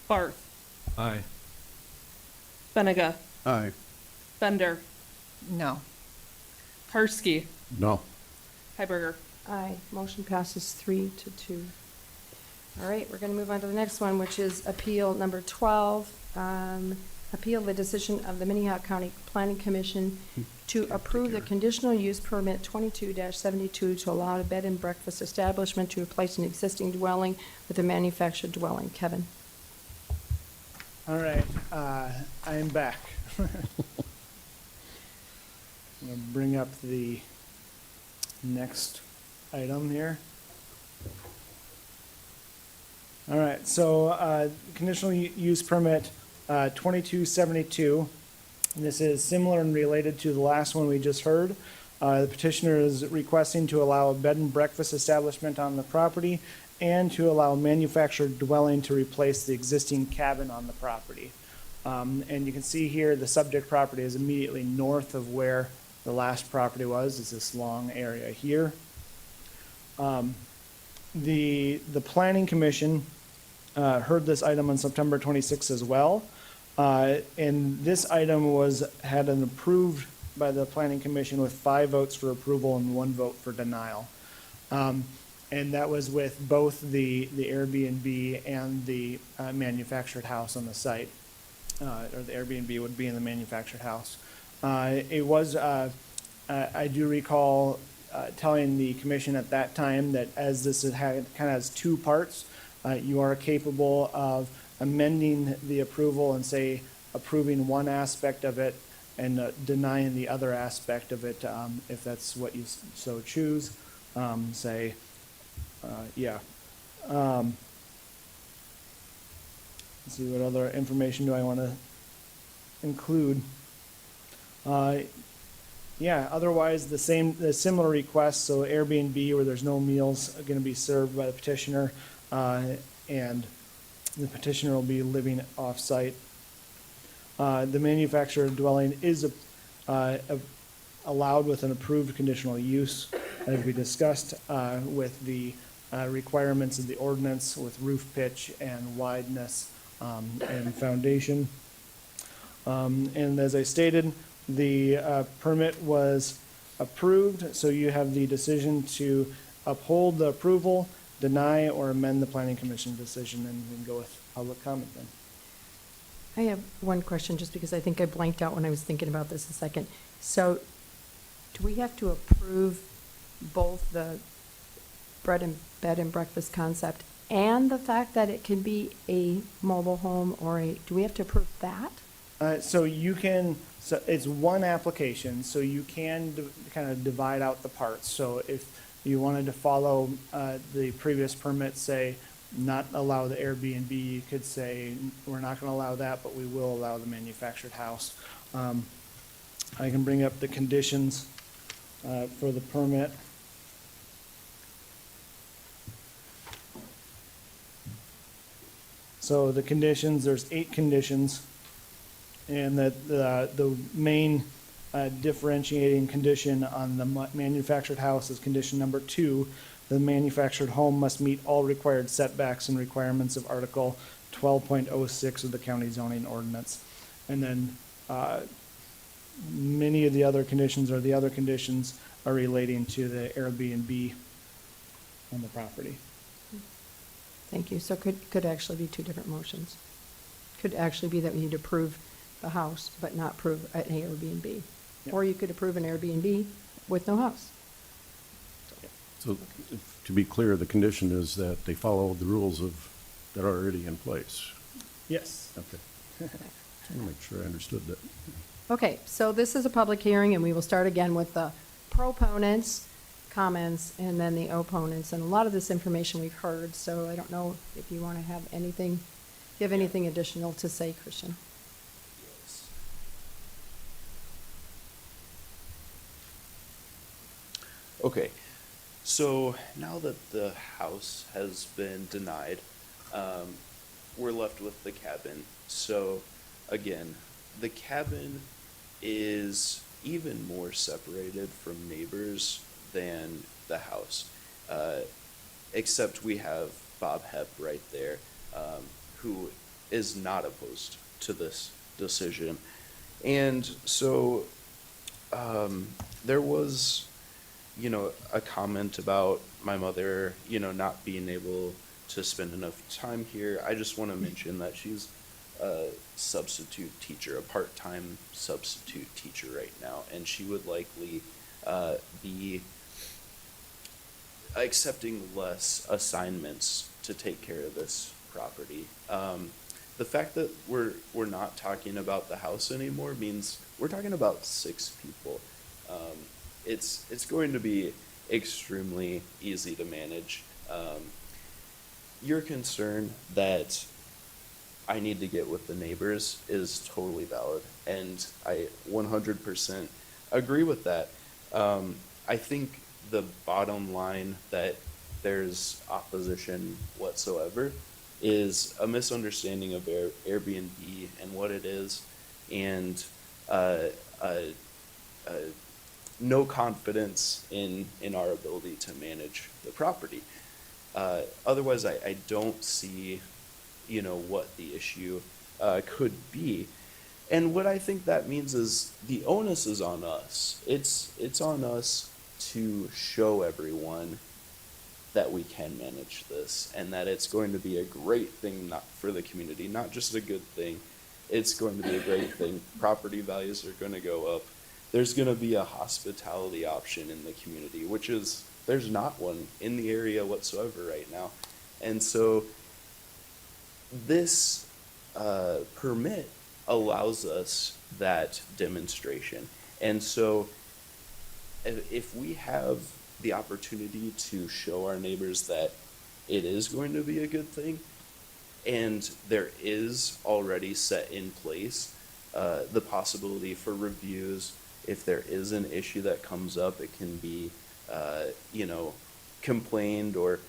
Barth, Aye. Benega, Aye. Bender, No. Karski, No. Heiberger. Aye. Motion passes 3-2. All right, we're going to move on to the next one, which is appeal number 12. Appeal the decision of the Minnehaha County Planning Commission to approve the conditional use permit 22-72 to allow a bed and breakfast establishment to replace an existing dwelling with a manufactured dwelling. Kevin. All right, I'm back. I'm gonna bring up the next item here. All right, so conditional use permit 2272. And this is similar and related to the last one we just heard. The petitioner is requesting to allow a bed and breakfast establishment on the property and to allow a manufactured dwelling to replace the existing cabin on the property. And you can see here the subject property is immediately north of where the last property was, is this long area here. The Planning Commission heard this item on September 26th as well. And this item had an approved by the Planning Commission with 5 votes for approval and 1 vote for denial. And that was with both the Airbnb and the manufactured house on the site, or the Airbnb would be in the manufactured house. It was, I do recall telling the commission at that time that as this kind of has two parts, you are capable of amending the approval and say approving one aspect of it and denying the other aspect of it, if that's what you so choose. Say, yeah. Let's see, what other information do I want to include? Yeah, otherwise the similar requests, so Airbnb where there's no meals are going to be served by the petitioner, and the petitioner will be living off-site. The manufactured dwelling is allowed with an approved conditional use, as we discussed, with the requirements of the ordinance with roof pitch and wideness and foundation. And as I stated, the permit was approved, so you have the decision to uphold the approval, deny, or amend the planning commission decision, and we can go with public comment then. I have one question, just because I think I blanked out when I was thinking about this a second. So, do we have to approve both the bed and breakfast concept and the fact that it can be a mobile home, or do we have to approve that? So you can, so it's one application, so you can kind of divide out the parts. So if you wanted to follow the previous permit, say not allow the Airbnb, you could say we're not going to allow that, but we will allow the manufactured house. I can bring up the conditions for the permit. So the conditions, there's 8 conditions, and that the main differentiating condition on the manufactured house is condition number 2. The manufactured home must meet all required setbacks and requirements of Article 12.06 of the county zoning ordinance. And then many of the other conditions, or the other conditions, are relating to the Airbnb on the property. Thank you. So could actually be 2 different motions. Could actually be that we need to approve the house, but not approve an Airbnb. Yep. Or you could approve an Airbnb with no house. So to be clear, the condition is that they follow the rules that are already in place. Yes. Okay. I want to make sure I understood that. Okay, so this is a public hearing, and we will start again with the proponents' comments and then the opponents. And a lot of this information we've heard, so I don't know if you want to have anything, if you have anything additional to say, Christian. Okay, so now that the house has been denied, we're left with the cabin. So again, the cabin is even more separated from neighbors than the house, except we have Bob Hepp right there, who is not opposed to this decision. And so there was, a comment about my mother, not being able to spend enough time here. I just want to mention that she's a substitute teacher, a part-time substitute teacher right now, and she would likely be accepting less assignments to take care of this property. The fact that we're not talking about the house anymore means we're talking about 6 people. It's going to be extremely easy to manage. Your concern that I need to get with the neighbors is totally valid, and I 100% agree with that. I think the bottom line that there's opposition whatsoever is a misunderstanding of Airbnb and what it is, and no confidence in our ability to manage the property. Otherwise, I don't see, what the issue could be. And what I think that means is the onus is on us. It's on us to show everyone that we can manage this and that it's going to be a great thing not for the community, not just a good thing. It's going to be a great thing. Property values are going to go up. There's going to be a hospitality option in the community, which is, there's not one in the area whatsoever right now. And so this permit allows us that demonstration. And so if we have the opportunity to show our neighbors that it is going to be a good thing, and there is already set in place the possibility for reviews. If there is an issue that comes up, it can be, complained or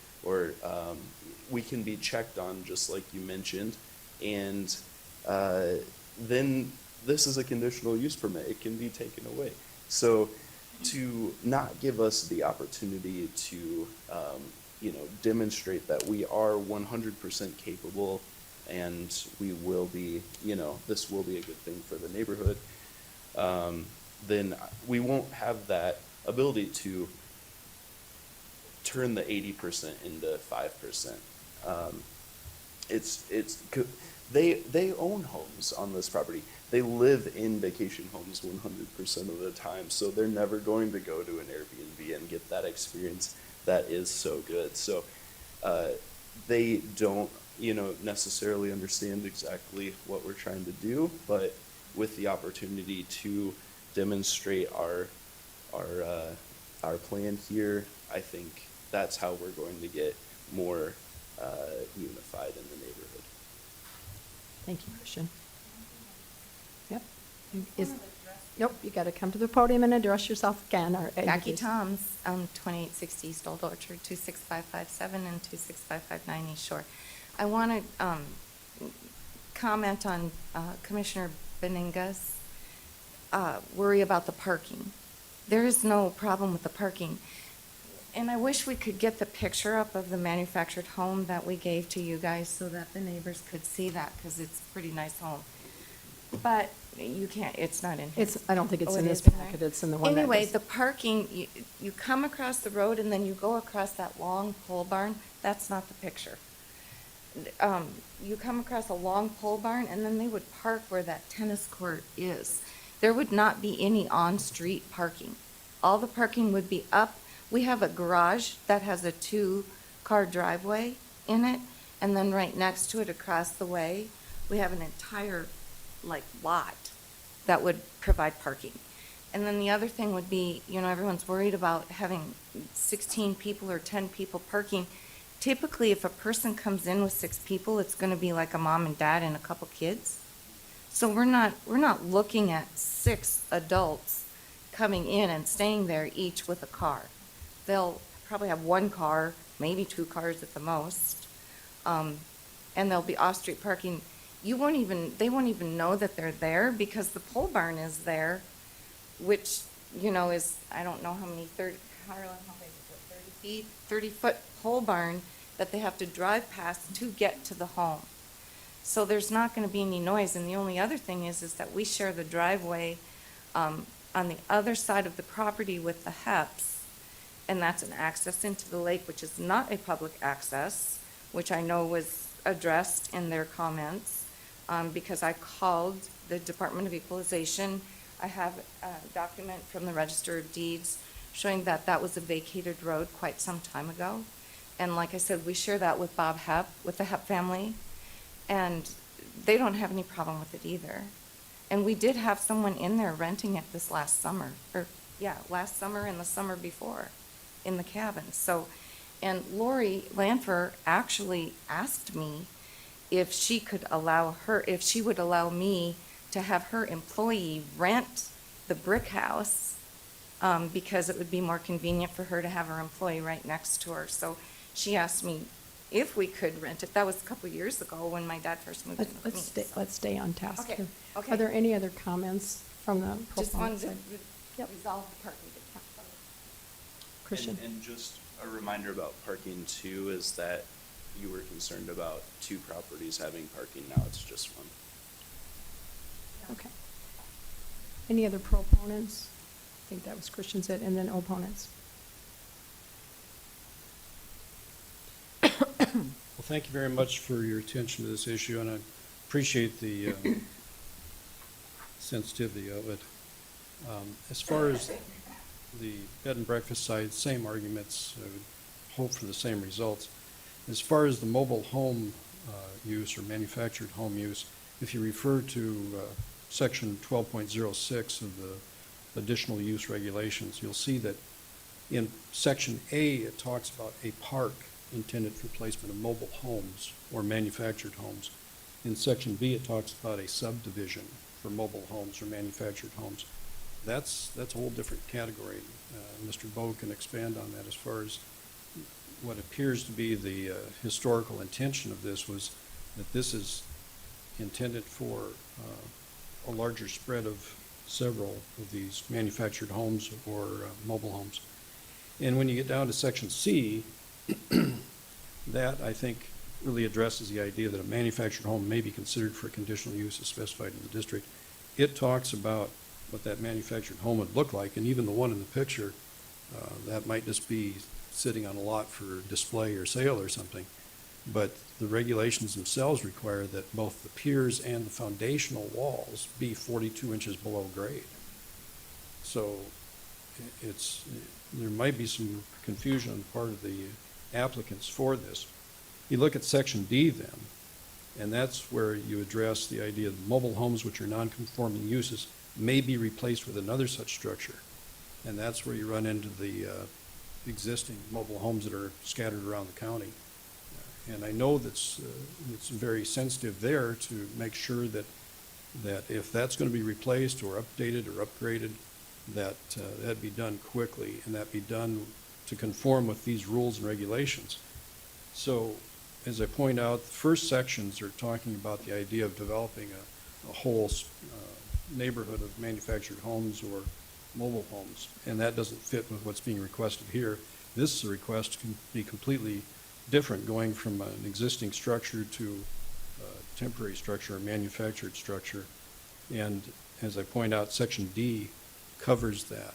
we can be checked on, just like you mentioned. And then this is a conditional use permit. It can be taken away. So to not give us the opportunity to, demonstrate that we are 100% capable and we will be, this will be a good thing for the neighborhood, then we won't have that ability to turn the 80% into 5%. They own homes on this property. They live in vacation homes 100% of the time, so they're never going to go to an Airbnb and get that experience that is so good. So they don't, necessarily understand exactly what we're trying to do, but with the opportunity to demonstrate our plan here, I think that's how we're going to get more unified in the neighborhood. Thank you, Christian. Yep. Nope, you got to come to the podium and address yourself again. Jackie Toms, 2860 East Old Orchard, 26557 and 26559 East Shore. I want to comment on Commissioner Beninga's worry about the parking. There is no problem with the parking. And I wish we could get the picture up of the manufactured home that we gave to you guys so that the neighbors could see that, because it's a pretty nice home. But you can't, it's not in here. I don't think it's Oh, in it this is in there? packet, it's in the one that Anyway, goes- the parking, you come across the road and then you go across that long pole barn. That's not the picture. You come across a long pole barn and then they would park where that tennis court is. There would not be any on-street parking. All the parking would be up. We have a garage that has a 2-car driveway in it, and then right next to it across the way, we have an entire lot that would provide parking. And then the other thing would be, everyone's worried about having 16 people or 10 people parking. Typically, if a person comes in with 6 people, it's going to be like a mom and dad and a couple kids. So we're not looking at 6 adults coming in and staying there each with a car. They'll probably have 1 car, maybe 2 cars at the most, and there'll be off-street parking. They won't even know that they're there because the pole barn is there, which, is, I don't know how many, 30 feet, 30-foot pole barn that they have to drive past to get to the home. So there's not going to be any noise. And the only other thing is that we share the driveway on the other side of the property with the HEPs, and that's an access into the lake, which is not a public access, which I know was addressed in their comments, because I called the Department of Equalization. I have a document from the Register of Deeds showing that that was a vacated road quite some time ago. And like I said, we share that with Bob Hepp, with the Hepp family, and they don't have any problem with it either. And we did have someone in there renting it this last summer, last summer and the summer before in the cabin. So, and Lori Lanfer actually asked me if she would allow me to have her employee rent the brick house, because it would be more convenient for her to have her employee right next to her. So she asked me if we could rent it. That was a couple years ago when my dad first moved in with me. Let's stay on task Okay, here. okay. Are there any other comments from the Just wanted proponent to side? resolve the parking. Christian? And just a reminder about parking too, is that you were concerned about 2 properties having parking. Now it's just 1. Okay. Any other proponents? I think that was Christian said, and then opponents. Well, thank you very much for your attention to this issue, and I appreciate the sensitivity of it. As far as the bed and breakfast side, same arguments, I would hope for the same results. As far as the mobile home use or manufactured home use, if you refer to section 12.06 of the additional use regulations, you'll see that in section A, it talks about a park intended for placement of mobile homes or manufactured homes. In section B, it talks about a subdivision for mobile homes or manufactured homes. That's a whole different category. Mr. Bowe can expand on that. As far as what appears to be the historical intention of this was that this is intended for a larger spread of several of these manufactured homes or mobile homes. And when you get down to section C, that I think really addresses the idea that a manufactured home may be considered for conditional use as specified in the district. It talks about what that manufactured home would look like, and even the one in the picture, that might just be sitting on a lot for display or sale or something. But the regulations themselves require that both the piers and the foundational walls be 42 inches below grade. So there might be some confusion on the part of the applicants for this. You look at section D then, and that's where you address the idea that mobile homes which are non-conforming uses may be replaced with another such structure. And that's where you run into the existing mobile homes that are scattered around the county. And I know that's it's very sensitive there to make sure that if that's going to be replaced or updated or upgraded, that that be done quickly and that be done to conform with these rules and regulations. So, as I point out, the first sections are talking about the idea of developing a whole neighborhood of manufactured homes or mobile homes, and that doesn't fit with what's being requested here. This request can be completely different, going from an existing structure to a temporary structure, a manufactured structure. And as I point out, section D covers that.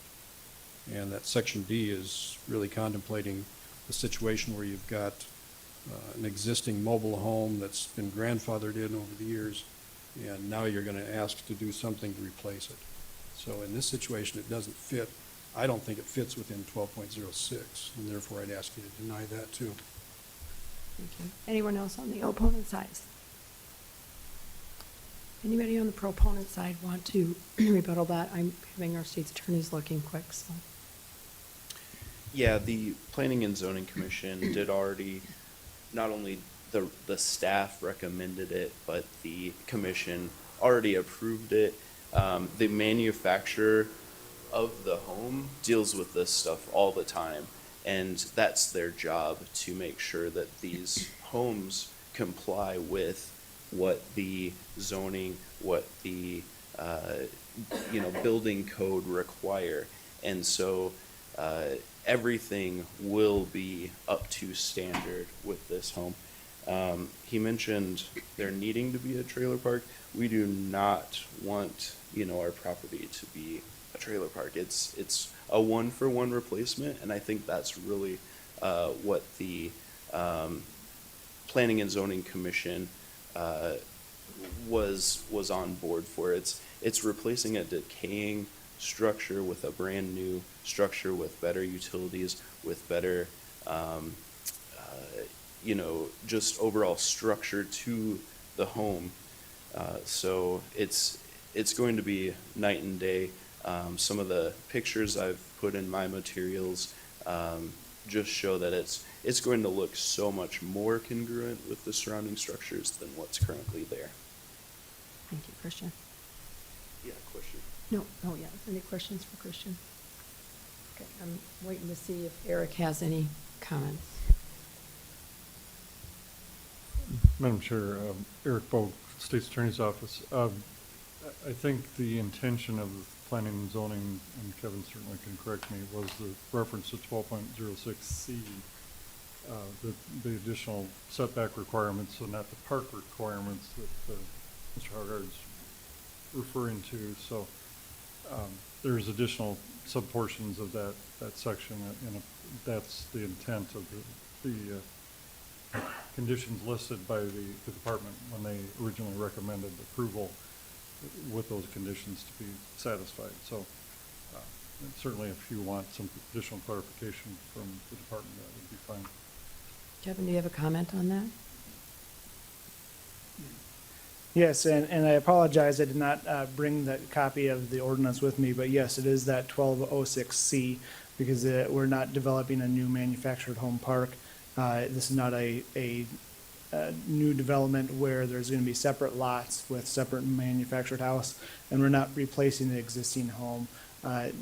And that section D is really contemplating the situation where you've got an existing mobile home that's been grandfathered in over the years, and now you're going to ask to do something to replace it. So in this situation, it doesn't fit. I don't think it fits within 12.06, and therefore I'd ask you to deny that too. Thank you. Anyone else on the opponent side? Anybody on the proponent side want to rebuttal that? I'm having our state's attorneys looking quick, so. Yeah, the Planning and Zoning Commission did already, not only the staff recommended it, but the commission already approved it. The manufacturer of the home deals with this stuff all the time, and that's their job, to make sure that these homes comply with what the zoning, what the building code require. And so everything will be up to standard with this home. He mentioned there needing to be a trailer park. We do not want, our property to be a trailer park. It's a one-for-one replacement, and I think that's really what the Planning and Zoning Commission was on board for. It's replacing a decaying structure with a brand new structure with better utilities, with better just overall structure to the home. So it's going to be night and day. Some of the pictures I've put in my materials just show that it's going to look so much more congruent with the surrounding structures than what's currently there. Thank you, Christian. Yeah, question? No, yeah. Any questions for Christian? Okay, I'm waiting to see if Eric has any comments. Madam Chair, Eric Bowe, State's Attorney's Office. I think the intention of the Planning and Zoning, and Kevin certainly can correct me, was the reference to 12.06C, the additional setback requirements, and not the park requirements that Mr. Haggard's referring to. So there's additional subportions of that section, and that's the intent of the conditions listed by the department when they originally recommended approval with those conditions to be satisfied. So certainly if you want some additional clarification from the department, that would be fine. Kevin, do you have a comment on that? Yes, and I apologize, I did not bring the copy of the ordinance with me, but yes, it is that 1206C, because we're not developing a new manufactured home park. This is not a new development where there's going to be separate lots with separate manufactured house, and we're not replacing the existing home.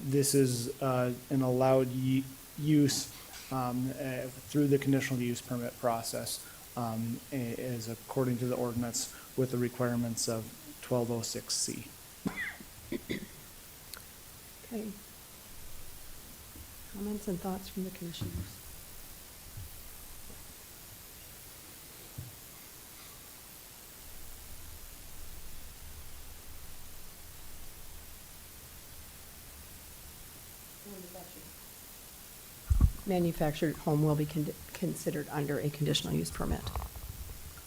This is an allowed use through the conditional use permit process, is according to the ordinance with the requirements of 1206C. Okay. Comments and thoughts from the commissioners? Manufactured home will be considered under a conditional use permit.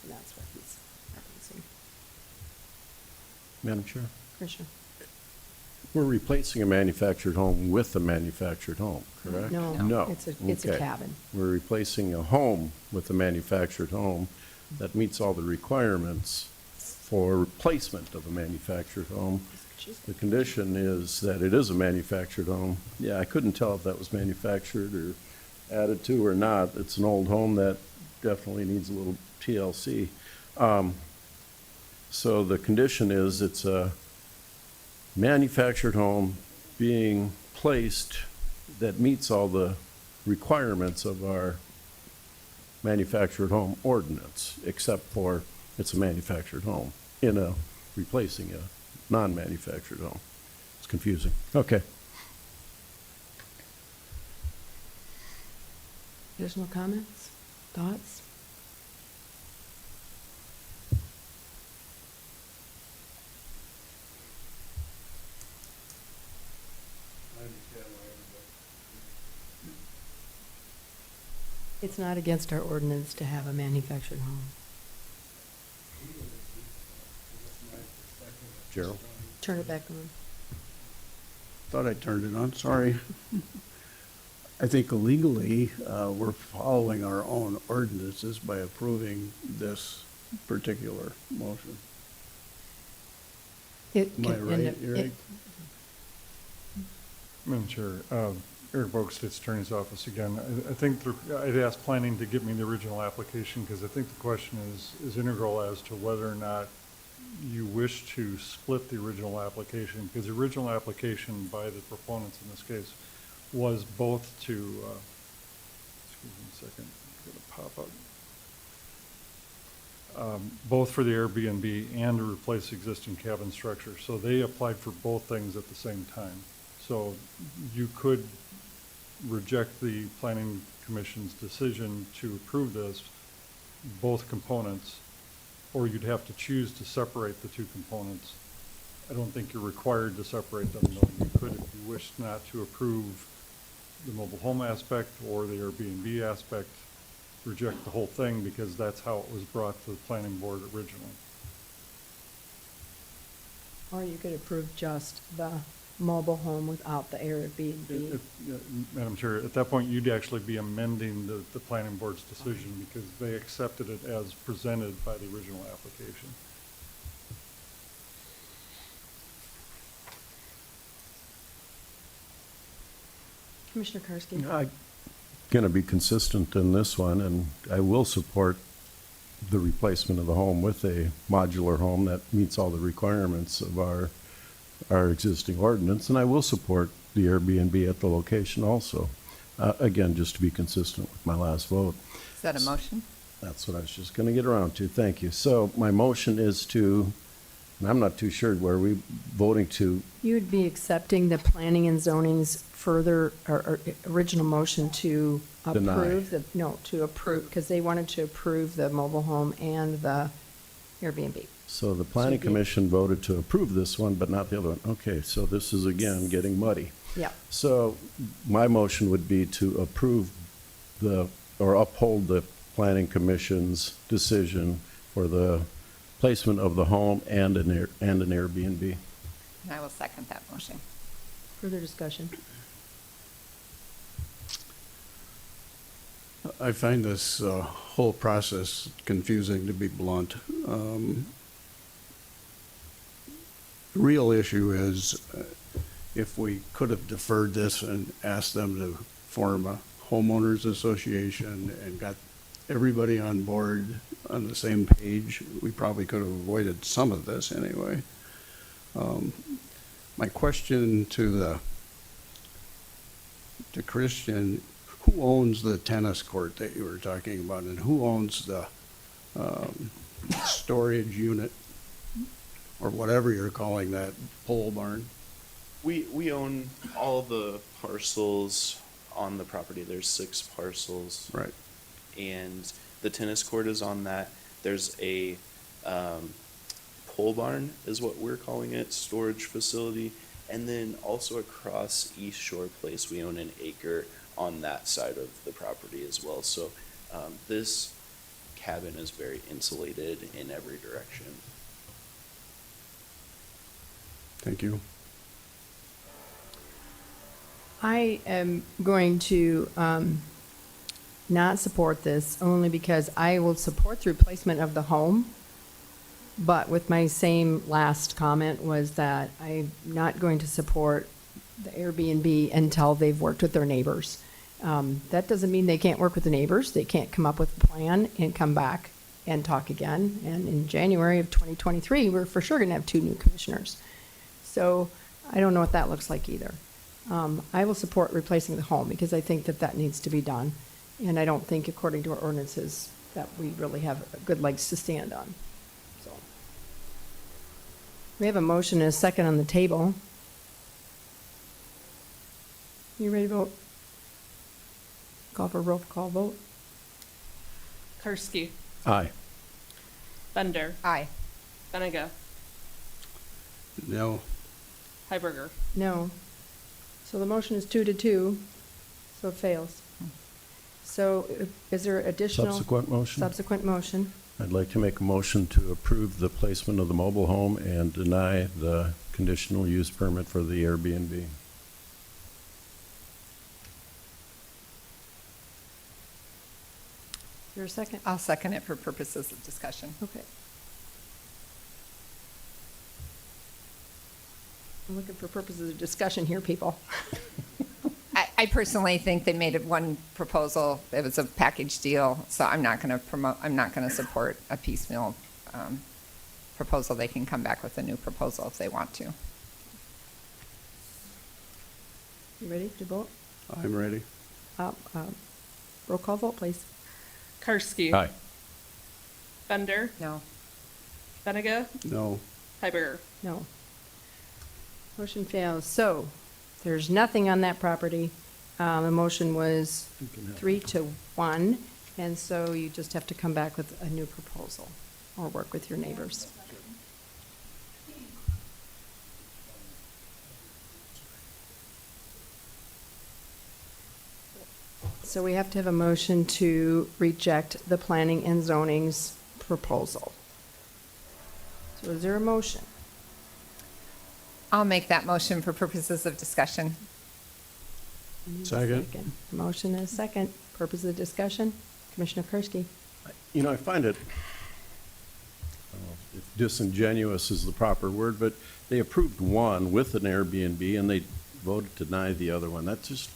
And that's what he's referencing. Madam Chair? Commissioner? We're replacing a manufactured home with a manufactured home, correct? No, No. it's a Okay. cabin. We're replacing a home with a manufactured home that meets all the requirements for replacement of a manufactured home. The condition is that it is a manufactured home. Yeah, I couldn't tell if that was manufactured or added to or not. It's an old home that definitely needs a little TLC. So the condition is it's a manufactured home being placed that meets all the requirements of our manufactured home ordinance, except for it's a manufactured home replacing a non-manufactured home. It's confusing. Okay. Additional comments, thoughts? It's not against our ordinance to have a manufactured home. Gerald? Turn it back on. Thought I turned it on, sorry. I think legally, we're following our own ordinances by approving this particular motion. Am I right, Eric? Madam Chair, Eric Bogue, State's Attorney's Office again. I think I'd asked planning to get me the original application because I think the question is integral as to whether or not you wish to split the original application, because the original application by the proponents in this case was both to, excuse me a second, it's gonna pop up. Both for the Airbnb and to replace existing cabin structure. So they applied for both things at the same time. So you could reject the Planning Commission's decision to approve this, both components, or you'd have to choose to separate the two components. I don't think you're required to separate them, though you could if you wished not to approve the mobile home aspect or the Airbnb aspect, reject the whole thing because that's how it was brought to the planning board originally. Or you could approve just the mobile home without the Airbnb. Madam Chair, at that point, you'd actually be amending the planning board's decision because they accepted it as presented by the original application. Commissioner Karski? I'm going to be consistent in this one, and I will support the replacement of the home with a modular home that meets all the requirements of our existing ordinance, and I will support the Airbnb at the location also. Again, just to be consistent with my last vote. Is that a motion? That's what I was just going to get around to. Thank you. So my motion is to, and I'm not too sure, were we voting to? You would be accepting the planning and zoning's further, or original motion to Deny. approve to approve, because they wanted to approve the mobile home and the Airbnb. So the planning commission voted to approve this one, but not the other one. Okay, so this is again getting muddy. Yeah. So my motion would be to approve or uphold the Planning Commission's decision for the placement of the home and an Airbnb. And I will second that motion. Further discussion? I find this whole process confusing, to be blunt. The real issue is if we could have deferred this and asked them to form a homeowners association and got everybody on board on the same page, we probably could have avoided some of this anyway. My question to Christian, who owns the tennis court that you were talking about, and who owns the storage unit, or whatever you're calling that pole barn? We own all the parcels on the property. There's 6 parcels. Right. And the tennis court is on that. There's a pole barn is what we're calling it, storage facility. And then also across East Shore Place, we own an acre on that side of the property as well. So this cabin is very insulated in every direction. Thank you. I am going to not support this only because I will support the replacement of the home. But with my same last comment was that I'm not going to support the Airbnb until they've worked with their neighbors. That doesn't mean they can't work with the neighbors. They can't come up with a plan and come back and talk again. And in January of 2023, we're for sure going to have 2 new commissioners. So I don't know what that looks like either. I will support replacing the home because I think that that needs to be done. And I don't think, according to our ordinances, that we really have good legs to stand on. So we have a motion and a second on the table. You ready to vote? Call for a roll call vote. Karski, Aye. Bender, Aye. Benega, No. Heiberger. No. So the motion is 2-2, so it fails. So is there additional? Subsequent motion? Subsequent motion. I'd like to make a motion to approve the placement of the mobile home and deny the conditional use permit for the Airbnb. Is there a second? I'll second it for purposes of discussion. Okay. I'm looking for purposes of discussion here, people. I personally think they made it one proposal. It was a package deal, so I'm not going to support a piecemeal proposal. They can come back with a new proposal if they want to. You ready to vote? I'm ready. Roll call vote, please. Karski. Aye. Bender, No. Benega, No. Heiberger. No. Motion fails. So there's nothing on that property. The motion was 3-1, and so you just have to come back with a new proposal or work with your neighbors. So we have to have a motion to reject the planning and zoning's proposal. So is there a motion? I'll make that motion for purposes of discussion. Second. Motion and a second. Purpose of the discussion, Commissioner Kursky. You know, I find it, if disingenuous is the proper word, but they approved one with an Airbnb and they voted to deny the other one. That's just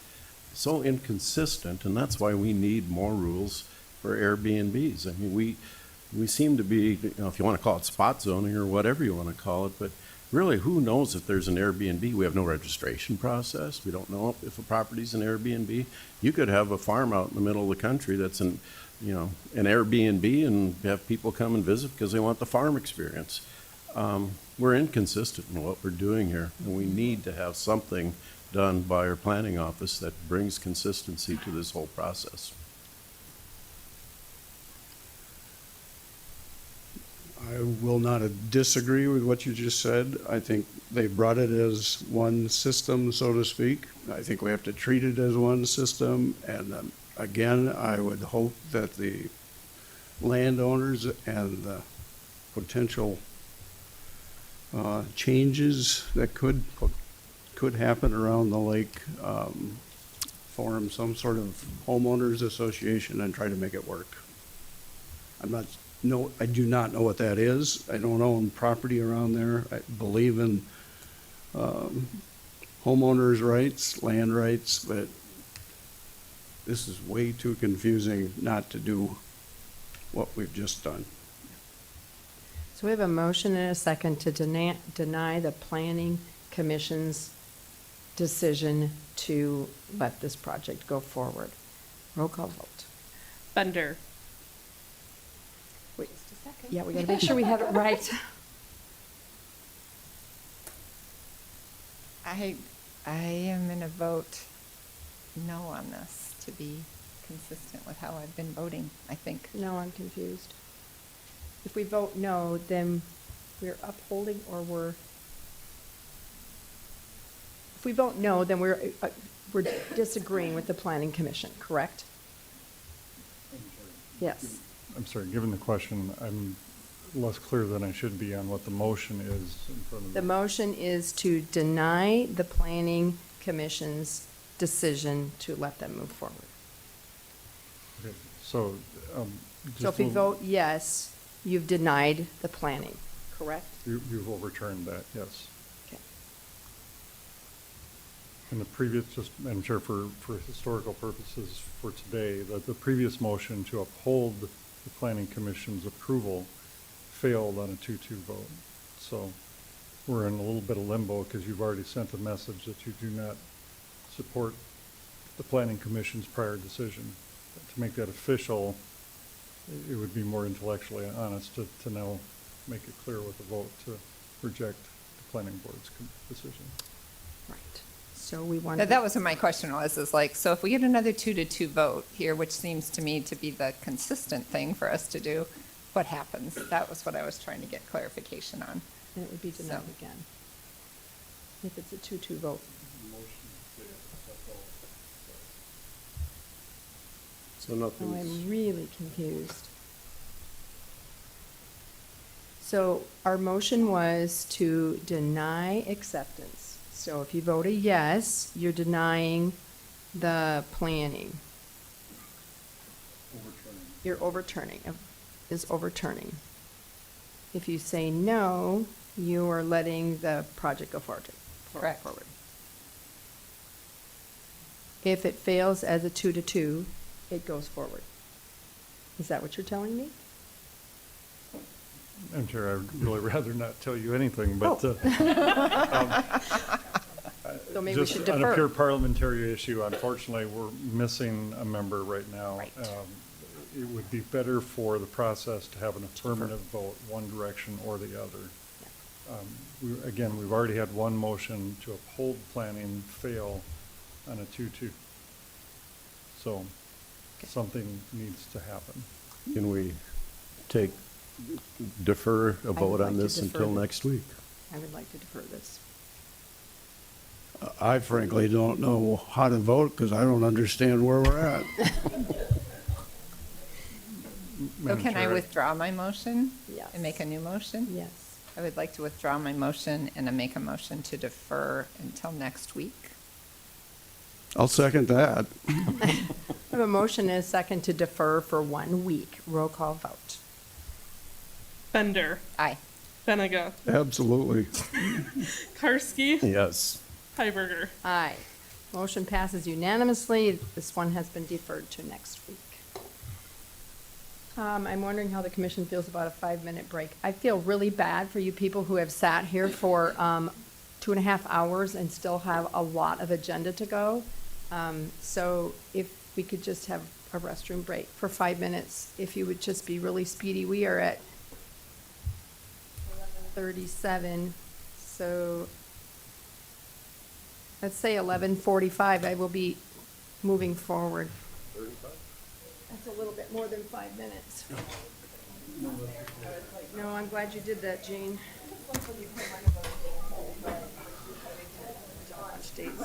so inconsistent, and that's why we need more rules for Airbnbs. I mean, we seem to be, you know, if you want to call it spot zoning or whatever you want to call it, but really, who knows if there's an Airbnb? We have no registration process. We don't know if a property's an Airbnb. You could have a farm out in the middle of the country that's an Airbnb and have people come and visit because they want the farm experience. We're inconsistent in what we're doing here, and we need to have something done by our planning office that brings consistency to this whole process. I will not disagree with what you just said. I think they brought it as one system, so to speak. I think we have to treat it as one system. And again, I would hope that the landowners and the potential changes that could happen around the lake, form some sort of homeowners association and try to make it work. I do not know what that is. I don't own property around there. I believe in homeowners' rights, land rights, but this is way too confusing not to do what we've just done. So we have a motion and a second to deny the planning commission's decision to let this project go forward. Roll call vote. Bender. Wait just a second. Yeah, we gotta make sure we have it right. I am gonna vote no on this to be consistent with how I've been voting, I think. No, I'm confused. If we vote no, then we're upholding or if we vote no, then we're disagreeing with the planning commission, correct? Yes. I'm sorry, given the question, I'm less clear than I should be on what the motion is in front of me. The motion is to deny the planning commission's decision to let them move forward. Okay, so, So if we vote yes, you've denied the planning, correct? You've overturned that, yes. Okay. And the previous, just, I'm sure for historical purposes for today, the previous motion to uphold the planning commission's approval failed on a 2-2 vote. So we're in a little bit of limbo because you've already sent a message that you do not support the planning commission's prior decision. To make that official, it would be more intellectually honest to now make it clear with a vote to reject the planning board's decision. Right. So we want. That was what my question was, is like, so if we get another 2-2 vote here, which seems to me to be the consistent thing for us to do, what happens? That was what I was trying to get clarification on. And it would be denied again. If it's a 2-2 vote. So nothing. Oh, I'm really confused. So our motion was to deny acceptance. So if you vote a yes, you're denying the planning. You're overturning, is overturning. If you say no, you are letting the project go forward. Correct. Forward. If it fails as a 2-2, it goes forward. Is that what you're telling me? I'm sure I'd really rather not tell you anything, but So maybe we should just on a defer. pure parliamentary issue, unfortunately, we're missing a member right now. Right. It would be better for the process to have an affirmative vote, one direction or the other. Again, we've already had one motion to uphold planning fail on a 2-2. So something needs to happen. Can we defer a vote like on to this defer until this. next week? I would like to defer this. I frankly don't know how to vote because I don't understand where we're at. So can I withdraw my motion? Yes. And make a new motion? Yes. I would like to withdraw my motion and to make a motion to defer until next week. I'll second that. I have a motion and a second to defer for 1 week. Roll call vote. Bender. Aye. Benega. Absolutely. Karski. Yes. Heiberger. Aye. Motion passes unanimously. This one has been deferred to next week. I'm wondering how the commission feels about a 5-minute break. I feel really bad for you people who have sat here for 2.5 hours and still have a lot of agenda to go. So if we could just have a restroom break for 5 minutes, if you would just be really speedy. We are at 11:37, so let's say 11:45. I will be moving forward. 35? That's a little bit more than 5 minutes. No, I'm glad you did that, Jean. States.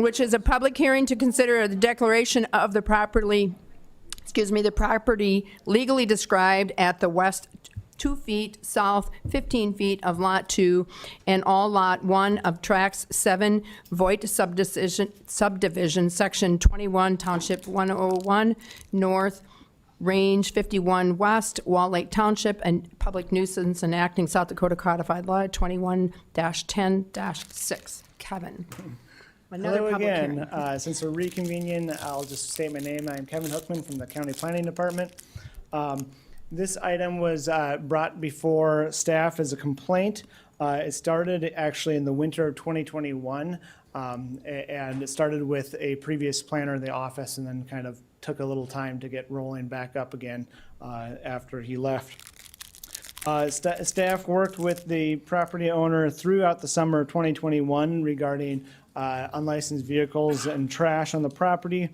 which is a public hearing to consider the declaration of the property legally described at the west 2 feet, south 15 feet of Lot 2, and all Lot 1 of Tracts 7, Voigt subdivision, Section 21, Township 101, North, Range 51 West, Wall Lake Township, and public nuisance enacting South Dakota Codified Law 21-10-6. Kevin. Another Hello public again. hearing. Since we're reconvening, I'll just state my name. I'm Kevin Hookman from the County Planning Department. This item was brought before staff as a complaint. It started actually in the winter of 2021, and it started with a previous planner in the office and then kind of took a little time to get rolling back up again after he left. Staff worked with the property owner throughout the summer of 2021 regarding unlicensed vehicles and trash on the property.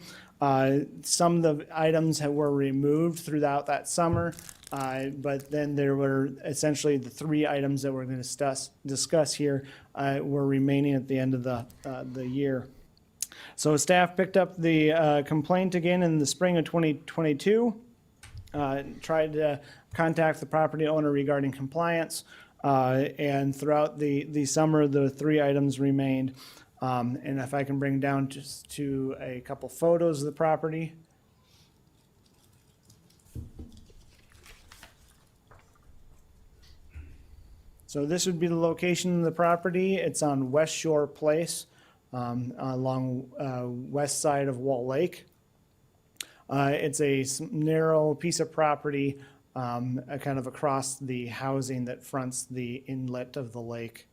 Some of the items were removed throughout that summer, but then there were essentially the 3 items that we're going to discuss here were remaining at the end of the year. So staff picked up the complaint again in the spring of 2022, tried to contact the property owner regarding compliance, and throughout the summer, the 3 items remained. And if I can bring down just to a couple photos of the property. So this would be the location of the property. It's on West Shore Place, along west side of Wall Lake. It's a narrow piece of property kind of across the housing that fronts the inlet of the lake.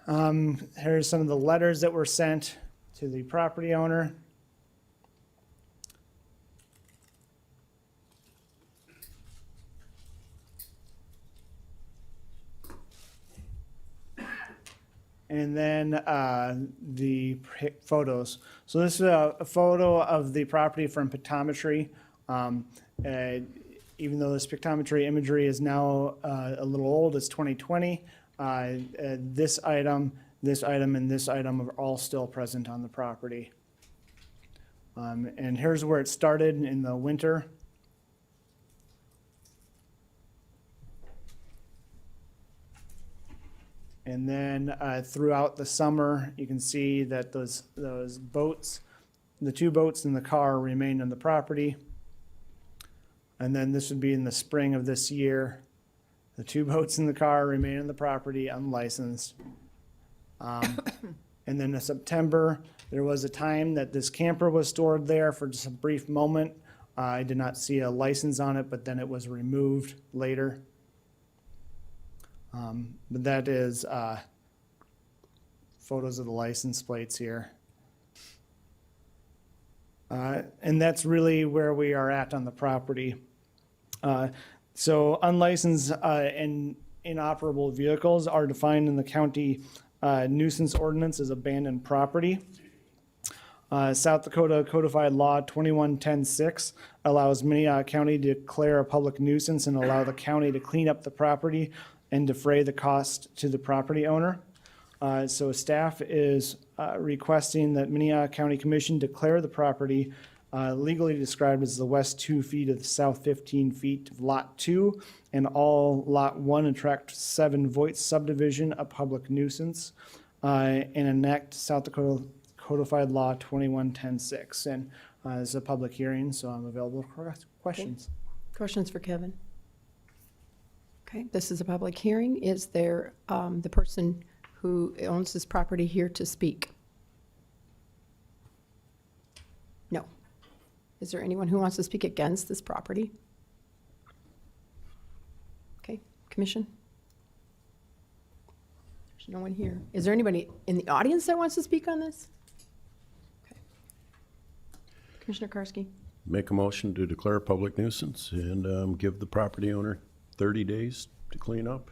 Here's some of the letters that were sent to the property owner. And then the photos. So this is a photo of the property from pictometry. Even though this pictometry imagery is now a little old, it's 2020. This item, and this item are all still present on the property. And here's where it started in the winter. And then throughout the summer, you can see that those boats, the 2 boats and the car remain on the property. And then this would be in the spring of this year. The 2 boats in the car remain on the property unlicensed. And then in September, there was a time that this camper was stored there for just a brief moment. I did not see a license on it, but then it was removed later. But that is photos of the license plates here. And that's really where we are at on the property. So unlicensed and inoperable vehicles are defined in the county nuisance ordinance as abandoned property. South Dakota Codified Law 21-10-6 allows Minnehaha County to declare a public nuisance and allow the county to clean up the property and defray the cost to the property owner. So staff is requesting that Minnehaha County Commission declare the property legally described as the west 2 feet of the south 15 feet of Lot 2 and all Lot 1 and Tract 7 Voigt subdivision a public nuisance and enact South Dakota Codified Law 21-10-6. And this is a public hearing, so I'm available for questions. Okay. Questions for Kevin? Okay, this is a public hearing. Is there the person who owns this property here to speak? No. Is there anyone who wants to speak against this property? Okay, Commission? There's no one here. Is there anybody in the audience that wants to speak on this? Okay. Commissioner Karski? Make a motion to declare a public nuisance and give the property owner 30 days to clean up.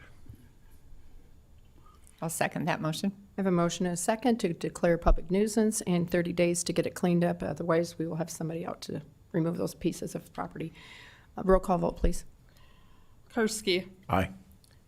I'll second that motion. I have a motion and a second to declare public nuisance and 30 days to get it cleaned up. Otherwise, we will have somebody out to remove those pieces of property. Roll call vote, please. Karski. Aye.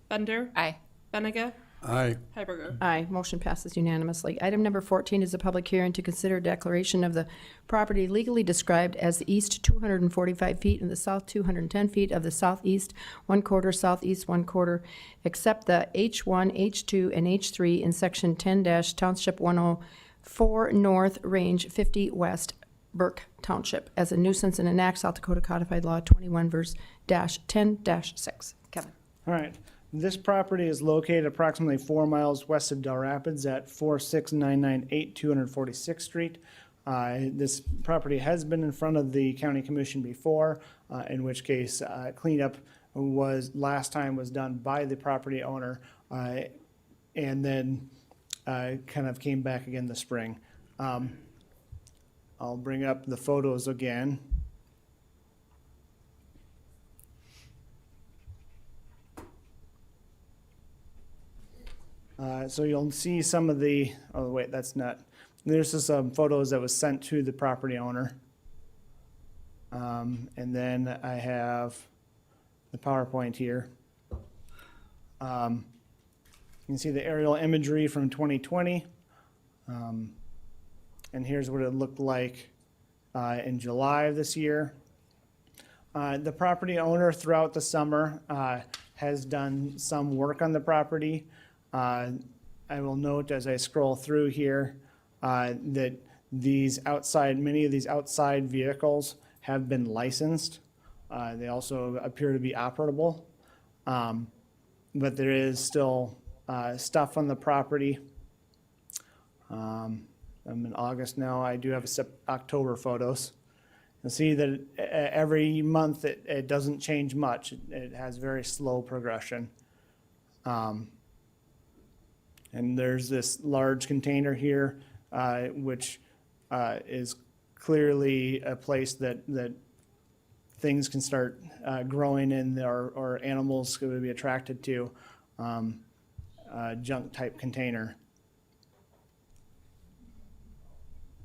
Bender. Aye. Benega. Aye. Hiberger. Aye, motion passes unanimously. Item number 14 is a public hearing to consider declaration of the property legally described as the east 245 feet and the south 210 feet of the southeast 1/4, southeast 1/4, except the H1, H2, and H3 in Section 10-Township 104 North, Range 50 West, Burke Township, as a nuisance and enact South Dakota Codified Law 21 verse -10-6. Kevin. All right. This property is located approximately 4 miles west of Del Rapids at 46998 246th Street. This property has been in front of the county commission before, in which case cleanup last time was done by the property owner, and then kind of came back again this spring. I'll bring up the photos again. So you'll see some of the, oh wait, that's not, there's just some photos that was sent to the property owner. And then I have the PowerPoint here. You can see the aerial imagery from 2020. And here's what it looked like in July of this year. The property owner throughout the summer has done some work on the property. I will note as I scroll through here that many of these outside vehicles have been licensed. They also appear to be operable, but there is still stuff on the property. I'm in August now. I do have October photos. You'll see that every month it doesn't change much. It has very slow progression. And there's this large container here, which is clearly a place that things can start growing in or animals could be attracted to, junk type container.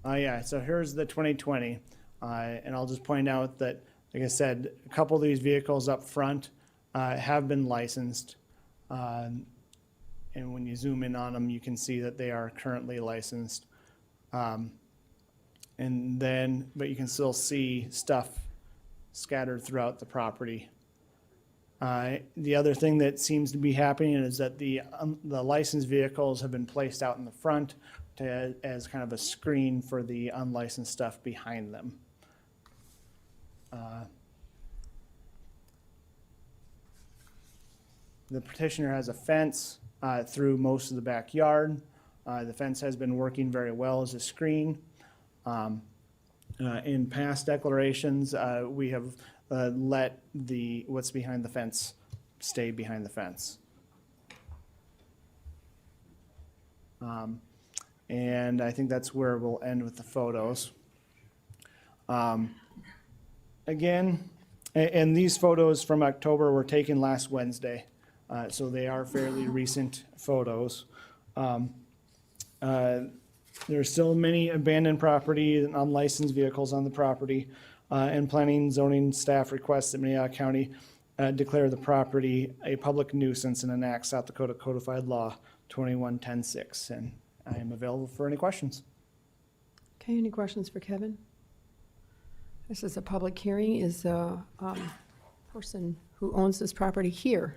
Yeah, so here's the 2020. And I'll just point out that, like I said, a couple of these vehicles up front have been licensed. And when you zoom in on them, you can see that they are currently licensed. But you can still see stuff scattered throughout the property. The other thing that seems to be happening is that the licensed vehicles have been placed out in the front as kind of a screen for the unlicensed stuff behind them. The petitioner has a fence through most of the backyard. The fence has been working very well as a screen. In past declarations, we have let what's behind the fence stay behind the fence. And I think that's where we'll end with the photos. Again, and these photos from October were taken last Wednesday. So they are fairly recent photos. There are still many abandoned property and unlicensed vehicles on the property, and planning and zoning staff requests that Minnehaha County declare the property a public nuisance and enact South Dakota Codified Law 21-10-6. And I am available for any questions. Okay, any questions for Kevin? This is a public hearing. Is a person who owns this property here?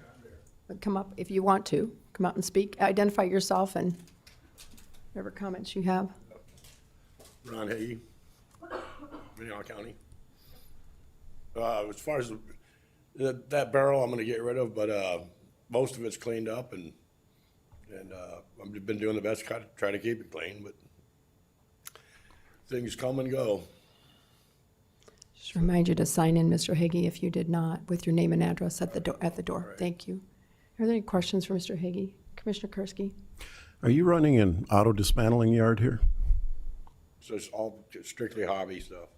But come up if you want to. Come up and speak. Identify yourself and whatever comments you have. Ron Hagee, Minnehaha County. As far as that barrel, I'm going to get rid of, but most of it's cleaned up, and I've been doing the best to try to keep it clean, but things come and go. Just remind you to sign in, Mr. Hagee, if you did not, with your name and address at the door. Right. Thank you. Are there any questions for Mr. Hagee? Commissioner Kursky? Are you running an auto dismantling yard here? So it's all strictly hobby stuff.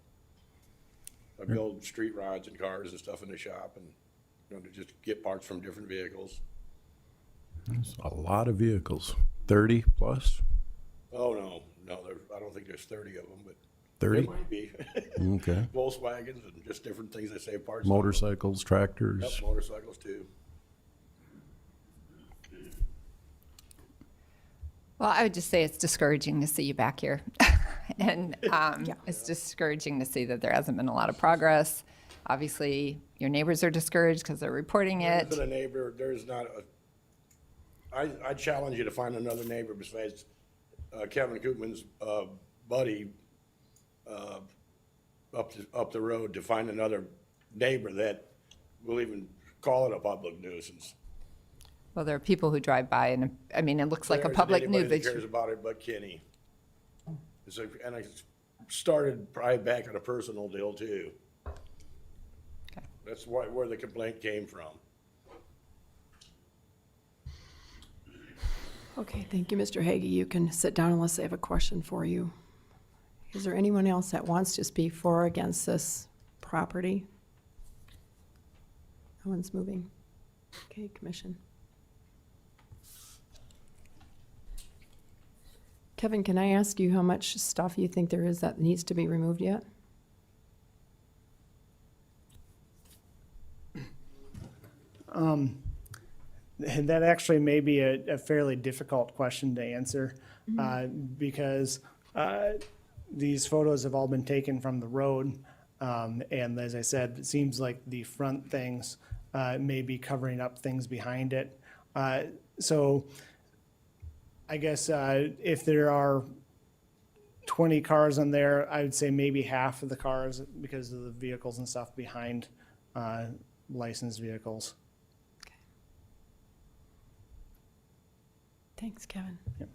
I build street rods and cars and stuff in the shop, and to just get parts from different vehicles. There's a lot of vehicles. 30 plus? Oh, no, I don't think there's 30 of them, but 30? there might be. Okay. Volkswagens and just different things they save parts. Motorcycles, tractors? Yep, motorcycles too. Well, I would just say it's discouraging to see you back here. And it's discouraging to see that there hasn't been a lot of progress. Obviously, your neighbors are discouraged because they're reporting it. There's a neighbor, there's not I challenge you to find another neighbor besides Kevin Koopman's buddy up the road, to find another neighbor that will even call it a public nuisance. Well, there are people who drive by, and I mean, it looks like a There isn't public anybody that nuisance. cares about it but Kenny. And I started probably back on a personal deal too. That's where the complaint came from. Okay, thank you, Mr. Hagee. You can sit down unless I have a question for you. Is there anyone else that wants to speak for or against this property? No one's moving. Okay, Commission. Kevin, can I ask you how much stuff you think there is that needs to be removed yet? That actually may be a fairly difficult question to answer, because these photos have all been taken from the road. And as I said, it seems like the front things may be covering up things behind it. So I guess if there are 20 cars on there, I would say maybe half of the cars, because of the vehicles and stuff behind licensed vehicles. Thanks, Kevin. Yep.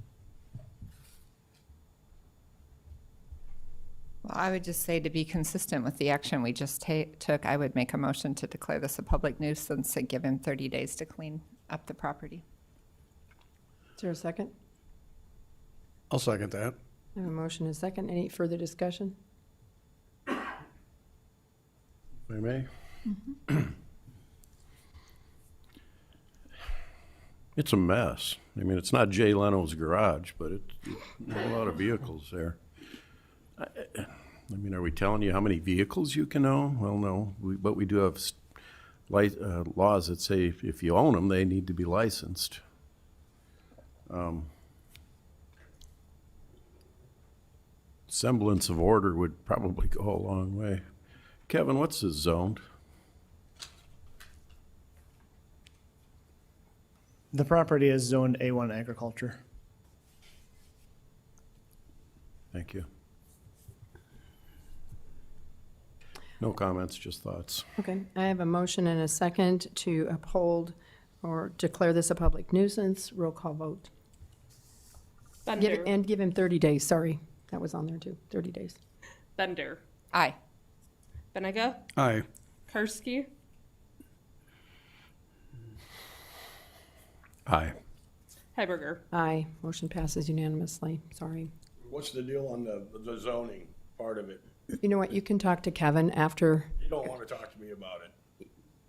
Well, I would just say, to be consistent with the action we just took, I would make a motion to declare this a public nuisance and give him 30 days to clean up the property. Is there a second? I'll second that. I have a motion and a second. Any further discussion? If I may? It's a mess. I mean, it's not Jay Leno's garage, but it's a lot of vehicles there. I mean, are we telling you how many vehicles you can own? Well, no, but we do have laws that say if you own them, they need to be licensed. Semblance of order would probably go a long way. Kevin, what's this zoned? The property is zoned A1 agriculture. Thank you. No comments, just thoughts. Okay, I have a motion and a second to uphold or declare this a public nuisance. Roll call vote. Bender. And give him 30 days, sorry. That was on there too, 30 days. Bender. Aye. Benega. Aye. Karski. Aye. Heiberger. Aye, motion passes unanimously, sorry. What's the deal on the zoning part of it? You know what, you can talk to Kevin after, You don't want to talk to me about it.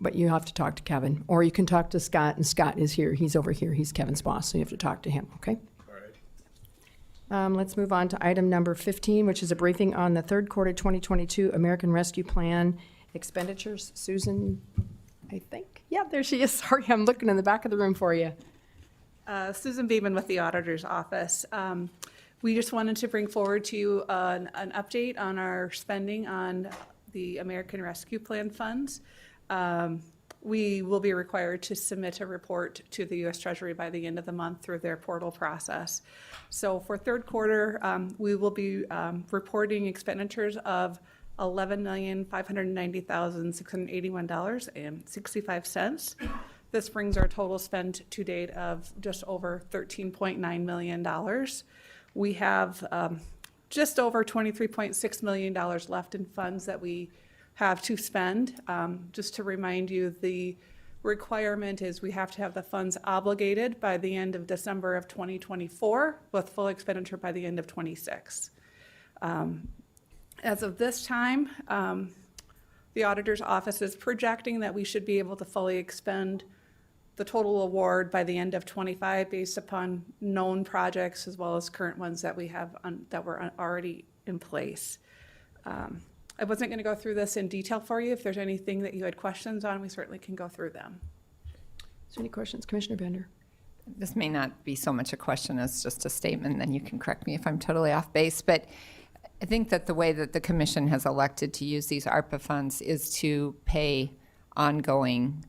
but you have to talk to Kevin. Or you can talk to Scott, and Scott is here, he's over here, he's Kevin's boss, so you have to talk to him, okay? All right. Let's move on to item number 15, which is a briefing on the third quarter 2022 American Rescue Plan expenditures. Susan, I think? Yeah, there she is. Sorry, I'm looking in the back of the room for you. Susan Beeman with the Auditor's Office. We just wanted to bring forward to you an update on our spending on the American Rescue Plan funds. We will be required to submit a report to the U.S. Treasury by the end of the month through their portal process. So for third quarter, we will be reporting expenditures of $11,590,681.65. This brings our total spend to date of just over $13.9 million. We have just over $23.6 million left in funds that we have to spend. Just to remind you, the requirement is we have to have the funds obligated by the end of December of 2024 with full expenditure by the end of 26. As of this time, the Auditor's Office is projecting that we should be able to fully expend the total award by the end of 25 based upon known projects as well as current ones that we have that were already in place. I wasn't going to go through this in detail for you. If there's anything that you had questions on, we certainly can go through them. Is there any questions? Commissioner Bender? this may not be so much a question as just a statement, then you can correct me if I'm totally off base, but I think that the way that the commission has elected to use these ARPA funds is to pay ongoing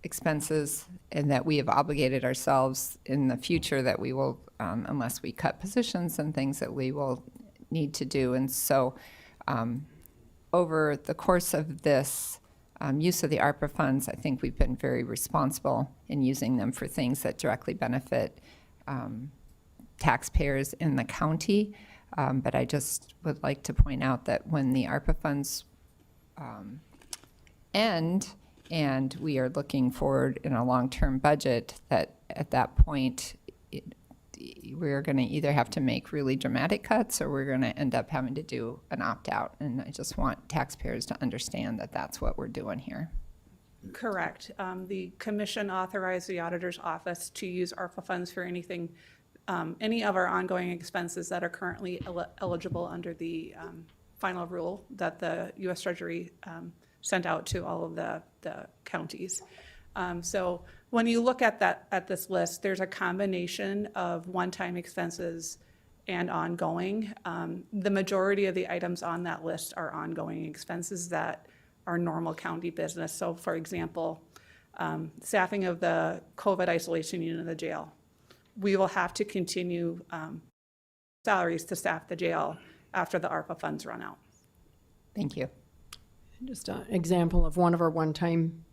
expenses, and that we have obligated ourselves in the future that we will, unless we cut positions and things, that we will need to do. And so over the course of this use of the ARPA funds, I think we've been very responsible in using them for things that directly benefit taxpayers in the county. But I just would like to point out that when the ARPA funds end, and we are looking forward in a long-term budget, that at that point, we're going to either have to make really dramatic cuts, or we're going to end up having to do an opt-out. And I just want taxpayers to understand that that's what we're doing here. Correct. The commission authorized the auditor's office to use ARPA funds for anything, any of our ongoing expenses that are currently eligible under the final rule that the U.S. Treasury sent out to all of the counties. So when you look at this list, there's a combination of one-time expenses and ongoing. The majority of the items on that list are ongoing expenses that are normal county business. So for example, staffing of the COVID isolation unit of the jail. We will have to continue salaries to staff the jail after the ARPA funds run out. Thank you. Just an example of one of our one-time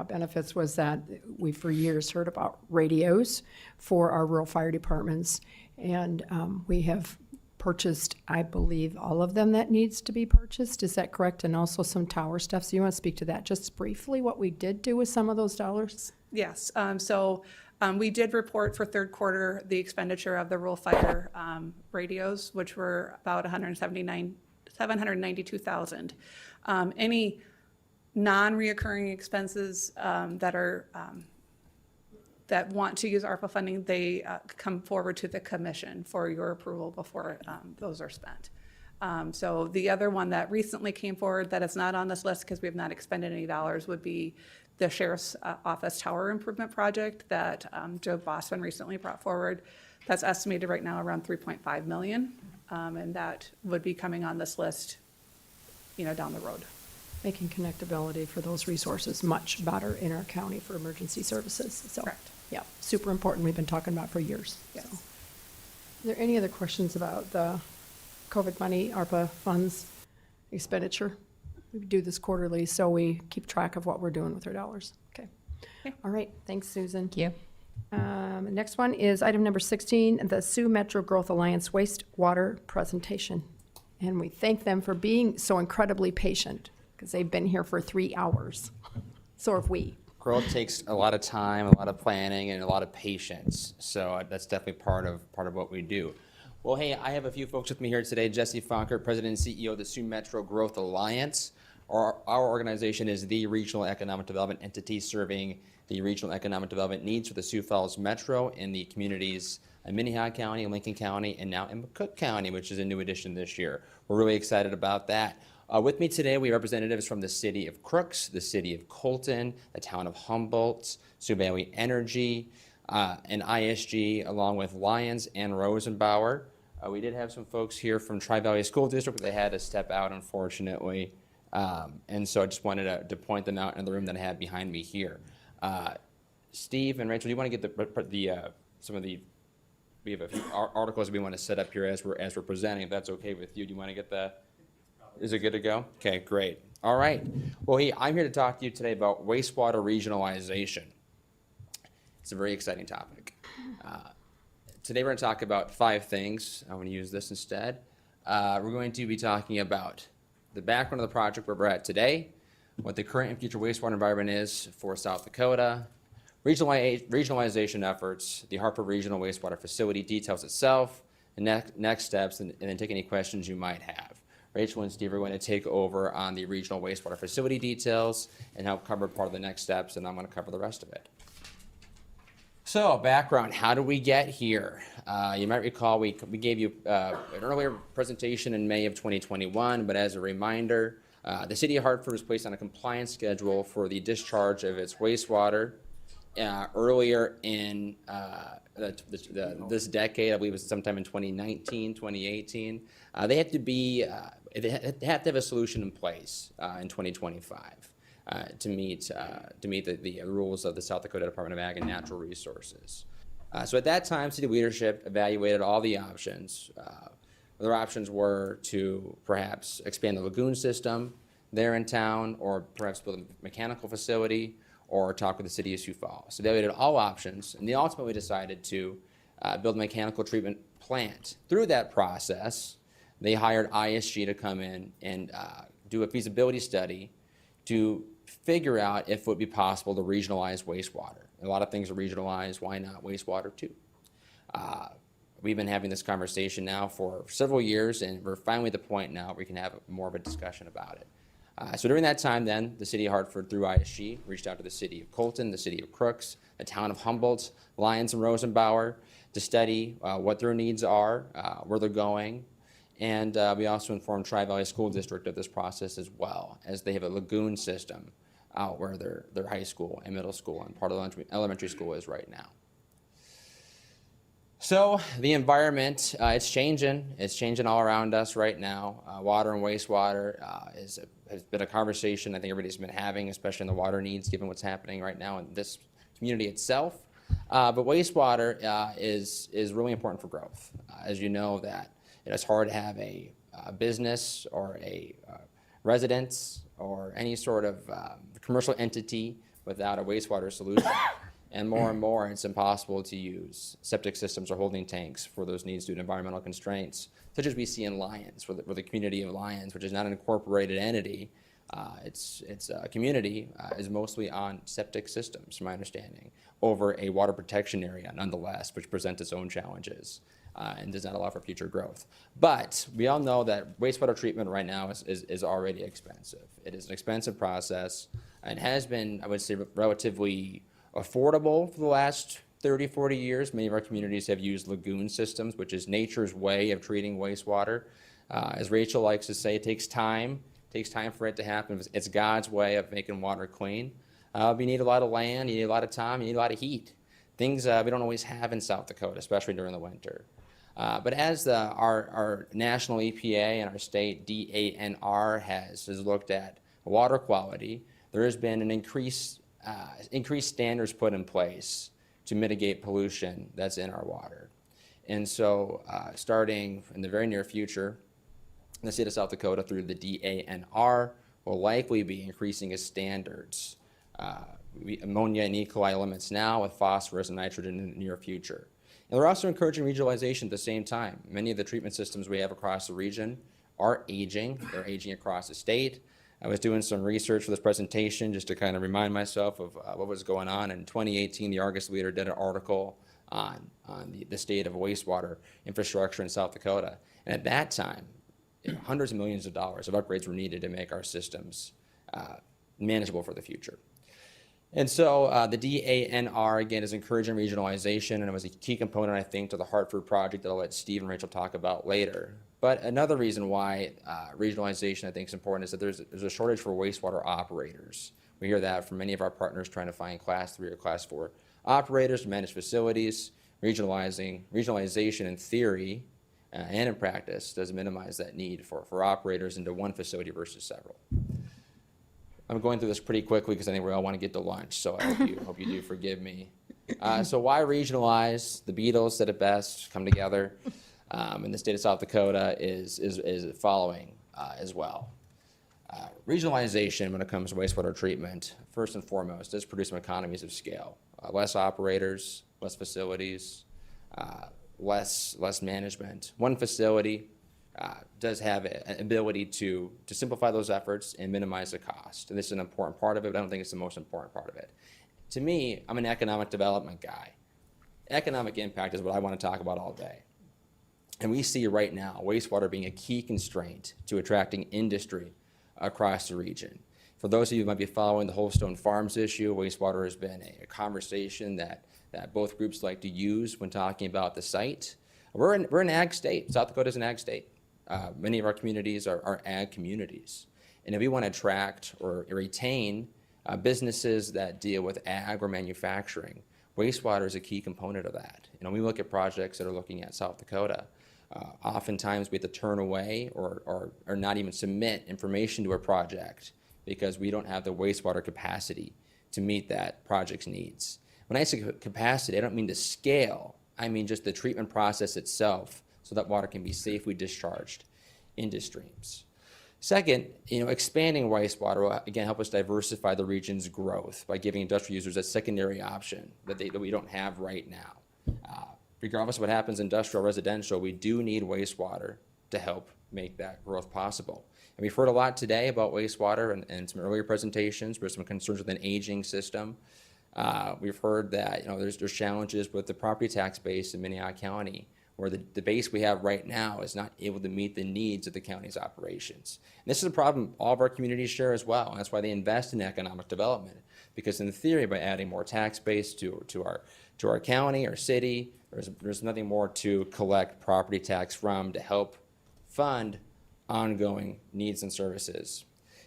benefits was that we for years heard about radios for our rural fire departments, and we have purchased, I believe, all of them that needs to be purchased. Is that correct? And also some tower stuff. So you want to speak to that just briefly, what we did do with some of those dollars? Yes. We did report for third quarter the expenditure of the rural fire radios, which were about $792,000. Any non-reoccurring expenses that want to use ARPA funding, they come forward to the commission for your approval before those are spent. So the other one that recently came forward that is not on this list because we have not expended any dollars would be the Sheriff's Office Tower Improvement Project that Joe Bossman recently brought forward. That's estimated right now around $3.5 million, and that would be coming on this list, down the road. Making connectability for those resources much better in our county for emergency services. So, correct. Yeah, super important. We've been talking about for years. Yes. So. Are there any other questions about the COVID money, ARPA funds expenditure? We do this quarterly, so we keep track of what we're doing with our dollars. Okay. All right. Thanks, Susan. Thank you. Next one is item number 16, the Sioux Metro Growth Alliance wastewater presentation. And we thank them for being so incredibly patient, because they've been here for 3 hours. So have we. Growth takes a lot of time, a lot of planning, and a lot of patience. So that's definitely part of what we do. Well, hey, I have a few folks with me here today. Jesse Fonker, President and CEO of the Sioux Metro Growth Alliance. Our organization is the regional economic development entity serving the regional economic development needs for the Sioux Falls Metro in the communities in Minnehaha County, Lincoln County, and now in Cook County, which is a new addition this year. We're really excited about that. With me today, we have representatives from the city of Crooks, the city of Colton, the town of Humboldt, Sioux Valley Energy, and ISG, along with Lyons and Rosenbauer. We did have some folks here from Tri-Valley School District, but they had to step out, unfortunately. And so I just wanted to point them out in the room that I have behind me here. Steve and Rachel, do you want to get some of the, we have a few articles we want to set up here as we're presenting, if that's okay with you. Do you want to get the, is it good to go? Okay, great. All right. Well, hey, I'm here to talk to you today about wastewater regionalization. It's a very exciting topic. Today we're going to talk about 5 things. I'm going to use this instead. We're going to be talking about the background of the project where we're at today, what the current and future wastewater environment is for South Dakota, regionalization efforts, the Harper Regional Wastewater Facility details itself, the next steps, and then take any questions you might have. Rachel and Steve are going to take over on the regional wastewater facility details and help cover part of the next steps, and I'm going to cover the rest of it. So, background, how do we get here? You might recall we gave you an earlier presentation in May of 2021, but as a reminder, the city of Hartford was placed on a compliance schedule for the discharge of its wastewater earlier in this decade, I believe it was sometime in 2019, 2018, they have to be, they have to have a solution in place in 2025 to meet the rules of the South Dakota Department of Ag and Natural Resources. So at that time, city leadership evaluated all the options. Their options were to perhaps expand the lagoon system there in town, or perhaps build a mechanical facility, or talk with the city of Sioux Falls. So they evaluated all options, and they ultimately decided to build a mechanical treatment plant. Through that process, they hired ISG to come in and do a feasibility study to figure out if it would be possible to regionalize wastewater. A lot of things are regionalized. Why not wastewater too? We've been having this conversation now for several years, and we're finally at the point now where we can have more of a discussion about it. So during that time then, the city of Hartford, through ISG, reached out to the city of Colton, the city of Crooks, the town of Humboldt, Lyons and Rosenbauer, to study what their needs are, where they're going. And we also informed Tri-Valley School District of this process as well, as they have a lagoon system out where their high school and middle school and part of the elementary school is right now. So the environment, it's changing. It's changing all around us right now. Water and wastewater has been a conversation I think everybody's been having, especially in the water needs, given what's happening right now in this community itself. But wastewater is really important for growth. As you know, that it's hard to have a business or a residence or any sort of commercial entity without a wastewater solution. And more, it's impossible to use septic systems or holding tanks for those needs due to environmental constraints, such as we see in Lyons, where the community of Lyons, which is not an incorporated entity, its community is mostly on septic systems, from my understanding, over a water protection area, nonetheless, which presents its own challenges and does not allow for future growth. But we all know that wastewater treatment right now is already expensive. It is an expensive process and has been, I would say, relatively affordable for the last 30, 40 years. Many of our communities have used lagoon systems, which is nature's way of treating wastewater. As Rachel likes to say, it takes time. It takes time for it to happen. It's God's way of making water clean. We need a lot of land, you need a lot of time, you need a lot of heat. Things we don't always have in South Dakota, especially during the winter. But as our national EPA and our state DANR has looked at water quality, there has been an increased standards put in place to mitigate pollution that's in our water. And so starting in the very near future, the state of South Dakota through the DANR will likely be increasing its standards, ammonia and E. coli limits now, with phosphorus and nitrogen in the near future. And they're also encouraging regionalization at the same time. Many of the treatment systems we have across the region are aging. They're aging across the state. I was doing some research for this presentation just to kind of remind myself of what was going on. In 2018, the Argus Leader did an article on the state of wastewater infrastructure in South Dakota. And at that time, hundreds of millions of dollars of upgrades were needed to make our systems manageable for the future. And so the DANR, again, is encouraging regionalization, and it was a key component, I think, to the Hartford project that I'll let Steve and Rachel talk about later. But another reason why regionalization, I think, is important is that there's a shortage for wastewater operators. We hear that from many of our partners trying to find Class 3 or Class 4 operators to manage facilities. Regionalization in theory and in practice does minimize that need for operators into one facility versus several. I'm going through this pretty quickly because I think we all want to get to lunch, so I hope you do forgive me. So why regionalize? The Beatles said it best, come together. In the state of South Dakota is following as well. Regionalization, when it comes to wastewater treatment, first and foremost, does produce some economies of scale. Less operators, less facilities, less management. One facility does have an ability to simplify those efforts and minimize the cost. And this is an important part of it, but I don't think it's the most important part of it. To me, I'm an economic development guy. Economic impact is what I want to talk about all day. And we see right now wastewater being a key constraint to attracting industry across the region. For those of you who might be following the Holstone Farms issue, wastewater has been a conversation that both groups like to use when talking about the site. We're an ag state. South Dakota is an ag state. Many of our communities are ag communities. And if we want to attract or retain businesses that deal with ag or manufacturing. Wastewater is a key component of that. You know, we look at projects that are looking at South Dakota. Oftentimes we have to turn away or not even submit information to a project because we don't have the wastewater capacity to meet that project's needs. When I say capacity, I don't mean the scale. I mean just the treatment process itself so that water can be safely discharged into streams. Second, expanding wastewater will, again, help us diversify the region's growth by giving industrial users a secondary option that we don't have right now. Regardless of what happens industrial or residential, we do need wastewater to help make that growth possible. And we've heard a lot today about wastewater and some earlier presentations. There's some concerns with an aging system. We've heard that there's challenges with the property tax base in Minnehaha County, where the base we have right now is not able to meet the needs of the county's operations. And this is a problem all of our communities share as well, and that's why they invest in economic development. Because in theory, by adding more tax base to our county or city, there's nothing more to collect property tax from to help fund ongoing needs and services.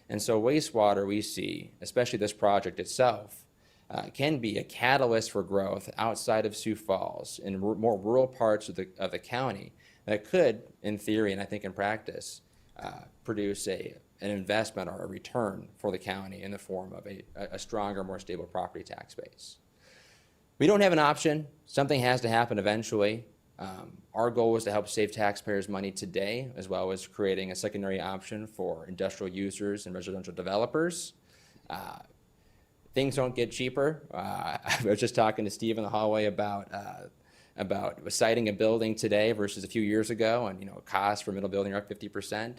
And so wastewater, we see, especially this project itself, can be a catalyst for growth outside of Sioux Falls in more rural parts of the county that could, in theory and I think in practice, produce an investment or a return for the county in the form of a stronger, more stable property tax base. We don't have an option. Something has to happen eventually. Our goal is to help save taxpayers money today, as well as creating a secondary option for industrial users and residential developers. Things don't get cheaper. I was just talking to Steve in the hallway about siting a building today versus a few years ago, and costs for middle building are up 50%.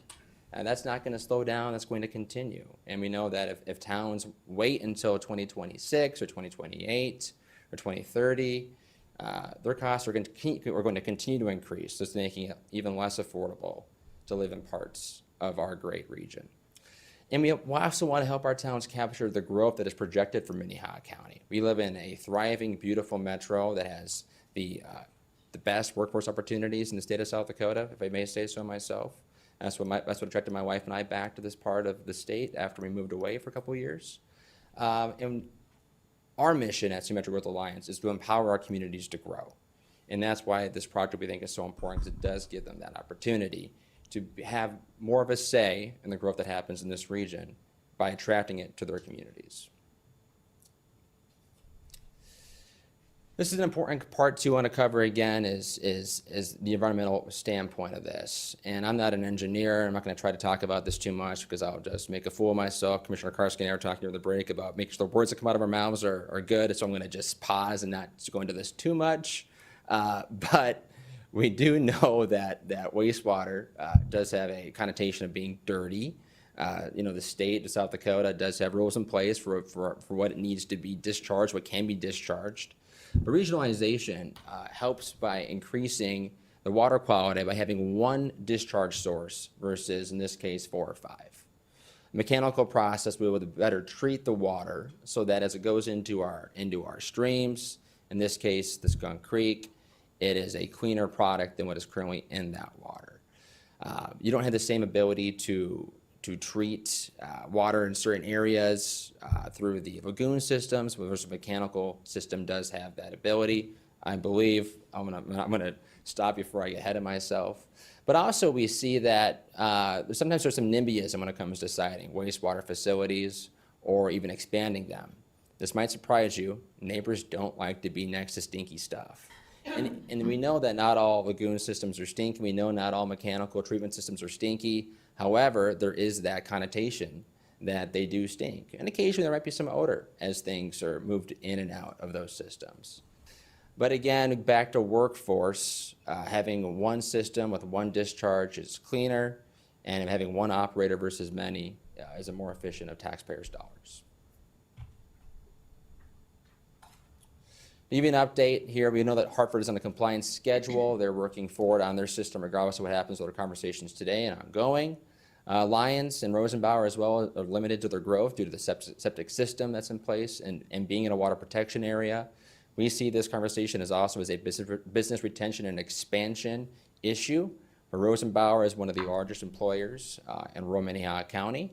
And that's not going to slow down. That's going to continue. And we know that if towns wait until 2026 or 2028 or 2030, their costs are going to continue to increase. So it's making it even less affordable to live in parts of our great region. And we also want to help our towns capture the growth that is projected for Minnehaha County. We live in a thriving, beautiful metro that has the best workforce opportunities in the state of South Dakota, if I may say so myself. That's what attracted my wife and I back to this part of the state after we moved away for a couple of years. And our mission at Sioux Metro Growth Alliance is to empower our communities to grow. And that's why this project we think is so important, because it does give them that opportunity to have more of a say in the growth that happens in this region by attracting it to their communities. This is an important part too I want to cover again is the environmental standpoint of this. And I'm not an engineer. I'm not going to try to talk about this too much because I'll just make a fool of myself. Commissioner Karski and I were talking during the break about making sure the words that come out of our mouths are good. So I'm going to just pause and not go into this too much. But we do know that wastewater does have a connotation of being dirty. The state of South Dakota does have rules in place for what it needs to be discharged, what can be discharged. But regionalization helps by increasing the water quality by having one discharge source versus, in this case, 4 or 5. Mechanical process will be able to better treat the water so that as it goes into our streams, in this case, the Skunk Creek, it is a cleaner product than what is currently in that water. You don't have the same ability to treat water in certain areas through the lagoon systems, whereas the mechanical system does have that ability. I believe, I'm gonna stop before I get ahead of myself. But also we see that sometimes there's some NIMBYism when it comes to siting wastewater facilities or even expanding them. This might surprise you. Neighbors don't like to be next to stinky stuff. And we know that not all lagoon systems are stinky. We know not all mechanical treatment systems are stinky. However, there is that connotation that they do stink. And occasionally there might be some odor as things are moved in and out of those systems. But again, back to workforce, having one system with one discharge is cleaner, and having one operator versus many is a more efficient of taxpayers' dollars. To give you an update here, we know that Hartford is on a compliance schedule. They're working forward on their system regardless of what happens with our conversations today and ongoing. Lyons and Rosenbauer as well are limited to their growth due to the septic system that's in place and being in a water protection area. We see this conversation as also as a business retention and expansion issue. Rosenbauer is one of the largest employers in rural Minnehaha County.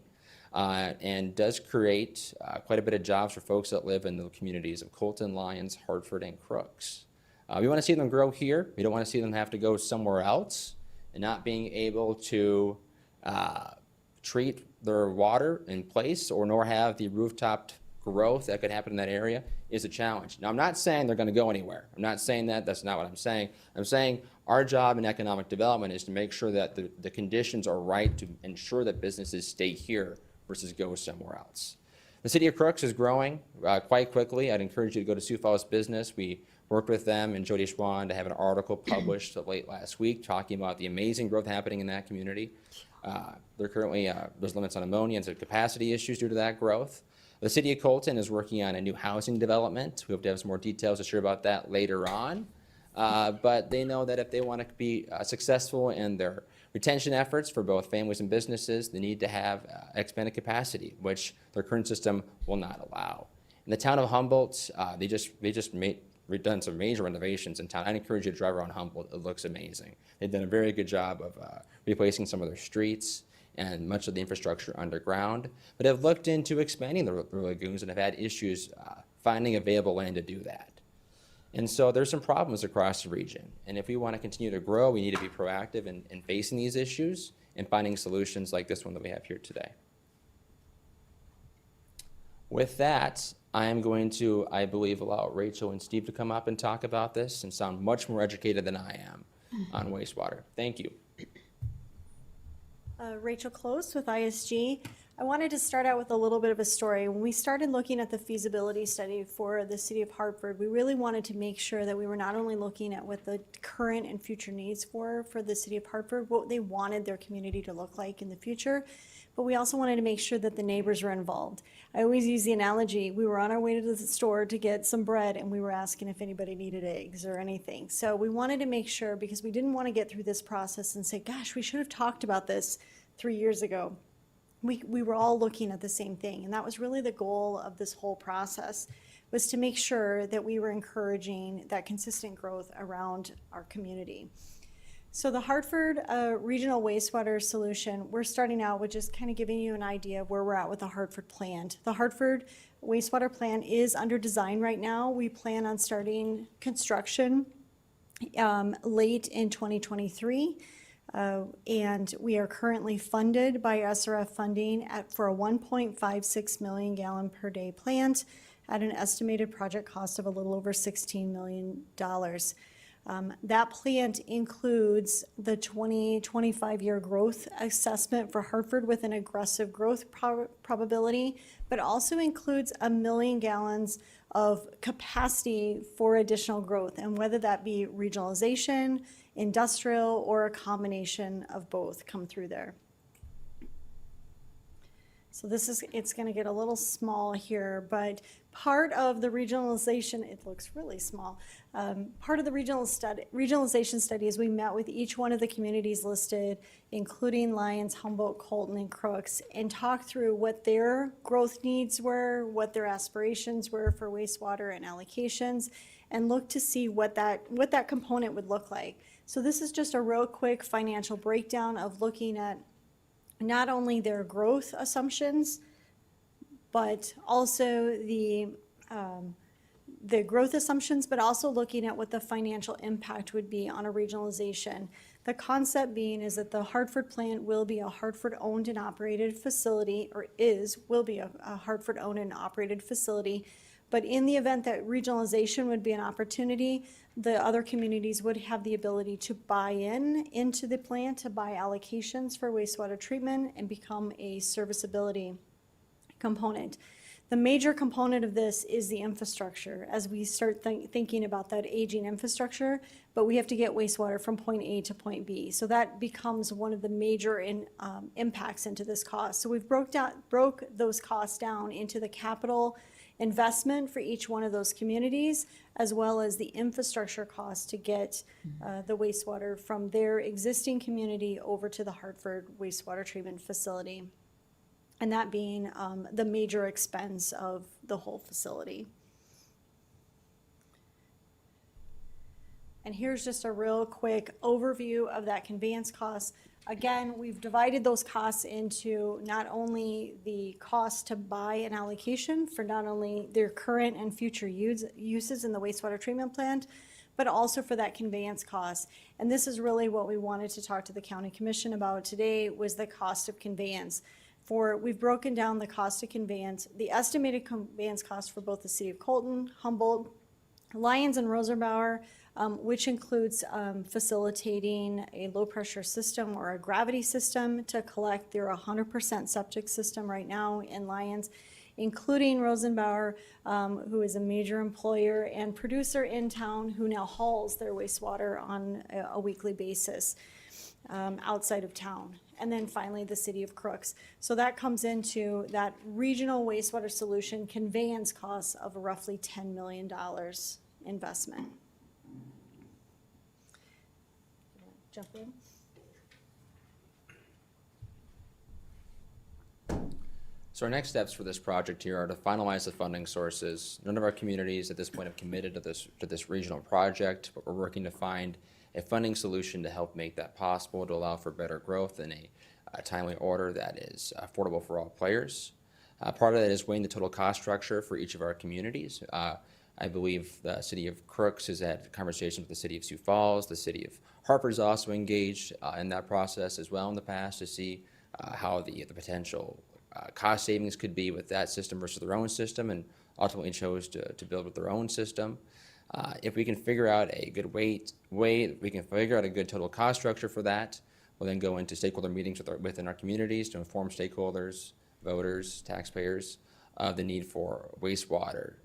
and does create quite a bit of jobs for folks that live in the communities of Colton, Lyons, Hartford, and Crooks. We want to see them grow here. We don't want to see them have to go somewhere else and not being able to treat their water in place or nor have the rooftop growth that could happen in that area is a challenge. Now, I'm not saying they're going to go anywhere. I'm not saying that. That's not what I'm saying. I'm saying our job in economic development is to make sure that the conditions are right to ensure that businesses stay here versus go somewhere else. The city of Crooks is growing quite quickly. I'd encourage you to go to Sioux Falls Business. We worked with them and Jody Schwan to have an article published late last week talking about the amazing growth happening in that community. They're currently, there's limits on ammonia and some capacity issues due to that growth. The city of Colton is working on a new housing development. We hope to have some more details to share about that later on. But they know that if they want to be successful in their retention efforts for both families and businesses, they need to have expanded capacity, which their current system will not allow. In the town of Humboldt, they just done some major renovations in town. I'd encourage you to drive around Humboldt. It looks amazing. They've done a very good job of replacing some of their streets and much of the infrastructure underground, but have looked into expanding the lagoons and have had issues finding available land to do that. And so there's some problems across the region. And if we want to continue to grow, we need to be proactive in facing these issues and finding solutions like this one that we have here today. With that, I am going to, I believe, allow Rachel and Steve to come up and talk about this and sound much more educated than I am on wastewater. Thank you. Rachel Close with ISG. I wanted to start out with a little bit of a story. When we started looking at the feasibility study for the city of Hartford, we really wanted to make sure that we were not only looking at what the current and future needs were for the city of Hartford, what they wanted their community to look like in the future, but we also wanted to make sure that the neighbors were involved. I always use the analogy, we were on our way to the store to get some bread and we were asking if anybody needed eggs or anything. So we wanted to make sure, because we didn't want to get through this process and say, gosh, we should have talked about this 3 years ago. We were all looking at the same thing, and that was really the goal of this whole process, was to make sure that we were encouraging that consistent growth around our community. So the Hartford Regional Wastewater Solution, we're starting out with just kind of giving you an idea of where we're at with the Hartford plant. The Hartford wastewater plant is under design right now. We plan on starting construction late in 2023. And we are currently funded by SRF funding for a 1.56 million gallon per day plant at an estimated project cost of a little over $16 million. That plant includes the 20-25-year growth assessment for Hartford with an aggressive growth probability, but also includes 1 million gallons of capacity for additional growth, and whether that be regionalization, industrial, or a combination of both come through there. So it's going to get a little small here, but part of the regionalization, it looks really small. Part of the regionalization study is we met with each one of the communities listed, including Lyons, Humboldt, Colton, and Crooks, and talked through what their growth needs were, what their aspirations were for wastewater and allocations, and looked to see what that component would look like. So this is just a real quick financial breakdown of looking at not only their growth assumptions, but also the growth assumptions, but also looking at what the financial impact would be on a regionalization. The concept being is that the Hartford plant will be a Hartford-owned and operated facility, or will be a Hartford-owned and operated facility. But in the event that regionalization would be an opportunity, the other communities would have the ability to buy into the plant, to buy allocations for wastewater treatment and become a serviceability component. The major component of this is the infrastructure as we start thinking about that aging infrastructure, but we have to get wastewater from point A to point B. So that becomes one of the major impacts into this cost. So we've broke those costs down into the capital investment for each one of those communities, as well as the infrastructure cost to get the wastewater from their existing community over to the Hartford wastewater treatment facility, and that being the major expense of the whole facility. And here's just a real quick overview of that conveyance cost. Again, we've divided those costs into not only the cost to buy an allocation for not only their current and future uses in the wastewater treatment plant, but also for that conveyance cost. And this is really what we wanted to talk to the county commission about today, was the cost of conveyance. We've broken down the cost of conveyance, the estimated conveyance cost for both the city of Colton, Humboldt, Lyons, and Rosenbauer, which includes facilitating a low-pressure system or a gravity system to collect their 100% septic system right now in Lyons, including Rosenbauer, who is a major employer and producer in town who now hauls their wastewater on a weekly basis outside of town. And then finally, the city of Crooks. So that comes into that regional wastewater solution conveyance costs of roughly $10 million investment. Jump in. So our next steps for this project here are to finalize the funding sources. None of our communities at this point have committed to this regional project, but we're working to find a funding solution to help make that possible, to allow for better growth in a timely order that is affordable for all players. Part of that is weighing the total cost structure for each of our communities. I believe the city of Crooks has had conversations with the city of Sioux Falls. The city of Harper's also engaged in that process as well in the past to see how the potential cost savings could be with that system versus their own system, and ultimately chose to build with their own system. If we can figure out a good we can figure out a good total cost structure for that, we'll then go into stakeholder meetings within our communities to inform stakeholders, voters, taxpayers of the need for wastewater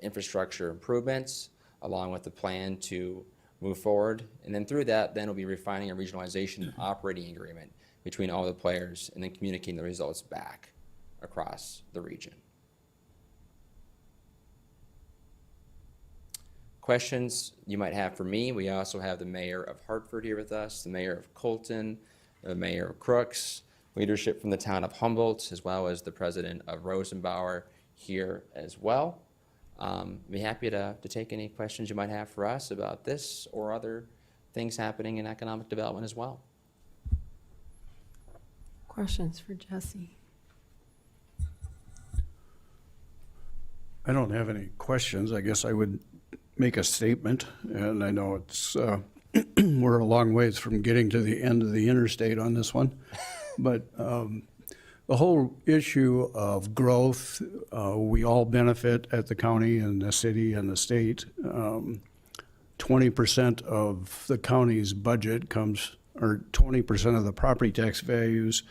infrastructure improvements, along with the plan to move forward. And then through that, then we'll be refining a regionalization operating agreement between all the players and then communicating the results back across the region. Questions you might have for me? We also have the mayor of Hartford here with us, the mayor of Colton, the mayor of Crooks, leadership from the town of Humboldt, as well as the president of Rosenbauer here as well. Be happy to take any questions you might have for us about this or other things happening in economic development as well. Questions for Jesse? I don't have any questions. I guess I would make a statement, and I know it's we're a long ways from getting to the end of the interstate on this one, but the whole issue of growth, we all benefit at the county and the city and the state. 20% of the county's budget comes, or 20% of the property tax values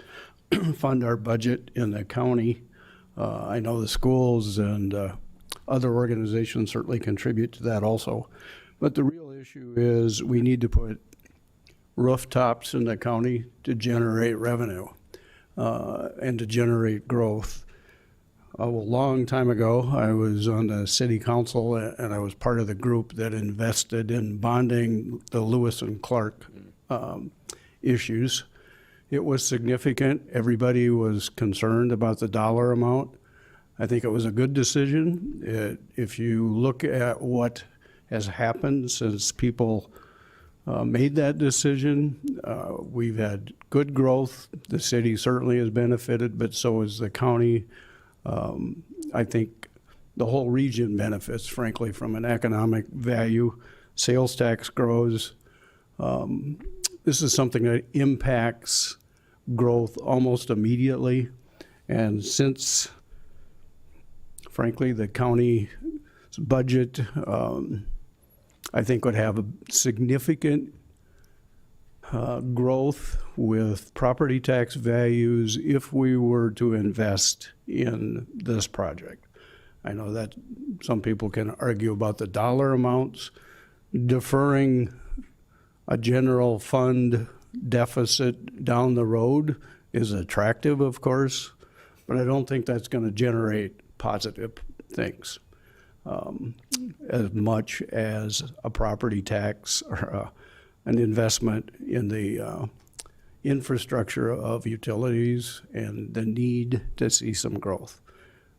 fund our budget in the county. I know the schools and other organizations certainly contribute to that also. But the real issue is we need to put rooftops in the county to generate revenue and to generate growth. A long time ago, I was on the city council and I was part of the group that invested in bonding the Lewis and Clark issues. It was significant. Everybody was concerned about the dollar amount. I think it was a good decision. If you look at what has happened since people made that decision, we've had good growth. The city certainly has benefited, but so has the county. I think the whole region benefits, frankly, from an economic value. Sales tax grows. This is something that impacts growth almost immediately. And since, frankly, the county's budget, I think would have a significant growth with property tax values if we were to invest in this project. I know that some people can argue about the dollar amounts. Deferring a general fund deficit down the road is attractive, of course, but I don't think that's going to generate positive things as much as a property tax or an investment in the infrastructure of utilities and the need to see some growth.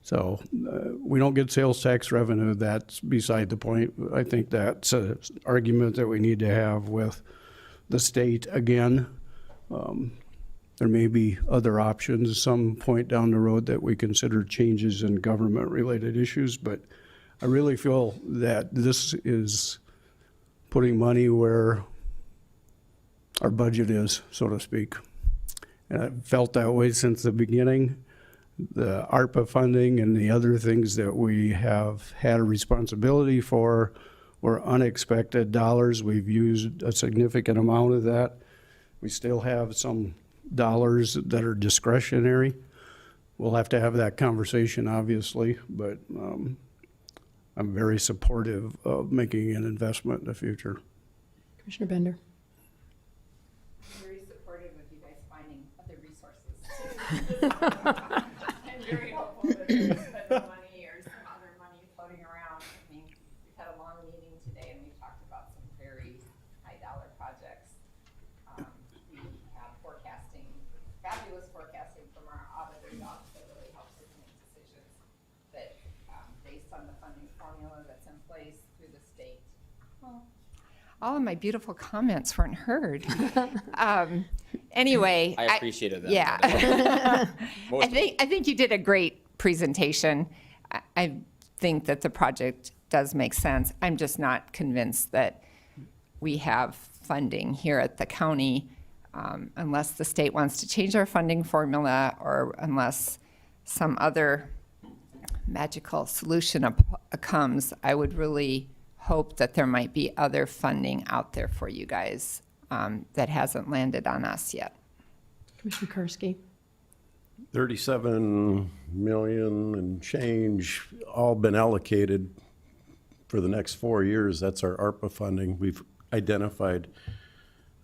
So we don't get sales tax revenue, that's beside the point. I think that's an argument that we need to have with the state again. There may be other options some point down the road that we consider changes in government-related issues, but I really feel that this is putting money where our budget is, so to speak. And I've felt that way since the beginning. The ARPA funding and the other things that we have had a responsibility for were unexpected dollars. We've used a significant amount of that. We still have some dollars that are discretionary. We'll have to have that conversation, obviously, but I'm very supportive of making an investment in the future. Commissioner Bender. Very supportive of you guys finding other resources. I'm very hopeful that there's federal money or some other money floating around. I mean, we've had a long meeting today and we've talked about some very high dollar projects. We have forecasting, fabulous forecasting from our auditor's office that really helps us make decisions that, based on the funding formula that's in place through the state. Well, all of my beautiful comments weren't heard. Anyway. I appreciated that. Yeah. I think you did a great presentation. I think that the project does make sense. I'm just not convinced that we have funding here at the county unless the state wants to change our funding formula or unless some other magical solution comes. I would really hope that there might be other funding out there for you guys that hasn't landed on us yet. Commissioner Karski. 37 million and change, all been allocated for the next 4 years. That's our ARPA funding. We've identified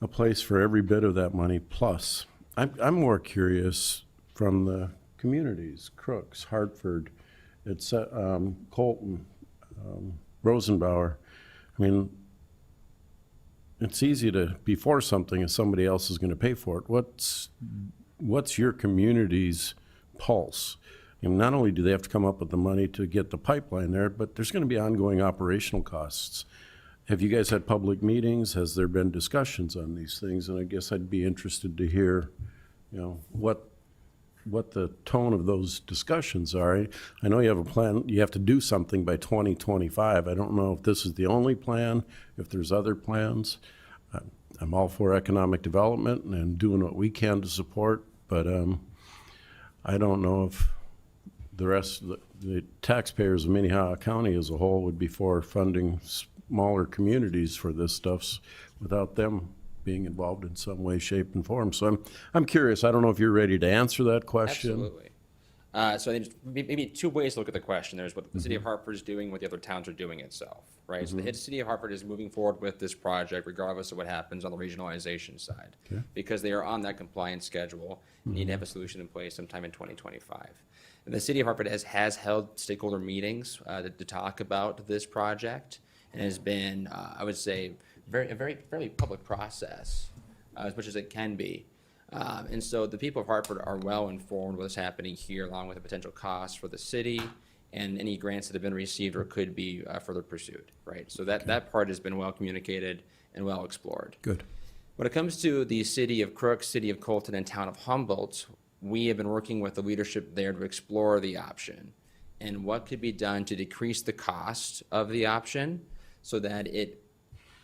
a place for every bit of that money plus. I'm more curious from the communities, Crooks, Hartford, it's Colton, Rosenbauer. I mean, it's easy to be for something if somebody else is going to pay for it. What's your community's pulse? And not only do they have to come up with the money to get the pipeline there, but there's going to be ongoing operational costs. Have you guys had public meetings? Has there been discussions on these things? And I guess I'd be interested to hear, what the tone of those discussions are. I know you have a plan, you have to do something by 2025. I don't know if this is the only plan, if there's other plans. I'm all for economic development and doing what we can to support, but I don't know if the rest of the taxpayers of Minnehaha County as a whole would be for funding smaller communities for this stuff without them being involved in some way, shape, and form. So I'm curious. I don't know if you're ready to answer that question. Absolutely. So I think there's maybe two ways to look at the question. There's what the city of Hartford is doing, what the other towns are doing itself, right? So the city of Hartford is moving forward with this project regardless of what happens on the regionalization side, because they are on that compliance schedule, need to have a solution in place sometime in 2025. And the city of Hartford has held stakeholder meetings to talk about this project, and has been, I would say, fairly public process, as much as it can be. And so the people of Hartford are well informed what's happening here, along with the potential costs for the city and any grants that have been received or could be further pursued, right? So that part has been well communicated and well explored. Good. When it comes to the city of Crooks, city of Colton, and town of Humboldt, we have been working with the leadership there to explore the option and what could be done to decrease the cost of the option so that it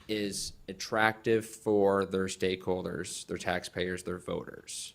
is attractive for their stakeholders, their taxpayers, their voters.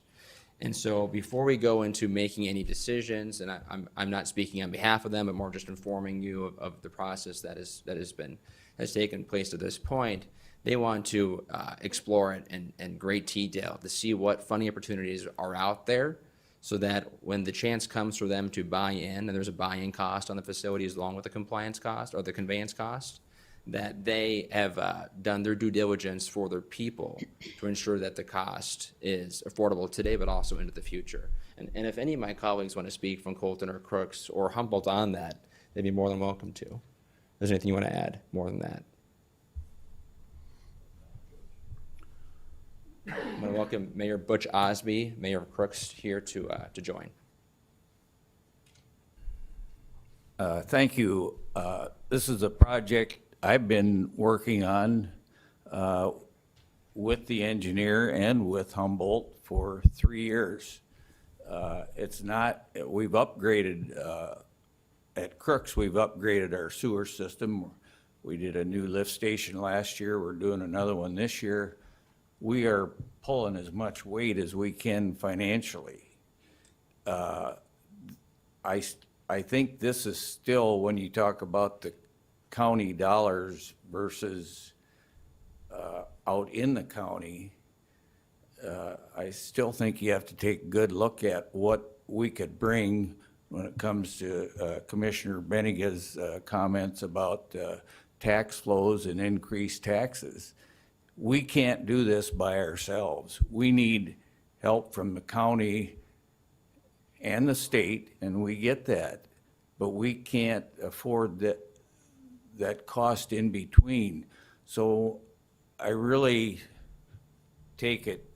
And so before we go into making any decisions, and I'm not speaking on behalf of them, but more just informing you of the process that has taken place to this point, they want to explore it in great detail to see what funding opportunities are out there, so that when the chance comes for them to buy in, and there's a buy-in cost on the facilities along with the compliance cost or the conveyance cost, that they have done their due diligence for their people to ensure that the cost is affordable today, but also into the future. And if any of my colleagues want to speak from Colton or Crooks or Humboldt on that, they'd be more than welcome to. If there's anything you want to add more than that. I'm going to welcome Mayor Butch Osby, Mayor of Crooks, here to join. Thank you. This is a project I've been working on with the engineer and with Humboldt for 3 years. It's not, we've upgraded, at Crooks, we've upgraded our sewer system. We did a new lift station last year. We're doing another one this year. We are pulling as much weight as we can financially. I think this is still, when you talk about the county dollars versus out in the county, I still think you have to take a good look at what we could bring when it comes to Commissioner Benniga's comments about tax flows and increased taxes. We can't do this by ourselves. We need help from the county and the state, and we get that, but we can't afford that cost in between. So I really take it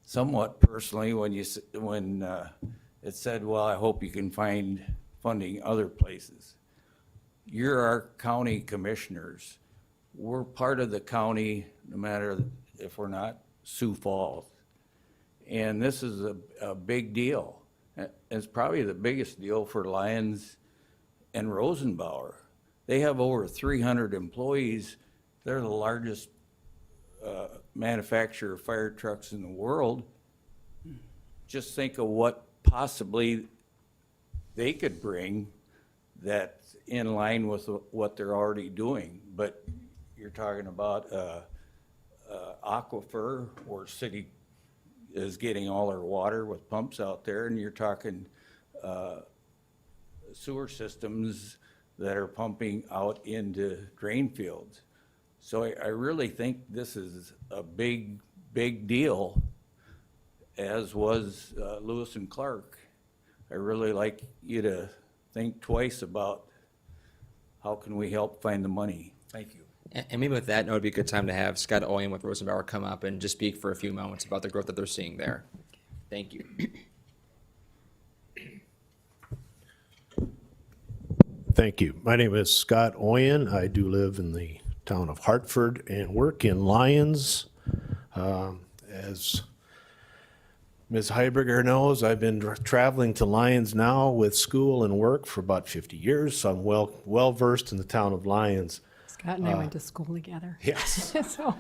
somewhat personally when it said, well, I hope you can find funding other places. You're our county commissioners. We're part of the county, no matter if we're not Sioux Falls. And this is a big deal. It's probably the biggest deal for Lyons and Rosenbauer. They have over 300 employees. They're the largest manufacturer of fire trucks in the world. Just think of what possibly they could bring that's in line with what they're already doing. But you're talking about aquifer, or city is getting all their water with pumps out there, and you're talking sewer systems that are pumping out into drain fields. So I really think this is a big, big deal, as was Lewis and Clark. I really like you to think twice about how can we help find the money. Thank you. And maybe with that, it would be a good time to have Scott Oyen with Rosenbauer come up and just speak for a few moments about the growth that they're seeing there. Thank you. Thank you. My name is Scott Oyen. I do live in the town of Hartford and work in Lyons. As Ms. Heiberger knows, I've been traveling to Lyons now with school and work for about 50 years, so I'm well versed in the town of Lyons. Scott and I went to school together. Yes. So.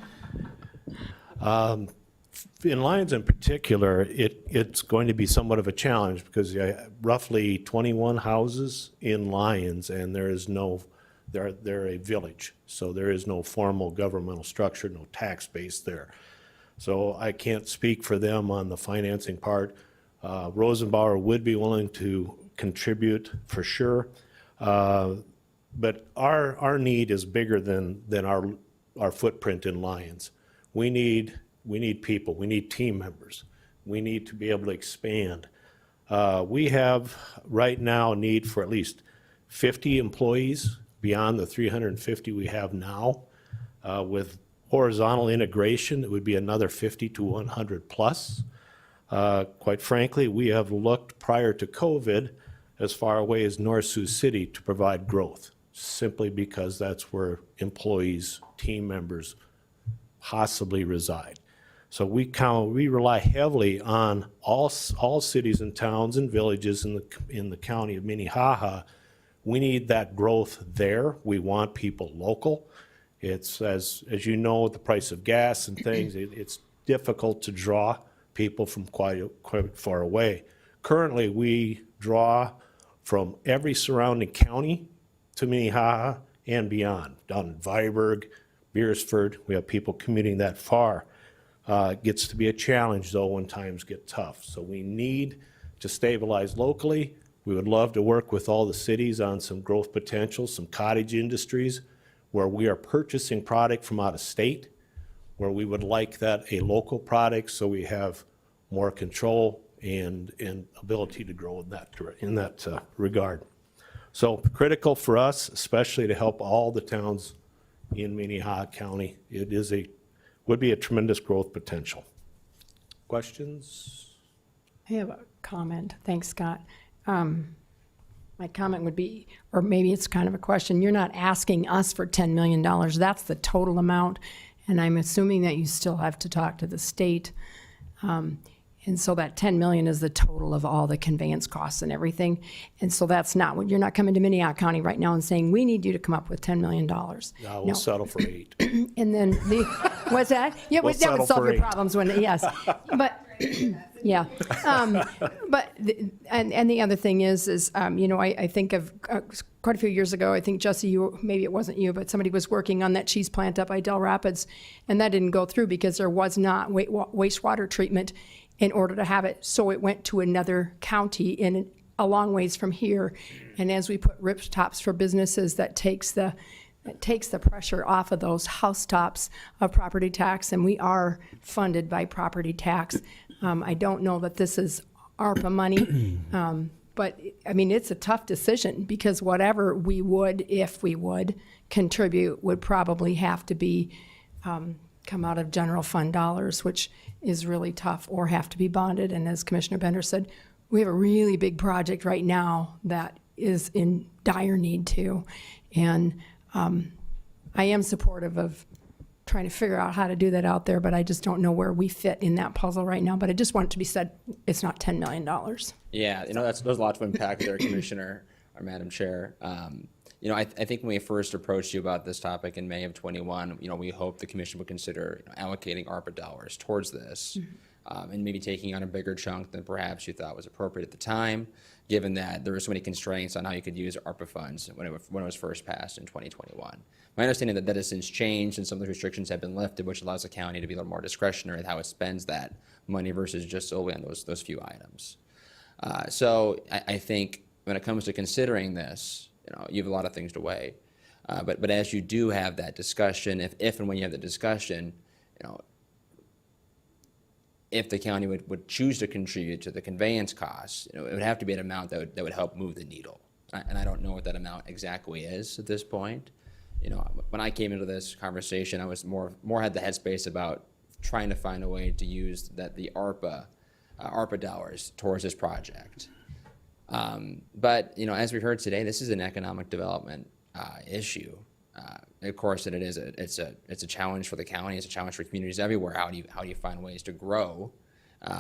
In Lyons in particular, it's going to be somewhat of a challenge because roughly 21 houses in Lyons, and they're a village, so there is no formal governmental structure, no tax base there. So I can't speak for them on the financing part. Rosenbauer would be willing to contribute for sure, but our need is bigger than our footprint in Lyons. We need people. We need team members. We need to be able to expand. We have right now a need for at least 50 employees beyond the 350 we have now. With horizontal integration, it would be another 50 to 100 plus. Quite frankly, we have looked prior to COVID as far away as North Sioux City to provide growth, simply because that's where employees, team members possibly reside. So we rely heavily on all cities and towns and villages in the county of Minnehaha. We need that growth there. We want people local. It's, as you know, the price of gas and things, it's difficult to draw people from quite far away. Currently, we draw from every surrounding county to Minnehaha and beyond. Down in Viborg, Beersford, we have people commuting that far. It gets to be a challenge, though, when times get tough. So we need to stabilize locally. We would love to work with all the cities on some growth potential, some cottage industries, where we are purchasing product from out of state, where we would like that a local product so we have more control and ability to grow in that regard. So critical for us, especially to help all the towns in Minnehaha County. It would be a tremendous growth potential. Questions? I have a comment. Thanks, Scott. My comment would be, or maybe it's kind of a question, you're not asking us for $10 million. That's the total amount. And I'm assuming that you still have to talk to the state. And so that 10 million is the total of all the conveyance costs and everything. And so that's not what, you're not coming to Minnehaha County right now and saying, we need you to come up with $10 million. Yeah, we'll settle for 8. And then what's that? Yeah, We'll that would settle solve for your 8. problems when, yes. But, yeah. And the other thing is, I think of quite a few years ago, I think Jesse, maybe it wasn't you, but somebody was working on that cheese plant up by Del Rapids, and that didn't go through because there was not wastewater treatment in order to have it. So it went to another county a long ways from here. And as we put rooftops for businesses, that takes the pressure off of those housetops of property tax, and we are funded by property tax. I don't know that this is ARPA money, but I mean, it's a tough decision because whatever we would, if we would contribute, would probably have to be come out of general fund dollars, which is really tough, or have to be bonded. And as Commissioner Bender said, we have a really big project right now that is in dire need too. And I am supportive of trying to figure out how to do that out there, but I just don't know where we fit in that puzzle right now. But I just want it to be said, it's not $10 million. Yeah, there's a lot to unpack there, Commissioner or Madam Chair. I think when we first approached you about this topic in May of 21, we hoped the commission would consider allocating ARPA dollars towards this, and maybe taking on a bigger chunk than perhaps you thought was appropriate at the time, given that there were so many constraints on how you could use ARPA funds when it was first passed in 2021. My understanding that has since changed and some of the restrictions have been lifted, which allows the county to be a little more discretionary in how it spends that money versus just solely on those few items. So I think when it comes to considering this, you have a lot of things to weigh. But as you do have that discussion, if and when you have the discussion, if the county would choose to contribute to the conveyance costs, it would have to be an amount that would help move the needle. And I don't know what that amount exactly is at this point. When I came into this conversation, I was more had the headspace about trying to find a way to use the ARPA dollars towards this project. But as we heard today, this is an economic development issue. Of course, that it's a challenge for the county. It's a challenge for communities everywhere. How do you find ways to grow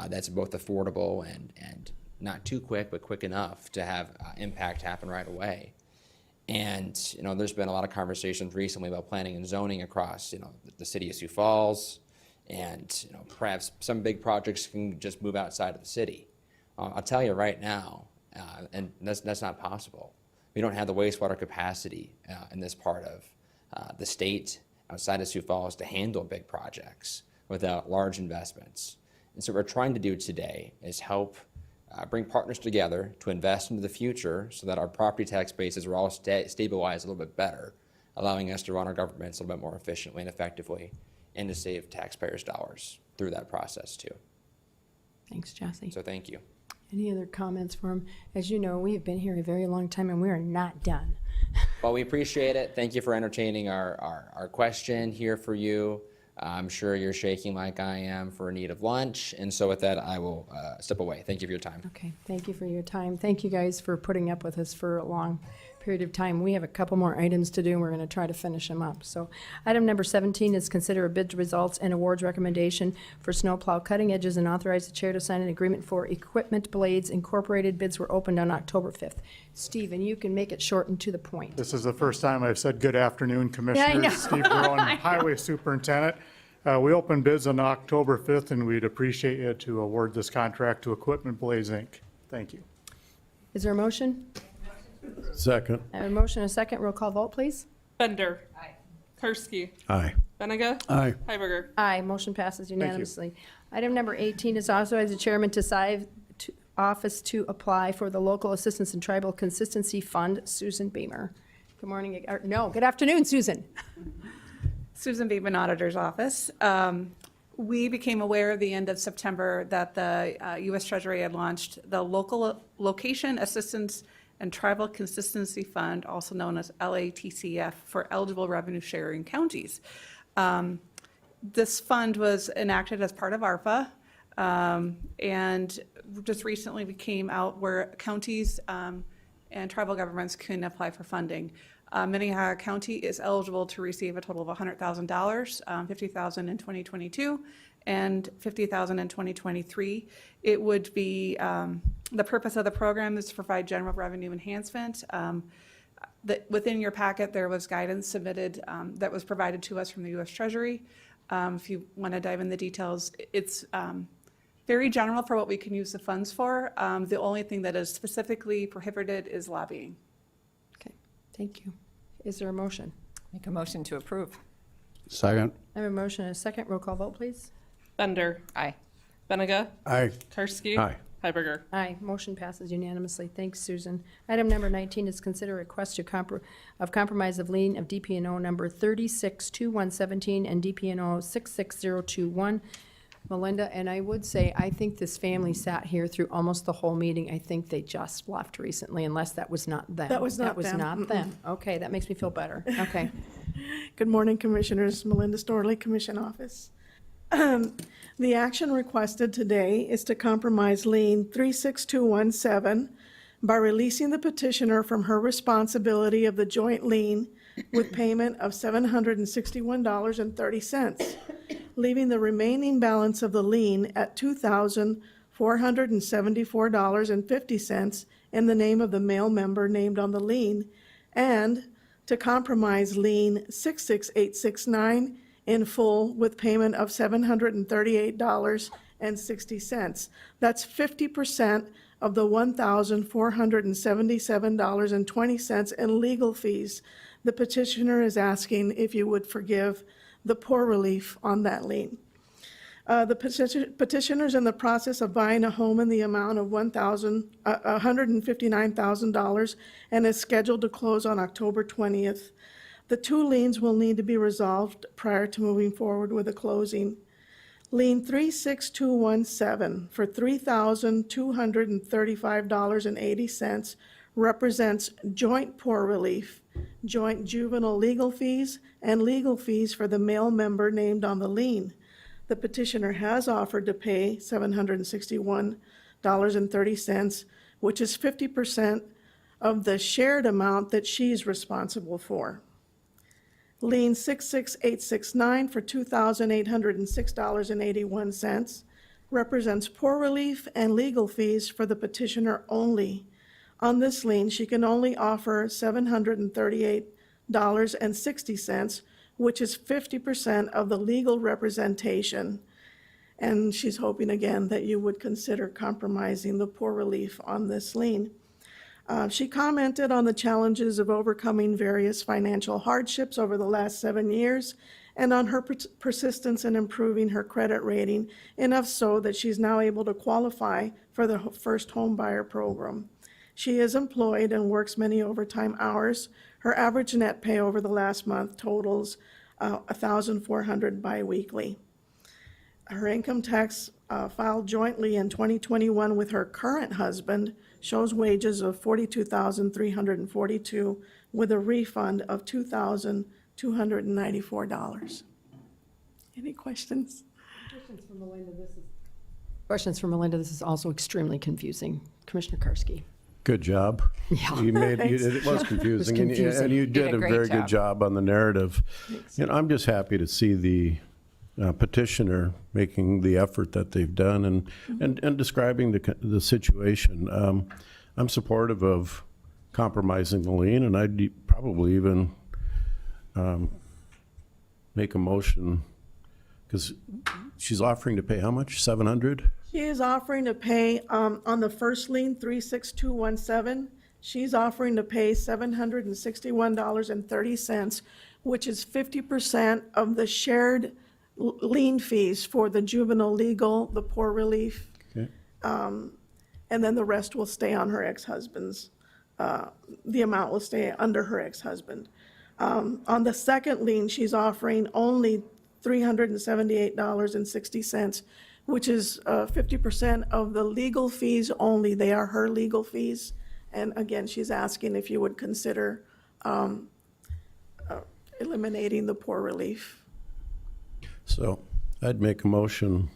that's both affordable and not too quick, but quick enough to have impact happen right away? And there's been a lot of conversations recently about planning and zoning across the city of Sioux Falls, and perhaps some big projects can just move outside of the city. I'll tell you right now. And that's not possible. We don't have the wastewater capacity in this part of the state outside of Sioux Falls to handle big projects without large investments. And so what we're trying to do today is help bring partners together to invest into the future so that our property tax bases are all stabilized a little bit better, allowing us to run our governments a little bit more efficiently and effectively and to save taxpayers' dollars through that process too. Thanks, Jesse. So thank you. Any other comments for him? As you know, we have been here a very long time and we are not done. Well, we appreciate it. Thank you for entertaining our question here for you. I'm sure you're shaking like I am for a need of lunch. And so with that, I will step away. Thank you for your time. Okay, thank you for your time. Thank you guys for putting up with us for a long period of time. We have a couple more items to do and we're going to try to finish them up. So item number 17 is consider a bid results and awards recommendation for snowplow cutting edges and authorize the chair to sign an agreement for Equipment Blades Incorporated. Bids were opened on October 5th. Stephen, you can make it short and to the point. This is the first time I've said good afternoon, Yeah, I Commissioners. know. Steve Groen, Highway Superintendent. We opened bids on October 5th, and we'd appreciate you to award this contract to Equipment Blades, Inc. Thank you. Is there a motion? Second. I have a motion and a second. Roll call vote, please. Bender. Aye. Karski. Aye. Benega. Aye. Heiberger. Aye, motion passes unanimously. Item number 18 is authorize the chairman to sign office to apply for the Local Assistance and Tribal Consistency Fund. Susan Beamer. Good morning, or no, good afternoon, Susan. Susan Beekman, Auditor's Office. We became aware at the end of September that the U.S. Treasury had launched the Location Assistance and Tribal Consistency Fund, also known as LATCF, for eligible revenue sharing counties. This fund was enacted as part of ARPA, and just recently we came out where counties and tribal governments can apply for funding. Minnehaha County is eligible to receive a total of $100,000, $50,000 in 2022 and $50,000 in 2023. It would be, the purpose of the program is to provide general revenue enhancement. Within your packet, there was guidance submitted that was provided to us from the U.S. Treasury. If you want to dive in the details, it's very general for what we can use the funds for. The only thing that is specifically prohibited is lobbying. Okay, thank you. Is there a motion? Make a motion to approve. Second. I have a motion and a second. Roll call vote, please. Bender. Aye. Benega. Aye. Karski. Aye. Heiberger. Aye, motion passes unanimously. Thanks, Susan. Item number 19 is consider request of compromise of lien of DPNO number 362117 and DPNO 66021. Melinda, and I would say, I think this family sat here through almost the whole meeting. I think they just left recently, unless that was not them. That was not That was them. not them. Okay, that makes me feel better. Okay. Good morning, Commissioners. Melinda Storley, Commission Office. The action requested today is to compromise lien 36217 by releasing the petitioner from her responsibility of the joint lien with payment of $761.30, leaving the remaining balance of the lien at $2,474.50 in the name of the male member named on the lien, and to compromise lien 66869 in full with payment of $738.60. That's 50% of the $1,477.20 in legal fees. The petitioner is asking if you would forgive the poor relief on that lien. The petitioner's in the process of buying a home in the amount of $159,000 and is scheduled to close on October 20th. The two liens will need to be resolved prior to moving forward with the closing. Lien 36217 for $3,235.80 represents joint poor relief, joint juvenile legal fees, and legal fees for the male member named on the lien. The petitioner has offered to pay $761.30, which is 50% of the shared amount that she's responsible for. Lien 66869 for $2,806.81 represents poor relief and legal fees for the petitioner only. On this lien, she can only offer $738.60, which is 50% of the legal representation. And she's hoping again that you would consider compromising the poor relief on this lien. She commented on the challenges of overcoming various financial hardships over the last 7 years and on her persistence in improving her credit rating, enough so that she's now able to qualify for the first home buyer program. She is employed and works many overtime hours. Her average net pay over the last month totals $1,400 biweekly. Her income tax filed jointly in 2021 with her current husband shows wages of $42,342 with a refund of $2,294. Any questions? Questions for Melinda? Questions for Melinda. This is also extremely confusing. Commissioner Karski. Good job. Yeah. You made, Thanks. it was confusing. It was confusing. And you Did did a a great very job. good job on the narrative. Thanks. You know, I'm just happy to see the petitioner making the effort that they've done and describing the situation. I'm supportive of compromising the lien, and I'd probably even make a motion, because she's offering to pay how much, 700? She is offering to pay, on the first lien, 36217, she's offering to pay $761.30, which is 50% of the shared lien fees for the juvenile legal, the poor relief. Okay. And then the rest will stay on her ex-husband's, the amount will stay under her ex-husband. On the second lien, she's offering only $378.60, which is 50% of the legal fees only. They are her legal fees. And again, she's asking if you would consider eliminating the poor relief. So I'd make a motion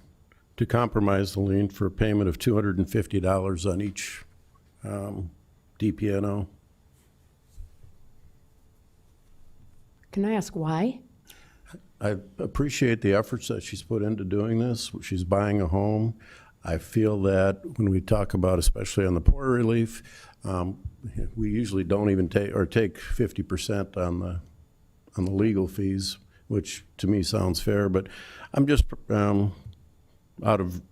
to compromise the lien for a payment of $250 on each DPNO. Can I ask why? I appreciate the efforts that she's put into doing this. She's buying a home. I feel that when we talk about, especially on the poor relief, we usually don't even take 50% on the legal fees, which to me sounds fair. But I'm just out of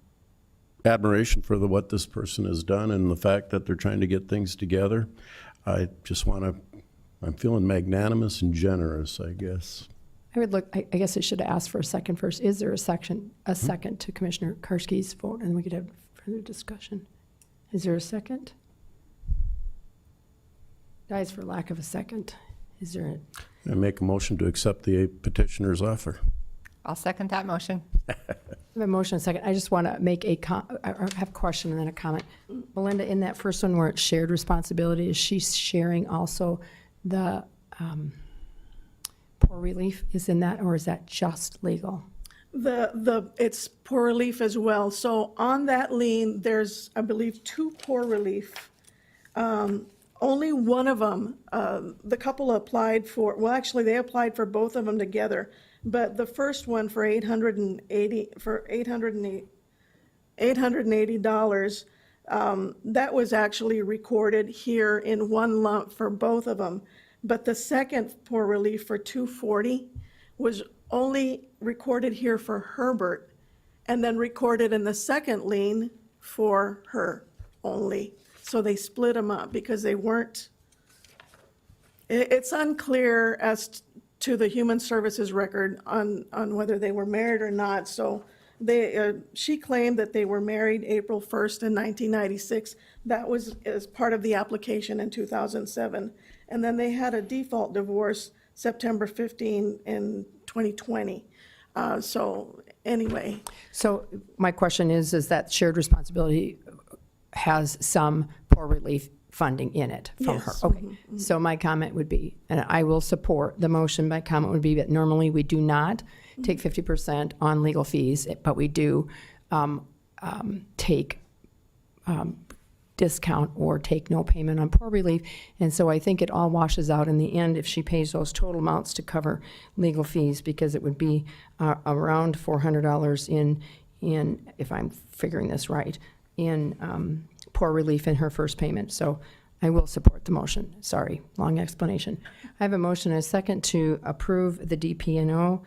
admiration for what this person has done and the fact that they're trying to get things together. I just want to. I'm feeling magnanimous and generous, I guess. I guess I should have asked for a second first. Is there a second to Commissioner Karski's vote, and we could have further discussion? Is there a second? Dies for lack of a second. Is there I make a motion to accept the petitioner's offer. I'll second that motion. I have a motion and a second. I just want to make I have a question and then a comment. Melinda, in that first one where it's shared responsibility, is she sharing also the poor relief is in that, or is that just legal? It's poor relief as well. So on that lien, there's, I believe, 2 poor relief. Only one of them, the couple applied for, well, actually, they applied for both of them together. But the first one for $880, that was actually recorded here in one lump for both of them. But the second poor relief for $240 was only recorded here for Herbert and then recorded in the second lien for her only. So they split them up because they weren't, it's unclear as to the Human Services record on whether they were married or not. So she claimed that they were married April 1st in 1996. That was as part of the application in 2007. And then they had a default divorce September 15 in 2020. So anyway. So my question is that shared responsibility has some poor relief funding in it from her? Yes. Okay. So my comment would be, and I will support the motion, my comment would be that normally we do not take 50% on legal fees, but we do take discount or take no payment on poor relief. And so I think it all washes out in the end if she pays those total amounts to cover legal fees, because it would be around $400 in, if I'm figuring this right, in poor relief in her first payment. So I will support the motion. Sorry, long explanation. I have a motion and a second to approve the DP&O.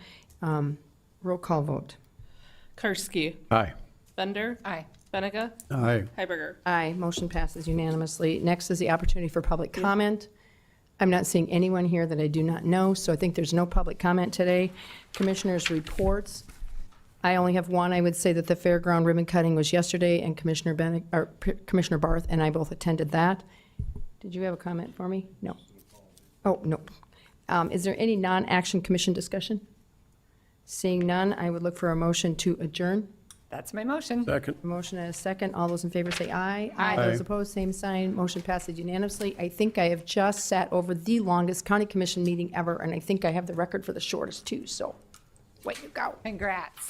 Roll call vote. Karski. Aye. Bender. Aye. Benega. Aye. Heiberger. Aye, motion passes unanimously. Next is the opportunity for public comment. I'm not seeing anyone here that I do not know, so I think there's no public comment today. Commissioners' reports. I only have one. I would say that the fairground ribbon cutting was yesterday, and Commissioner Barth and I both attended that. Did you have a comment for me? No. Oh, no. Is there any non-action commission discussion? Seeing none, I would look for a motion to adjourn. That's my motion. Second. A motion and a second. All those in favor say aye. Aye. Those opposed, same sign. Motion passes unanimously. I think I have just sat over the longest county commission meeting ever, and I think I have the record for the shortest too, so way to go. Congrats.